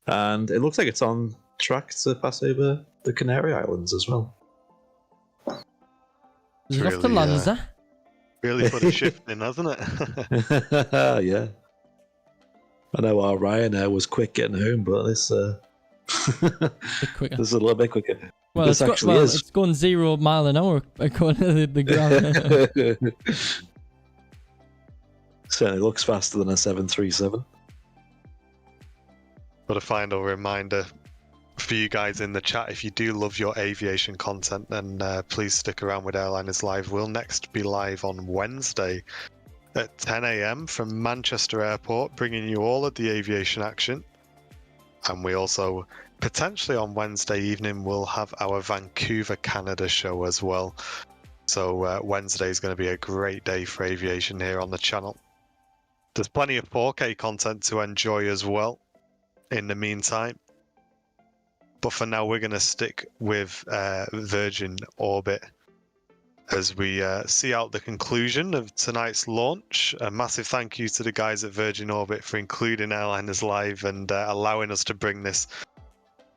and it looks like it's on track to pass over the Canary Islands as well. Is it off the Lanza? Really put a shift in, hasn't it? Yeah. I know our Ryanair was quick getting home, but this quicker. This is a little bit quicker. Well, this actually is. It's going 0 mile an hour according to the graph. Certainly looks faster than a 737. But a final reminder for you guys in the chat, if you do love your aviation content, then please stick around with Airliners Live. We'll next be live on Wednesday at 10 AM from Manchester Airport, bringing you all of the aviation action. And we also, potentially on Wednesday evening, will have our Vancouver, Canada show as well. So Wednesday is going to be a great day for aviation here on the channel. There's plenty of 4K content to enjoy as well in the meantime. But for now, we're going to stick with Virgin Orbit as we see out the conclusion of tonight's launch. A massive thank you to the guys at Virgin Orbit for including Airliners Live and allowing us to bring this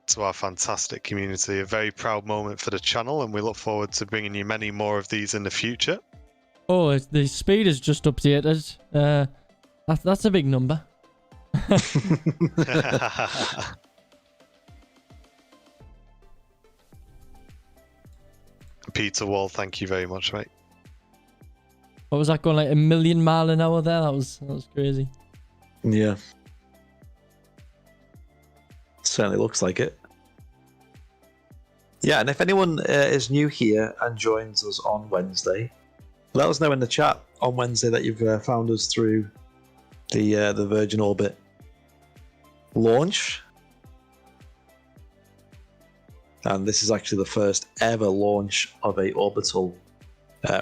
to our fantastic community. A very proud moment for the channel, and we look forward to bringing you many more of these in the future. Oh, the speed is just updated. That's a big number. Peter Wall, thank you very much, mate. What was that going, like 1,000,000 miles an hour there? That was crazy. Yeah. Certainly looks like it. Yeah, and if anyone is new here and joins us on Wednesday, let us know in the chat on Wednesday that you've found us through the Virgin Orbit launch. And this is actually the first ever launch of a orbital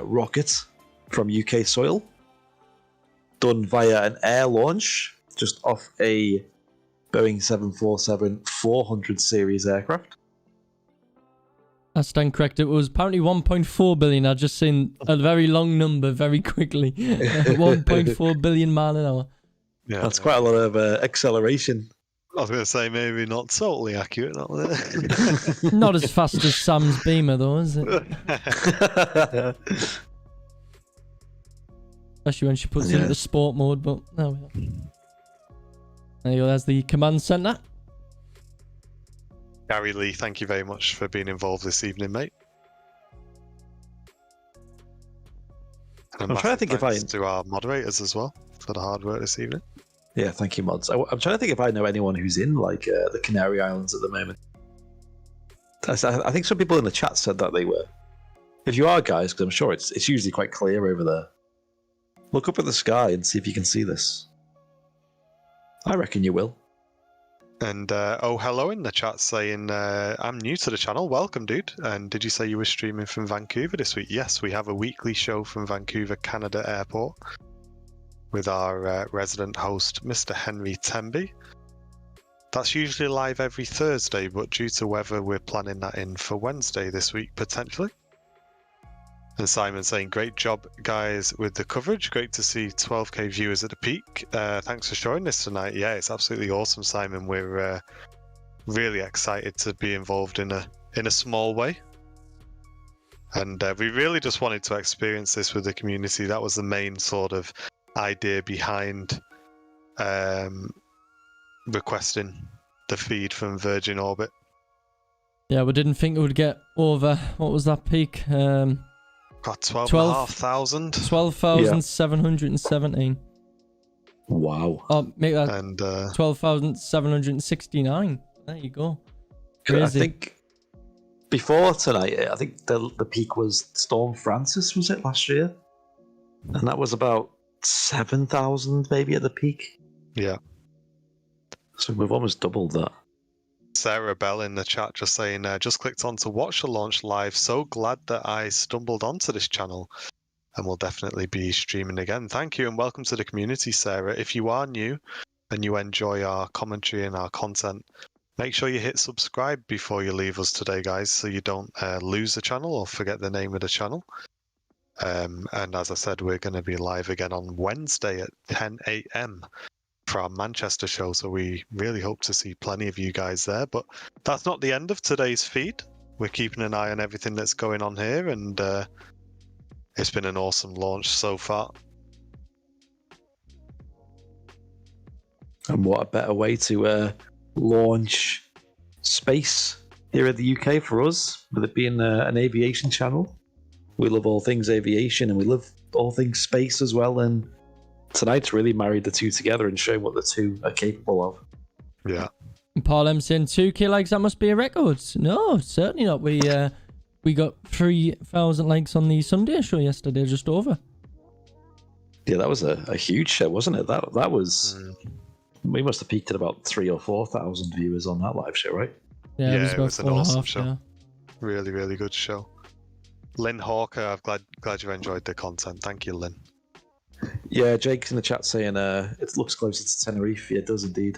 rocket from UK soil, done via an air launch just off a Boeing 747-400 series aircraft. That's incorrect. It was apparently 1.4 billion. I just seen a very long number very quickly. 1.4 billion mile an hour. Yeah, that's quite a lot of acceleration. I was going to say maybe not totally accurate. Not as fast as Sam's Beamer, though, is it? Especially when she puts it into sport mode. But there we go. There you go. There's the command center. Gary Lee, thank you very much for being involved this evening, mate. And I'm trying to think if to our moderators as well for the hard work this evening. Yeah, thank you, mods. I'm trying to think if I know anyone who's in like the Canary Islands at the moment. I think some people in the chat said that they were. If you are, guys, because I'm sure it's usually quite clear over there. Look up at the sky and see if you can see this. I reckon you will. And oh, hello in the chat saying, I'm new to the channel. Welcome, dude. And did you say you were streaming from Vancouver this week? Yes, we have a weekly show from Vancouver, Canada Airport with our resident host, Mr. Henry Temby. That's usually live every Thursday, but due to weather, we're planning that in for Wednesday this week, potentially. And Simon saying, great job, guys, with the coverage. Great to see 12k viewers at the peak. Thanks for showing this tonight. Yeah, it's absolutely awesome, Simon. We're really excited to be involved in a small way. And we really just wanted to experience this with the community. That was the main sort of idea behind requesting the feed from Virgin Orbit. Yeah, we didn't think it would get over, what was that peak? Got 12,500. 12,717. Wow. Oh, make that 12,769. There you go. Crazy. I think before tonight, I think the peak was Storm Francis, was it, last year? And that was about 7,000 maybe at the peak. Yeah. So we've almost doubled that. Sarah Bell in the chat just saying, just clicked on to watch the launch live. So glad that I stumbled onto this channel and will definitely be streaming again. Thank you and welcome to the community, Sarah. If you are new and you enjoy our commentary and our content, make sure you hit subscribe before you leave us today, guys, so you don't lose the channel or forget the name of the channel. And as I said, we're going to be live again on Wednesday at 10 a.m. for our Manchester show, so we really hope to see plenty of you guys there. But that's not the end of today's feed. We're keeping an eye on everything that's going on here, and it's been an awesome launch so far. And what a better way to launch space here in the UK for us, with it being an aviation channel. We love all things aviation and we love all things space as well, and tonight's really married the two together and shown what the two are capable of. Yeah. Paul M saying 2k likes, that must be a record. No, certainly not. We got 3,000 likes on the Sunday show yesterday, just over. Yeah, that was a huge show, wasn't it? That was... We must have peaked at about 3,000 or 4,000 viewers on that live show, right? Yeah, it was an awesome show. Yeah. Really, really good show. Lynn Hawker, I'm glad you enjoyed the content. Thank you, Lynn. Yeah, Jake's in the chat saying it looks closer to Tenerife. Yeah, it does indeed.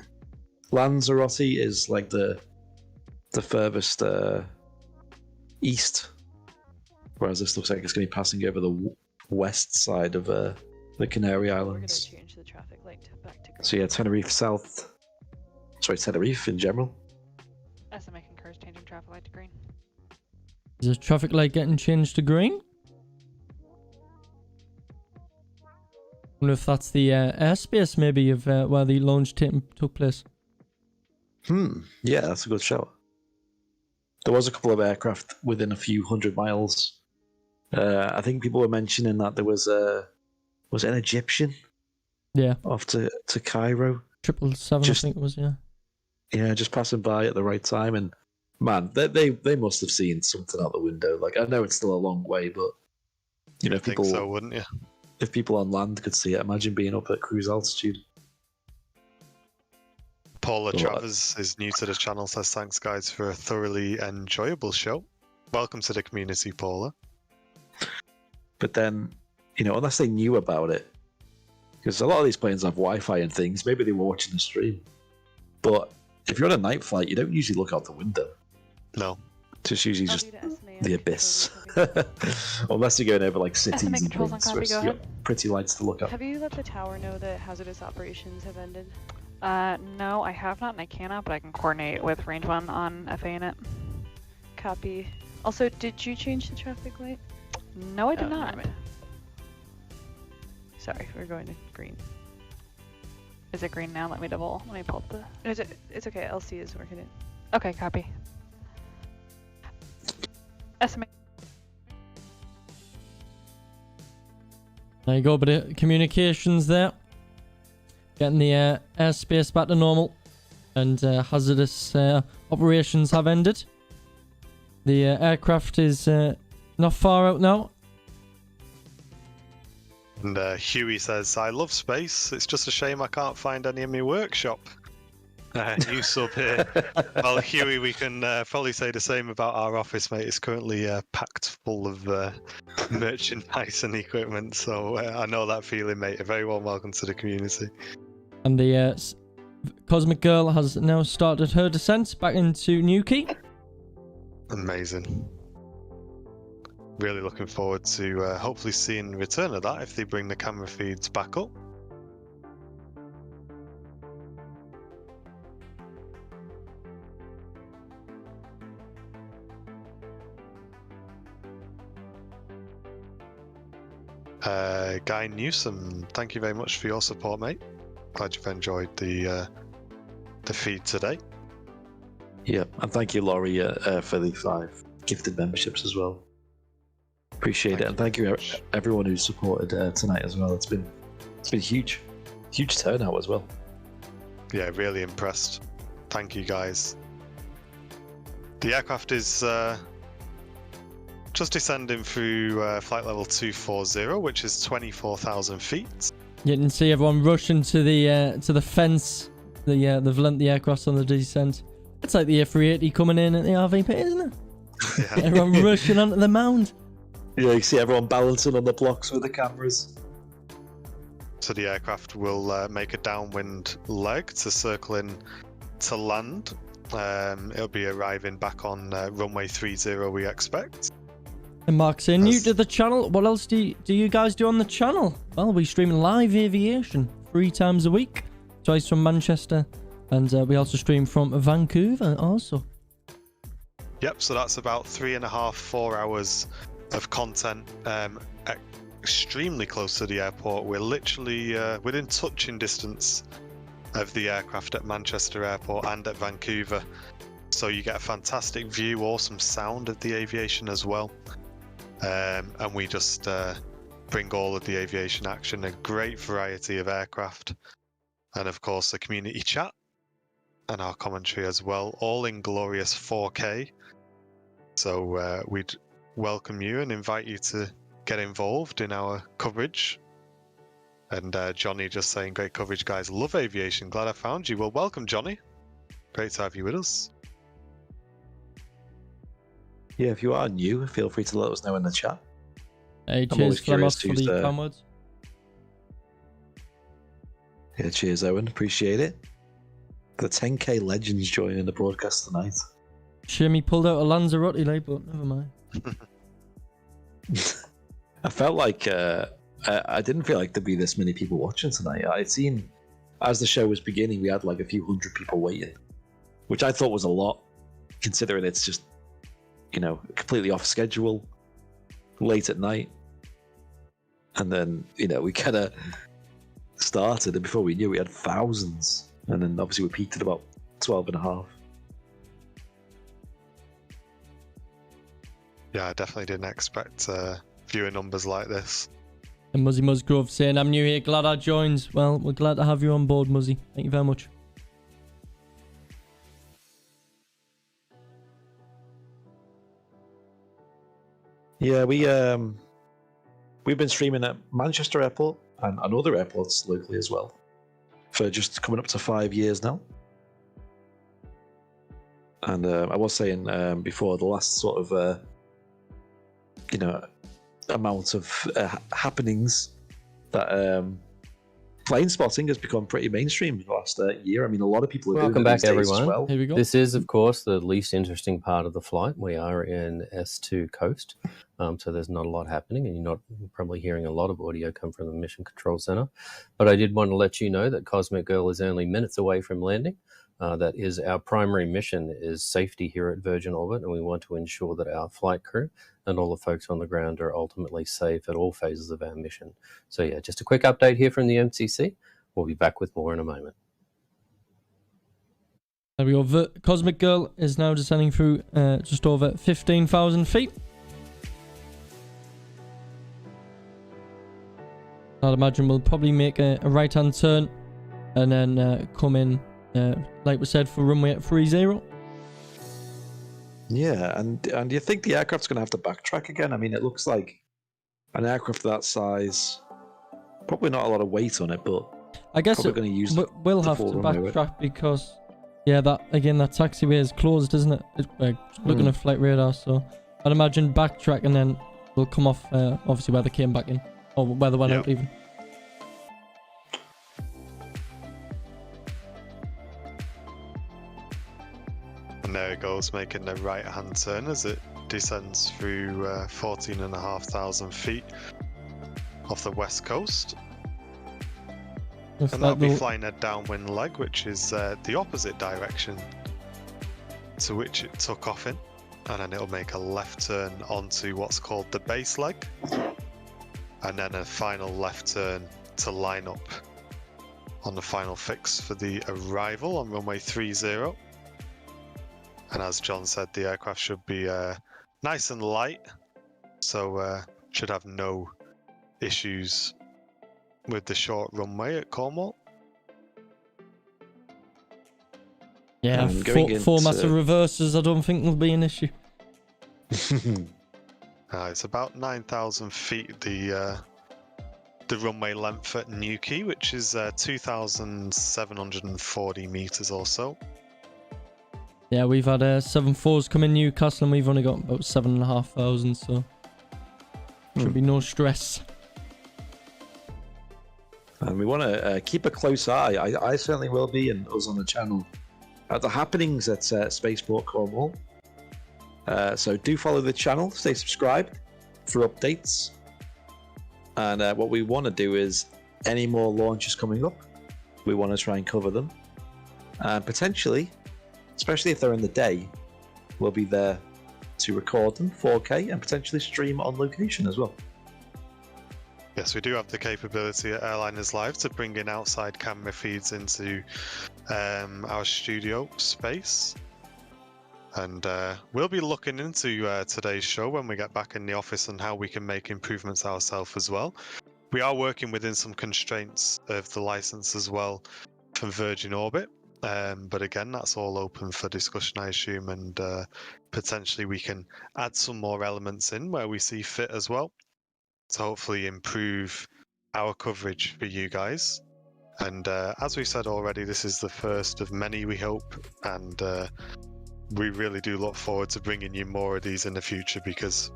Lanzarote is like the furthest east, whereas this looks like it's going to be passing over the west side of the Canary Islands. We're going to change the traffic light back to green. So yeah, Tenerife South. Sorry, Tenerife in general. SMA concurs changing traffic light to green. Is the traffic light getting changed to green? I wonder if that's the airspace maybe of where the launch took place. Yeah, that's a good shout. There was a couple of aircraft within a few hundred miles. I think people were mentioning that there was an Egyptian? Yeah. Off to Cairo. 777, I think it was, yeah. Yeah, just passing by at the right time, and man, they must have seen something out the window. Like, I know it's still a long way, but you know, if people, think so, wouldn't you? If people on land could see it, imagine being up at cruise altitude. Paula Travers is new to the channel, says thanks guys for a thoroughly enjoyable show. Welcome to the community, Paula. But then, you know, unless they knew about it, because a lot of these planes have Wi-Fi and things, maybe they were watching the stream. But if you're on a night flight, you don't usually look out the window. No. It's usually just the abyss. Unless you're going over like cities and controls on things, copy, so go you've got pretty lights to look at. Have you let the tower know that hazardous operations have ended? No, I have not and I cannot, but I can coordinate with Range 1 on FA in it. Copy. Also, did you change the traffic light? No, I did not. Sorry, we're going to green. Is it green now? Let me pull up the... It's okay, LC is working it. Okay, copy. SMA. There you go, bit of communications there. Getting the airspace back to normal. And hazardous operations have ended. The aircraft is not far out now. And Huey says, I love space. It's just a shame I can't find any in my workshop. New sub here. Well, Huey, we can probably say the same about our office, mate. It's currently packed full of merchandise and equipment. So I know that feeling, mate. A very warm welcome to the community. And the Cosmic Girl has now started her descent back into Newquay. Amazing. Really looking forward to hopefully seeing the return of that if they bring the camera feeds back up. Guy Newsom, thank you very much for your support, mate. Glad you've enjoyed the feed today. Yeah, and thank you, Laurie, for the 5 gifted memberships as well. Appreciate it, and thank you everyone who supported tonight as well. It's been huge turnout as well. Yeah, really impressed. Thank you guys. The aircraft is just descending through flight level 240, which is 24,000 feet. You can see everyone rushing to the fence. They've lent the aircraft on the descent. It's like the A380 coming in at the RVP, isn't it? Yeah. Everyone rushing onto the mound. Yeah, you see everyone balancing on the blocks with the cameras. So the aircraft will make a downwind leg to circle in to land. It'll be arriving back on runway 30, we expect. And Mark saying, new to the channel. What else do you guys do on the channel? Well, we stream live aviation 3 times a week. Twice from Manchester. And we also stream from Vancouver also. Yep, so that's about 3.5-4 hours of content. Extremely close to the airport. We're literally within touching distance of the aircraft at Manchester Airport and at Vancouver. So you get a fantastic view, awesome sound of the aviation as well. And we just bring all of the aviation action, a great variety of aircraft, and of course the community chat and our commentary as well, all in glorious 4K. So we'd welcome you and invite you to get involved in our coverage. And Johnny just saying, great coverage, guys. Love aviation. Glad I found you. Well, welcome, Johnny. Great to have you with us. Yeah, if you are new, feel free to let us know in the chat. Hey, I'm cheers, always curious Flemos, for who's, the kind words. Yeah, cheers, Owen. Appreciate it. The 10k legends joining the broadcast tonight. Shimmy pulled out a Lanzarote, like, but never mind. I felt like I didn't feel like there'd be this many people watching tonight. I'd seen as the show was beginning, we had like a few hundred people waiting, which I thought was a lot, considering it's just, you know, completely off schedule, late at night, and then, you know, we kind of started, and before we knew, we had thousands, and then obviously we peaked at about 12.5. Yeah, I definitely didn't expect viewer numbers like this. And Muzzy Musgrove saying, I'm new here, glad I joined. Well, we're glad to have you on board, Muzzy. Thank you very much. Yeah, we've been streaming at Manchester Airport and other airports locally as well for just coming up to 5 years now. And I was saying before, the last sort of you know, amount of happenings that plane spotting has become pretty mainstream in the last year. I mean, a lot of people are Welcome doing it back, these days everyone. as well. Here we go. This is, of course, the least interesting part of the flight. We are in S2 coast, so there's not a lot happening, and you're not probably hearing a lot of audio come from the Mission Control Center. But I did want to let you know that Cosmic Girl is only minutes away from landing. That is our primary mission, is safety here at Virgin Orbit, and we want to ensure that our flight crew and all the folks on the ground are ultimately safe at all phases of our mission. So yeah, just a quick update here from the MCC. We'll be back with more in a moment. There we go. Cosmic Girl is now descending through just over 15,000 feet. I'd imagine we'll probably make a right-hand turn and then come in, like we said, for runway at 30. Yeah, and do you think the aircraft's going to have to backtrack again? I mean, it looks like an aircraft that size, probably not a lot of weight on it, but I guess probably going to use we'll the have to full runway weight. backtrack because, yeah, that taxiway is closed, isn't it? We're looking at flight radar, so I'd imagine backtrack and then we'll come off, obviously, where they came back in, or where they went out even. And there it goes, making the right-hand turn as it descends through 14,500 feet off the west coast. Looks And like that'll be they'll- flying a downwind leg, which is the opposite direction to which it took off in. And then it'll make a left turn onto what's called the base leg. And then a final left turn to line up on the final fix for the arrival on runway 30. And as John said, the aircraft should be nice and light, so should have no issues with the short runway at Cornwall. Yeah, four massive reverses, I don't think will be an issue. It's about 9,000 feet, the runway length at Newquay, which is 2,740 meters or so. Yeah, we've had 7.4s come in Newcastle and we've only got about 7,500, so should be no stress. And we want to keep a close eye. I certainly will be, and us on the channel, at the happenings at Spaceport Cornwall. So do follow the channel, stay subscribed for updates. And what we want to do is any more launches coming up, we want to try and cover them. And potentially, especially if they're in the day, we'll be there to record them 4K and potentially stream on location as well. Yes, we do have the capability at Airliners Live to bring in outside camera feeds into our studio space. And we'll be looking into today's show when we get back in the office and how we can make improvements ourselves as well. We are working within some constraints of the license as well from Virgin Orbit. But again, that's all open for discussion, I assume, and potentially we can add some more elements in where we see fit as well to hopefully improve our coverage for you guys. And as we said already, this is the first of many, we hope, and we really do look forward to bringing you more of these in the future, because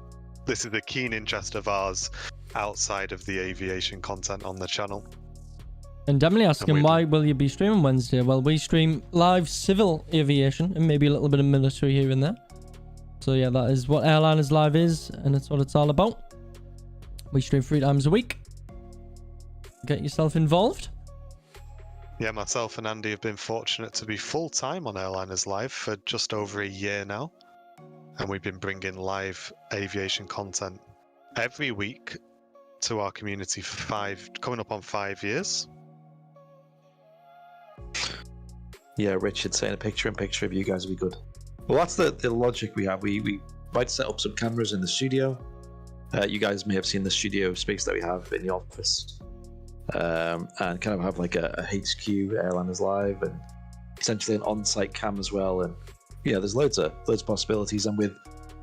this is a keen interest of ours outside of the aviation content on the channel. And definitely asking, why will you be streaming Wednesday? Well, we stream live civil aviation and maybe a little bit of military here and there. So yeah, that is what Airliners Live is, and it's what it's all about. We stream 3 times a week. Get yourself involved. Yeah, myself and Andy have been fortunate to be full-time on Airliners Live for just over a year now. And we've been bringing live aviation content every week to our community for coming up on 5 years. Yeah, Richard saying a picture-in-picture of you guys would be good. Well, that's the logic we have. We might set up some cameras in the studio. You guys may have seen the studio space that we have in the office. And kind of have like a HQ Airliners Live and essentially an on-site cam as well. And yeah, there's loads of possibilities. And with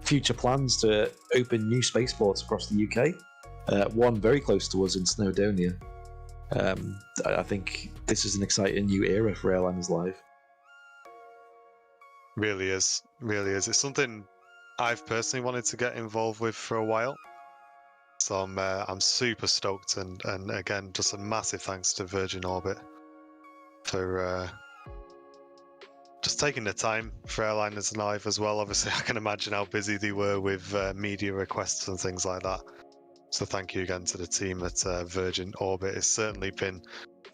future plans to open new spaceports across the UK, one very close to us in Snowdonia, I think this is an exciting new era for Airliners Live. Really is. It's something I've personally wanted to get involved with for a while. So I'm super stoked, and again, just a massive thanks to Virgin Orbit for just taking the time for Airliners Live as well. Obviously, I can imagine how busy they were with media requests and things like that. So thank you again to the team at Virgin Orbit. It's certainly been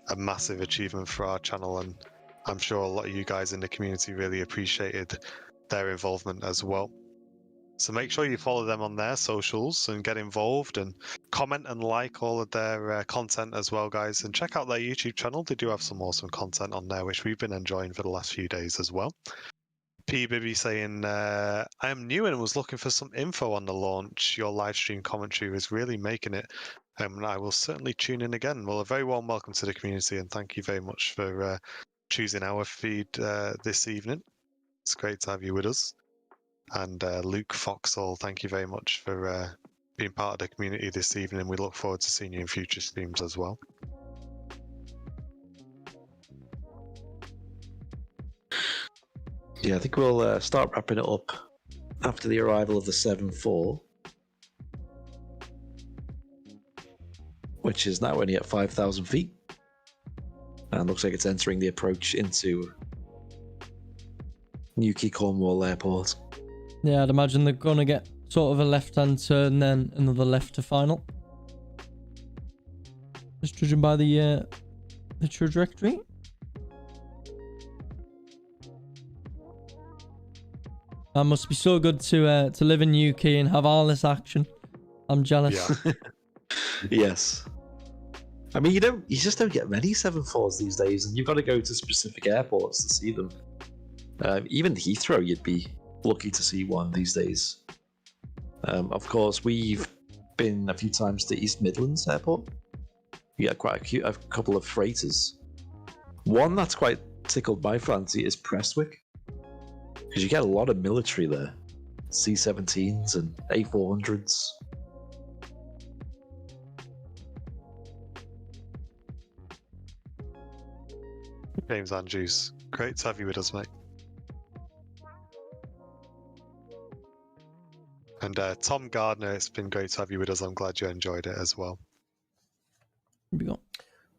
a massive achievement for our channel, and I'm sure a lot of you guys in the community really appreciated their involvement as well. So make sure you follow them on their socials and get involved and comment and like all of their content as well, guys. And check out their YouTube channel. They do have some awesome content on there, which we've been enjoying for the last few days as well. P. Bibby saying, I am new and was looking for some info on the launch. Your live stream commentary was really making it. And I will certainly tune in again. Well, a very warm welcome to the community, and thank you very much for choosing our feed this evening. It's great to have you with us. And Luke Foxall, thank you very much for being part of the community this evening. We look forward to seeing you in future streams as well. Yeah, I think we'll start wrapping it up after the arrival of the 7-4, which is now only at 5,000 feet. And looks like it's entering the approach into Newquay Cornwall Airport. Yeah, I'd imagine they're going to get sort of a left-hand turn, then another left to final. Just judging by the trajectory. That must be so good to live in UK and have all this action. I'm jealous. Yeah. Yes. I mean, you just don't get many 7-4s these days, and you've got to go to specific airports to see them. Even Heathrow, you'd be lucky to see one these days. Of course, we've been a few times to East Midlands Airport. You get quite a couple of freighters. One that's quite tickled my fancy is Prestwick, because you get a lot of military there. C-17s and A400s. James Andrews, great to have you with us, mate. And Tom Gardner, it's been great to have you with us. I'm glad you enjoyed it as well. Here we go.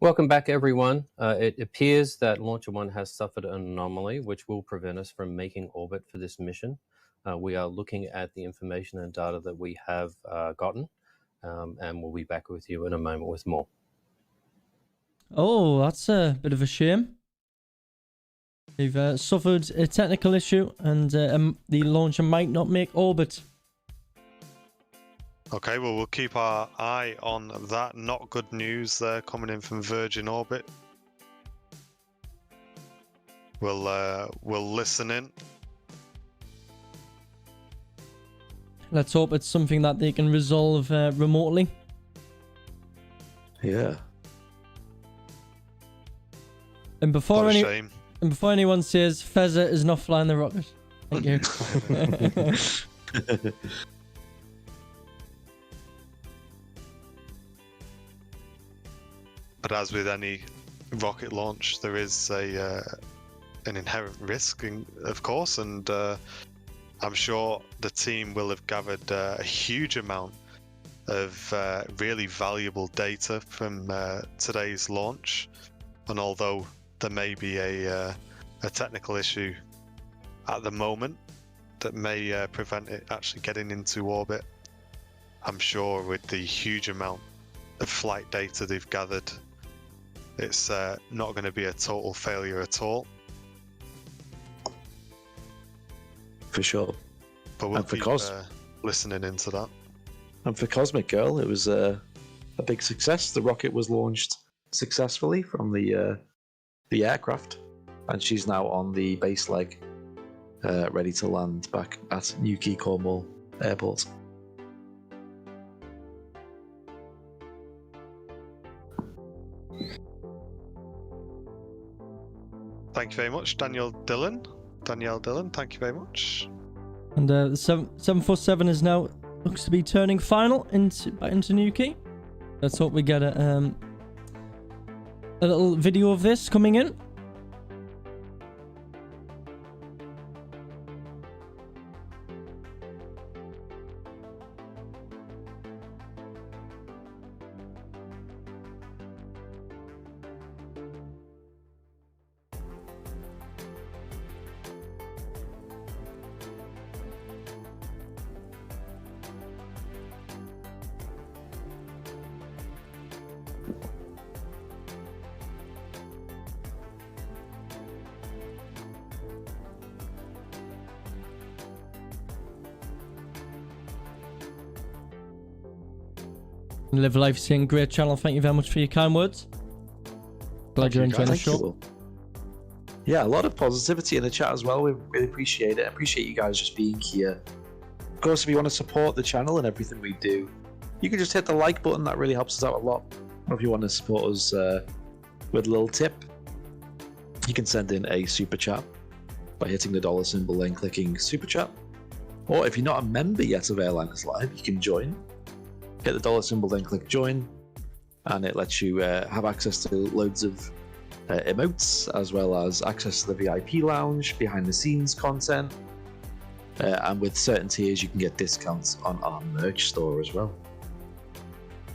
Welcome back, everyone. It appears that Launcher 1 has suffered an anomaly, which will prevent us from making orbit for this mission. We are looking at the information and data that we have gotten, and we'll be back with you in a moment with more. Oh, that's a bit of a shame. We've suffered a technical issue, and the launcher might not make orbit. Okay, well, we'll keep our eye on that. Not good news there coming in from Virgin Orbit. We'll listen in. Let's hope it's something that they can resolve remotely. Yeah. And before anyone says Fezza is not flying the rocket, thank you. But as with any rocket launch, there is a an inherent risk, of course, and I'm sure the team will have gathered a huge amount of really valuable data from today's launch. And although there may be a technical issue at the moment that may prevent it actually getting into orbit, I'm sure with the huge amount of flight data they've gathered, it's not going to be a total failure at all. For sure. But we'll keep listening into that. And for Cosmic Girl, it was a big success. The rocket was launched successfully from the aircraft, and she's now on the base leg, ready to land back at Newquay Cornwall Airport. Thank you very much, Danielle Dillon, thank you very much. And the 747 is now looks to be turning final back into Newquay. Let's hope we get a little video of this coming in. Live Life saying, great channel, thank you very much for your kind words. Glad you're enjoying the show. Yeah, a lot of positivity in the chat as well. We really appreciate it. I appreciate you guys just being here. Of course, if you want to support the channel and everything we do, you can just hit the like button. That really helps us out a lot. Or if you want to support us with a little tip, you can send in a super chat by hitting the dollar symbol, then clicking super chat. Or if you're not a member yet of Airliners Live, you can join. Hit the dollar symbol, then click join, and it lets you have access to loads of emotes, as well as access to the VIP lounge, behind the scenes content, and with certain tiers you can get discounts on our merch store as well.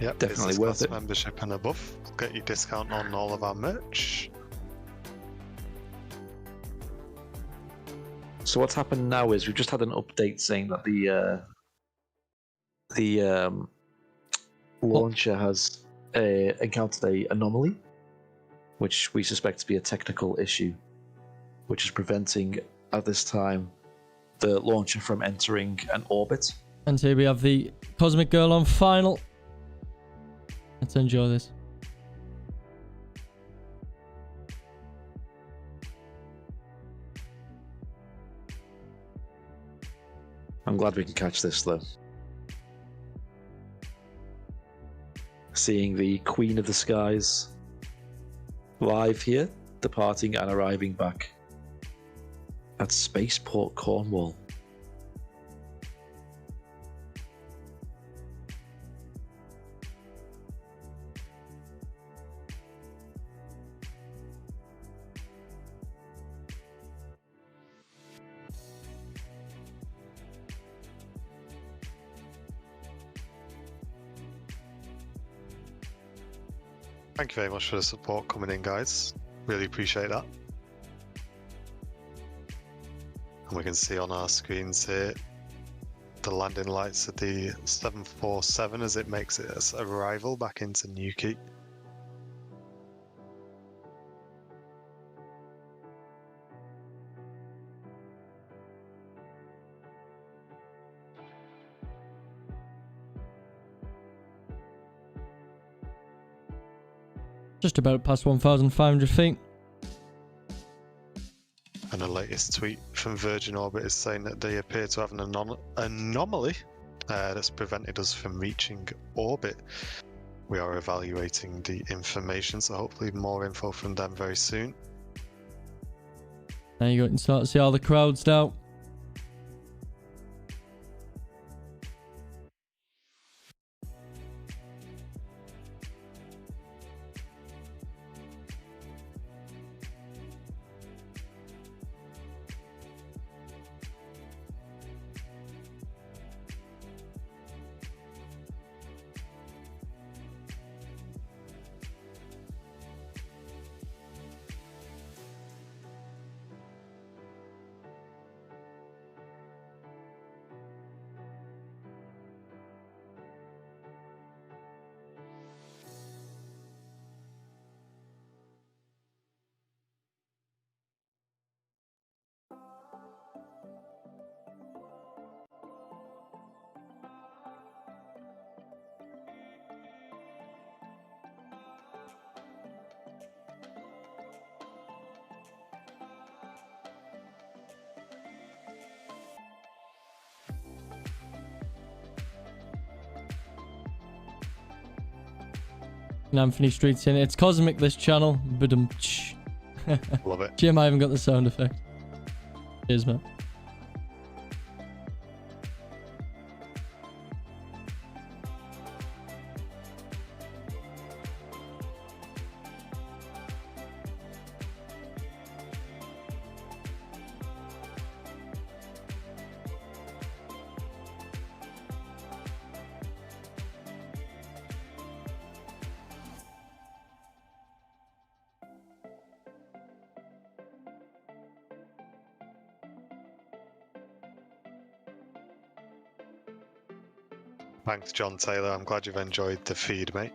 Yep, definitely worth it. Membership and above, get your discount on all of our merch. So what's happened now is we've just had an update saying that the launcher has encountered an anomaly, which we suspect to be a technical issue, which is preventing, at this time, the launcher from entering an orbit. And here we have the Cosmic Girl on final. Let's enjoy this. I'm glad we can catch this, though. Seeing the Queen of the Skies live here, departing and arriving back at Spaceport Cornwall. Thank you very much for the support coming in, guys. Really appreciate that. And we can see on our screens here the landing lights of the 747 as it makes its arrival back into Newquay. Just about past 1,500 feet. And the latest tweet from Virgin Orbit is saying that they appear to have an anomaly that's prevented us from reaching orbit. We are evaluating the information, so hopefully more info from them very soon. There you go, you can start to see all the crowds now. Anthony Street saying it's cosmic, this channel. Love it. Jim, I haven't got the sound effect. Cheers, man. Thanks, John Taylor. I'm glad you've enjoyed the feed, mate.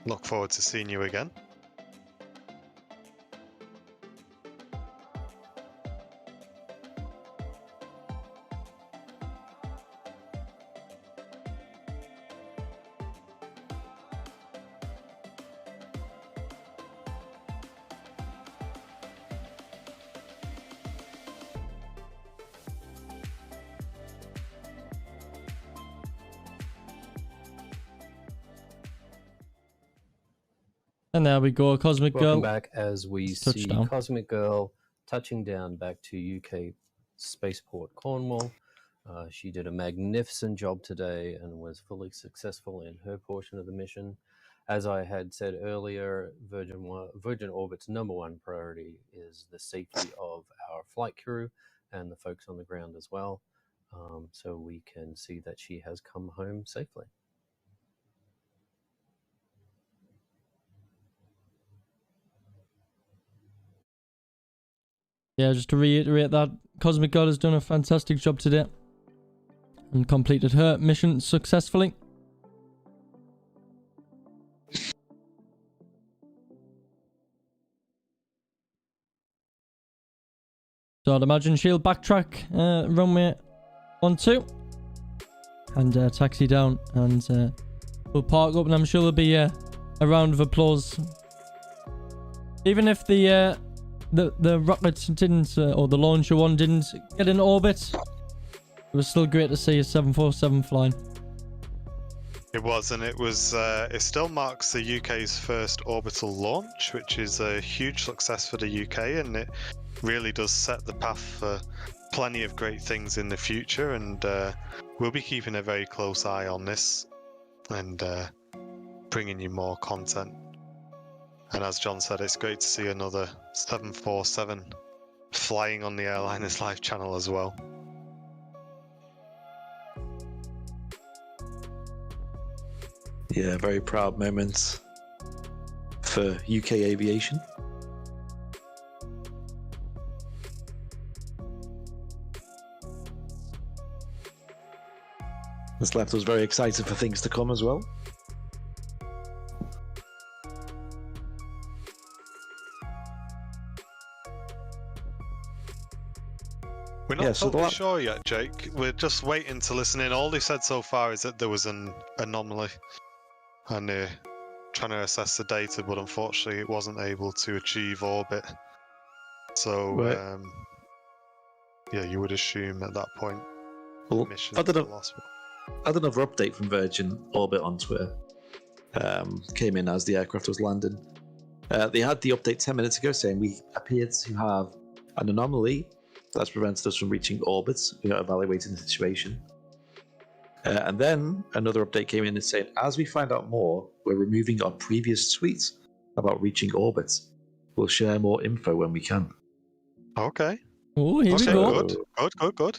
Look forward to seeing you again. And there we go, Cosmic Girl. Welcome back as we see Cosmic Girl touching down back to UK Spaceport Cornwall. She did a magnificent job today and was fully successful in her portion of the mission. As I had said earlier, Virgin Orbit's #1 priority is the safety of our flight crew and the folks on the ground as well. So we can see that she has come home safely. Yeah, just to reiterate that, Cosmic Girl has done a fantastic job today and completed her mission successfully. So I'd imagine she'll backtrack runway 12 and taxi down, and we'll park up, and I'm sure there'll be a round of applause. Even if the rocket didn't, or the launcher one didn't get in orbit, it was still great to see a 747 flying. It was, and it was. It still marks the UK's first orbital launch, which is a huge success for the UK, and it really does set the path for plenty of great things in the future. And we'll be keeping a very close eye on this, and bringing you more content. And as John said, it's great to see another 747 flying on the Airliners Live channel as well. Yeah, very proud moment for UK aviation. This left us very excited for things to come as well. We're not totally sure yet, Jake. We're just waiting to listen in. All they said so far is that there was an anomaly, and they're trying to assess the data, but unfortunately it wasn't able to achieve orbit. So, Right. Yeah, you would assume at that point, Well, mission I don't know. lost. I had another update from Virgin Orbit on Twitter. Came in as the aircraft was landing. They had the update 10 minutes ago saying we appeared to have an anomaly that's prevented us from reaching orbits. We are evaluating the situation. And then another update came in and said, as we find out more, we're removing our previous tweets about reaching orbits. We'll share more info when we can. Okay. Oh, here we go. Good.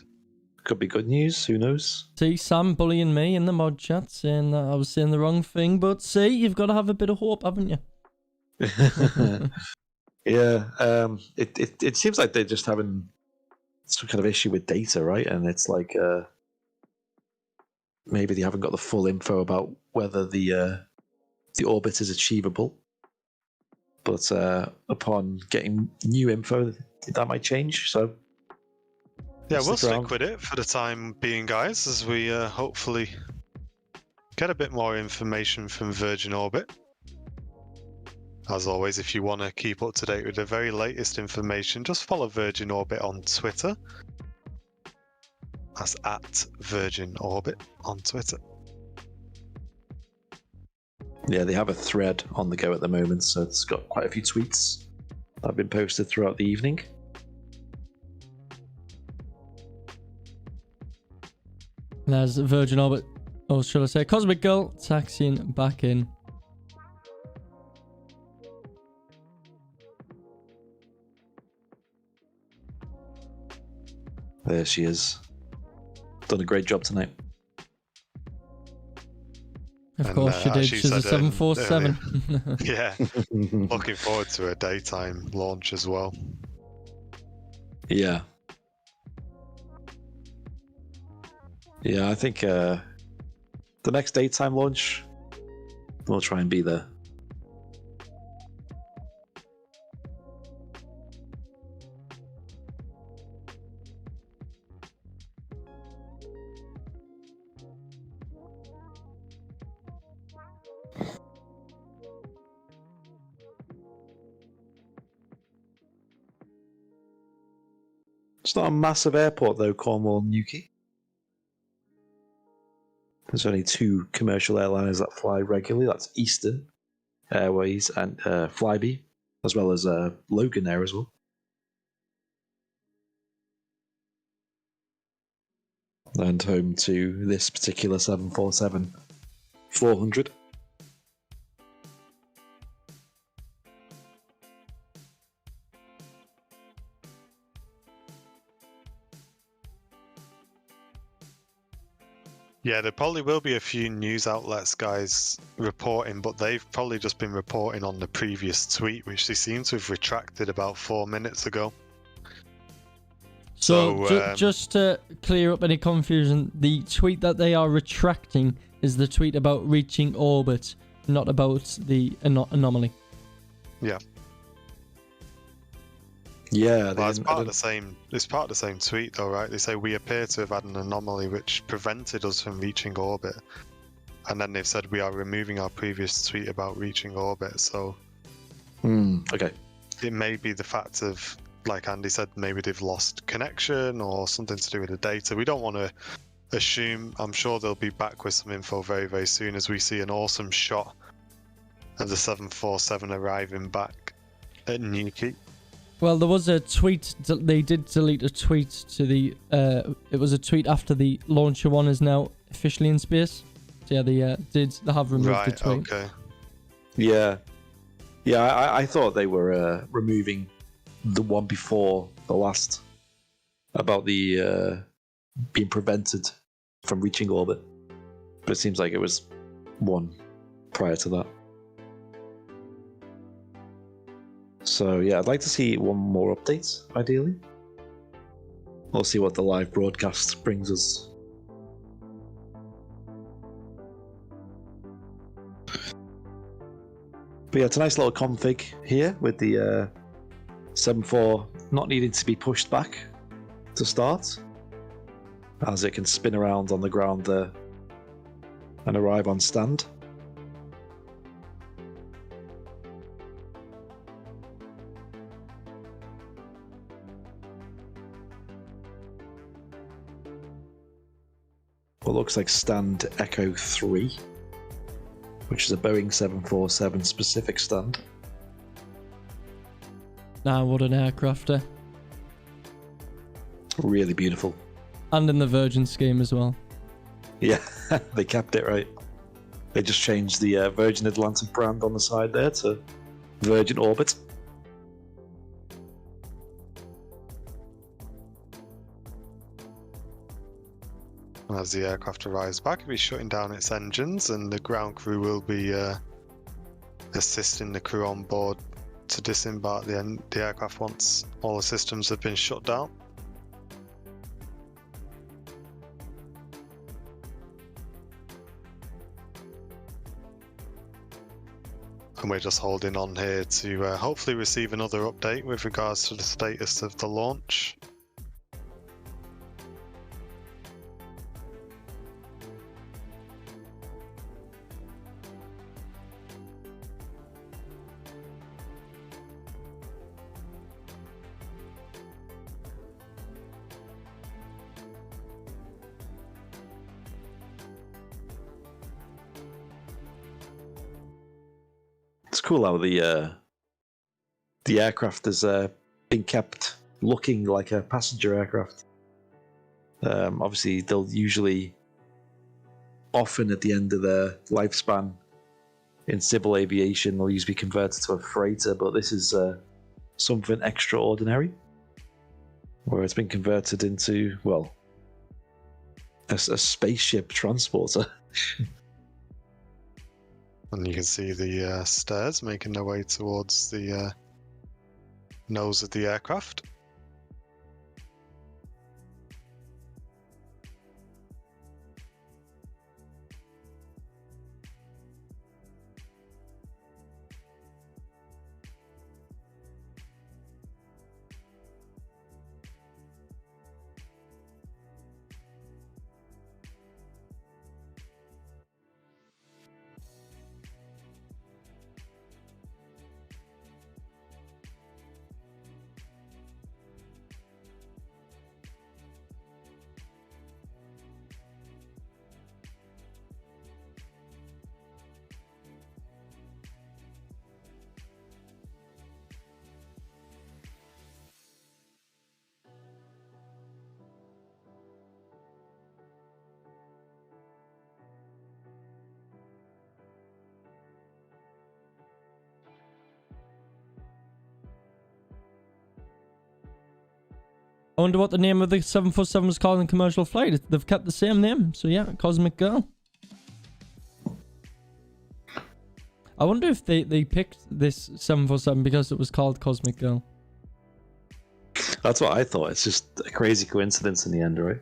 Could be good news, who knows? See, Sam bullying me in the mod chat saying that I was saying the wrong thing, but see, you've got to have a bit of hope, haven't you? Yeah, it seems like they're just having some kind of issue with data, right? And it's like maybe they haven't got the full info about whether the orbit is achievable. But upon getting new info, that might change. So yeah, we'll stick with it for the time being, guys, as we hopefully get a bit more information from Virgin Orbit. As always, if you want to keep up to date with the very latest information, just follow Virgin Orbit on Twitter. That's at Virgin Orbit on Twitter. Yeah, they have a thread on the go at the moment, so it's got quite a few tweets that have been posted throughout the evening. There's Virgin Orbit, or should I say Cosmic Girl, taxiing back in. There she is. Done a great job tonight. Of course she did. She's a 747. Yeah. Looking forward to a daytime launch as well. Yeah. Yeah, I think the next daytime launch, we'll try and be there. It's not a massive airport though, Cornwall and Newquay. There's only 2 commercial airliners that fly regularly. That's Eastern Airways and Flybe, as well as Logan Air as well. And home to this particular 747-400. Yeah, there probably will be a few news outlets, guys, reporting, but they've probably just been reporting on the previous tweet, which they seem to have retracted about 4 minutes ago. So just to clear up any confusion, the tweet that they are retracting is the tweet about reaching orbit, not about the anomaly. Yeah. Yeah, well, it's part of the same. It's part of the same tweet, though, right? They say we appear to have had an anomaly which prevented us from reaching orbit, and then they've said we are removing our previous tweet about reaching orbit. So, okay, it may be the fact of, like Andy said, maybe they've lost connection or something to do with the data. We don't want to assume. I'm sure they'll be back with some info very, very soon as we see an awesome shot of the 747 arriving back at Newquay. Well, there was a tweet. They did delete a tweet to the. It was a tweet after the launcher one is now officially in space. So yeah, they have removed the tweet. Okay. Yeah, I thought they were removing the one before the last about the being prevented from reaching orbit, but it seems like it was one prior to that. So yeah, I'd like to see one more update, ideally. We'll see what the live broadcast brings us. But yeah, it's a nice little config here with the 7.4 not needing to be pushed back to start, as it can spin around on the ground there and arrive on stand. What looks like stand Echo 3, which is a Boeing 747 specific stand. Now, what an aircrafter. Really beautiful. And in the Virgin scheme as well. Yeah, they kept it right. They just changed the Virgin Atlantic brand on the side there to Virgin Orbit. As the aircraft arrives back, it'll be shutting down its engines, and the ground crew will be assisting the crew on board to disembark the aircraft once all the systems have been shut down. And we're just holding on here to hopefully receive another update with regards to the status of the launch. It's cool how the aircraft has been kept looking like a passenger aircraft. Obviously, they'll usually, often at the end of their lifespan in civil aviation, they'll usually be converted to a freighter, but this is something extraordinary, where it's been converted into, well, a spaceship transporter. And you can see the stairs making their way towards the nose of the aircraft. I wonder what the name of the 747 was called in commercial flight. They've kept the same name. So yeah, Cosmic Girl. I wonder if they picked this 747 because it was called Cosmic Girl. That's what I thought. It's just a crazy coincidence in the end, right?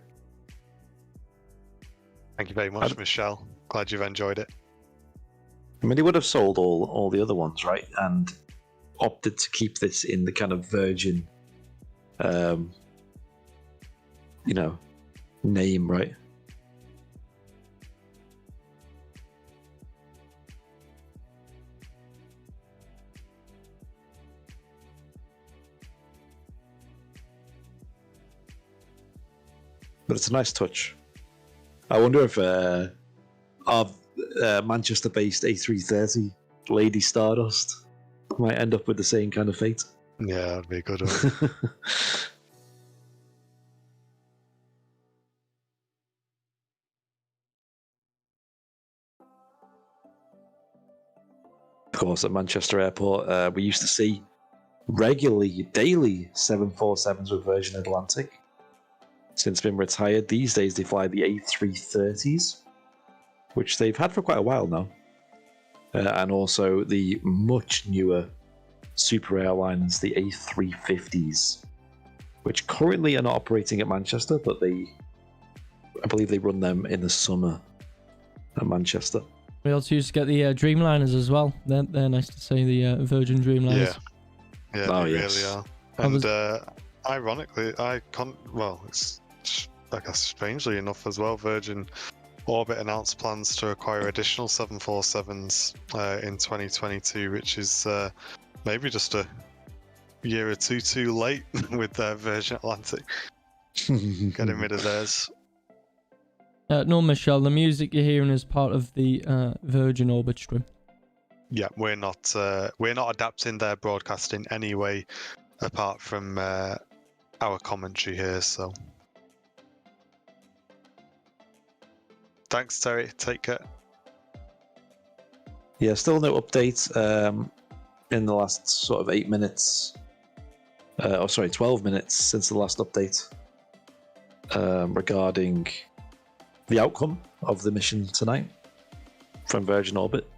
Thank you very much, Michelle. Glad you've enjoyed it. I mean, they would have sold all the other ones, right? And opted to keep this in the kind of Virgin, name, right? But it's a nice touch. I wonder if our Manchester-based A330 Lady Stardust might end up with the same kind of fate. Yeah, that'd be a good one. Of course, at Manchester Airport, we used to see regularly, daily 747s with Virgin Atlantic. Since been retired, these days they fly the A330s, which they've had for quite a while now. And also the much newer super airliners, the A350s, which currently are not operating at Manchester, but I believe they run them in the summer at Manchester. We also used to get the Dreamliners as well. They're nice to say, the Virgin Dreamliners. Yeah, they really are. And ironically, it's, I guess strangely enough as well, Virgin Orbit announced plans to acquire additional 747s in 2022, which is maybe just a year or two too late with Virgin Atlantic getting rid of theirs. No, Michelle, the music you're hearing is part of the Virgin Orbit stream. Yeah, we're not adapting their broadcast in any way apart from our commentary here. So, thanks, Terry. Take care. Yeah, still no update in the last sort of 8 minutes. 12 minutes since the last update regarding the outcome of the mission tonight from Virgin Orbit.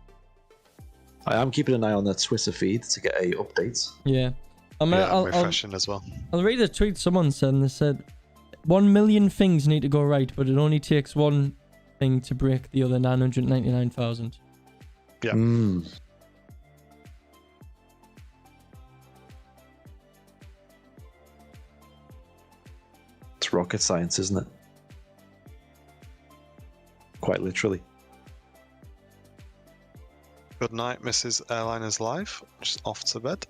I am keeping an eye on their Twitter feed to get a update. Yeah. I'm refreshing as well. I'll read a tweet someone said, and they said, 1 million things need to go right, but it only takes one thing to break the other 999,000. Yeah. It's rocket science, isn't it? Quite literally. Good night, Mrs. Airliners Live. Just off to bed.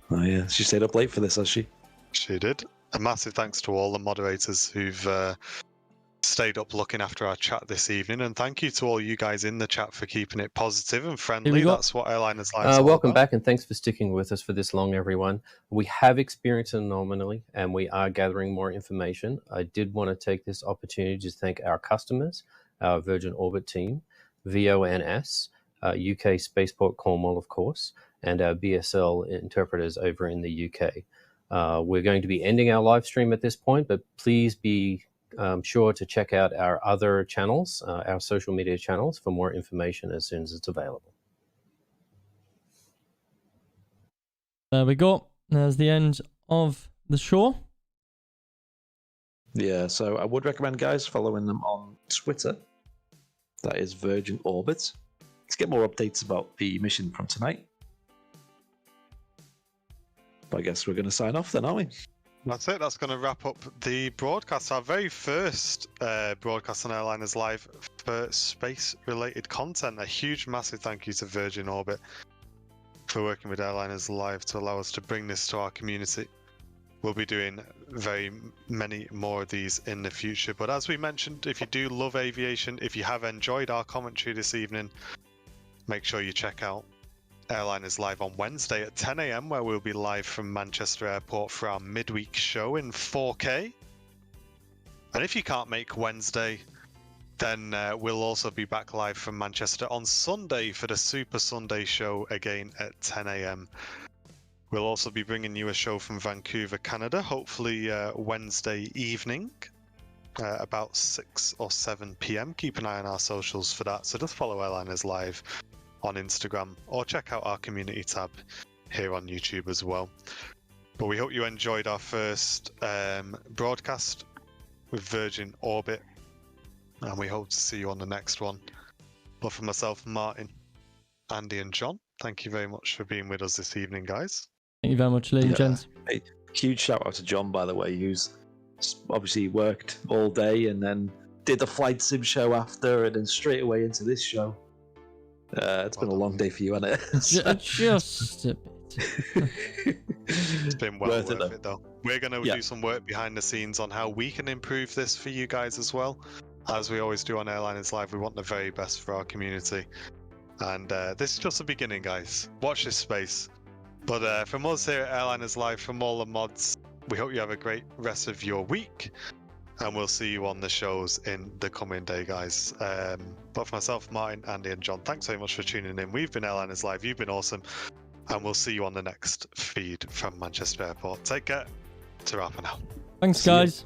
Oh yeah, she stayed up late for this, has she? She did. A massive thanks to all the moderators who've stayed up looking after our chat this evening, and thank you to all you guys in the chat for keeping it positive and friendly. That's what Airliners Live is all welcome about. back, and thanks for sticking with us for this long, everyone. We have experienced an anomaly, and we are gathering more information. I did want to take this opportunity to thank our customers, our Virgin Orbit team, VONS, UK Spaceport Cornwall, of course, and our BSL interpreters over in the UK. We're going to be ending our live stream at this point, but please be sure to check out our other channels, our social media channels, for more information as soon as it's available. There we go. There's the end of the show. Yeah, so I would recommend, guys, following them on Twitter. That is Virgin Orbit. Let's get more updates about the mission from tonight. But I guess we're going to sign off then, aren't we? That's it. That's going to wrap up the broadcast. Our very first broadcast on Airliners Live for space-related content. A huge, massive thank you to Virgin Orbit for working with Airliners Live to allow us to bring this to our community. We'll be doing very many more of these in the future. But as we mentioned, if you do love aviation, if you have enjoyed our commentary this evening, make sure you check out Airliners Live on Wednesday at 10 AM, where we'll be live from Manchester Airport for our midweek show in 4K. And if you can't make Wednesday, then we'll also be back live from Manchester on Sunday for the Super Sunday show, again at 10 AM. We'll also be bringing you a show from Vancouver, Canada, hopefully Wednesday evening, about 6 or 7 PM. Keep an eye on our socials for that, so just follow Airliners Live on Instagram, or check out our community tab here on YouTube as well. But we hope you enjoyed our first broadcast with Virgin Orbit, and we hope to see you on the next one. But for myself, Martin, Andy and John, thank you very much for being with us this evening, guys. Thank you very much, ladies and gents. Hey, huge shout out to John, by the way, who's obviously worked all day and then did the flight sim show after, and then straight away into this show. It's been a long day for you, hasn't it? Just a bit. It's been well worth it though. We're going to do some work behind the scenes on how we can improve this for you guys as well. As we always do on Airliners Live, we want the very best for our community. And this is just the beginning, guys. Watch this space. But from us here at Airliners Live, from all the mods, we hope you have a great rest of your week. And we'll see you on the shows in the coming day, guys. But for myself, Martin, Andy and John, thanks so much for tuning in. We've been Airliners Live. You've been awesome. And we'll see you on the next feed from Manchester Airport. Take care. Ta-ra for now. Thanks, guys.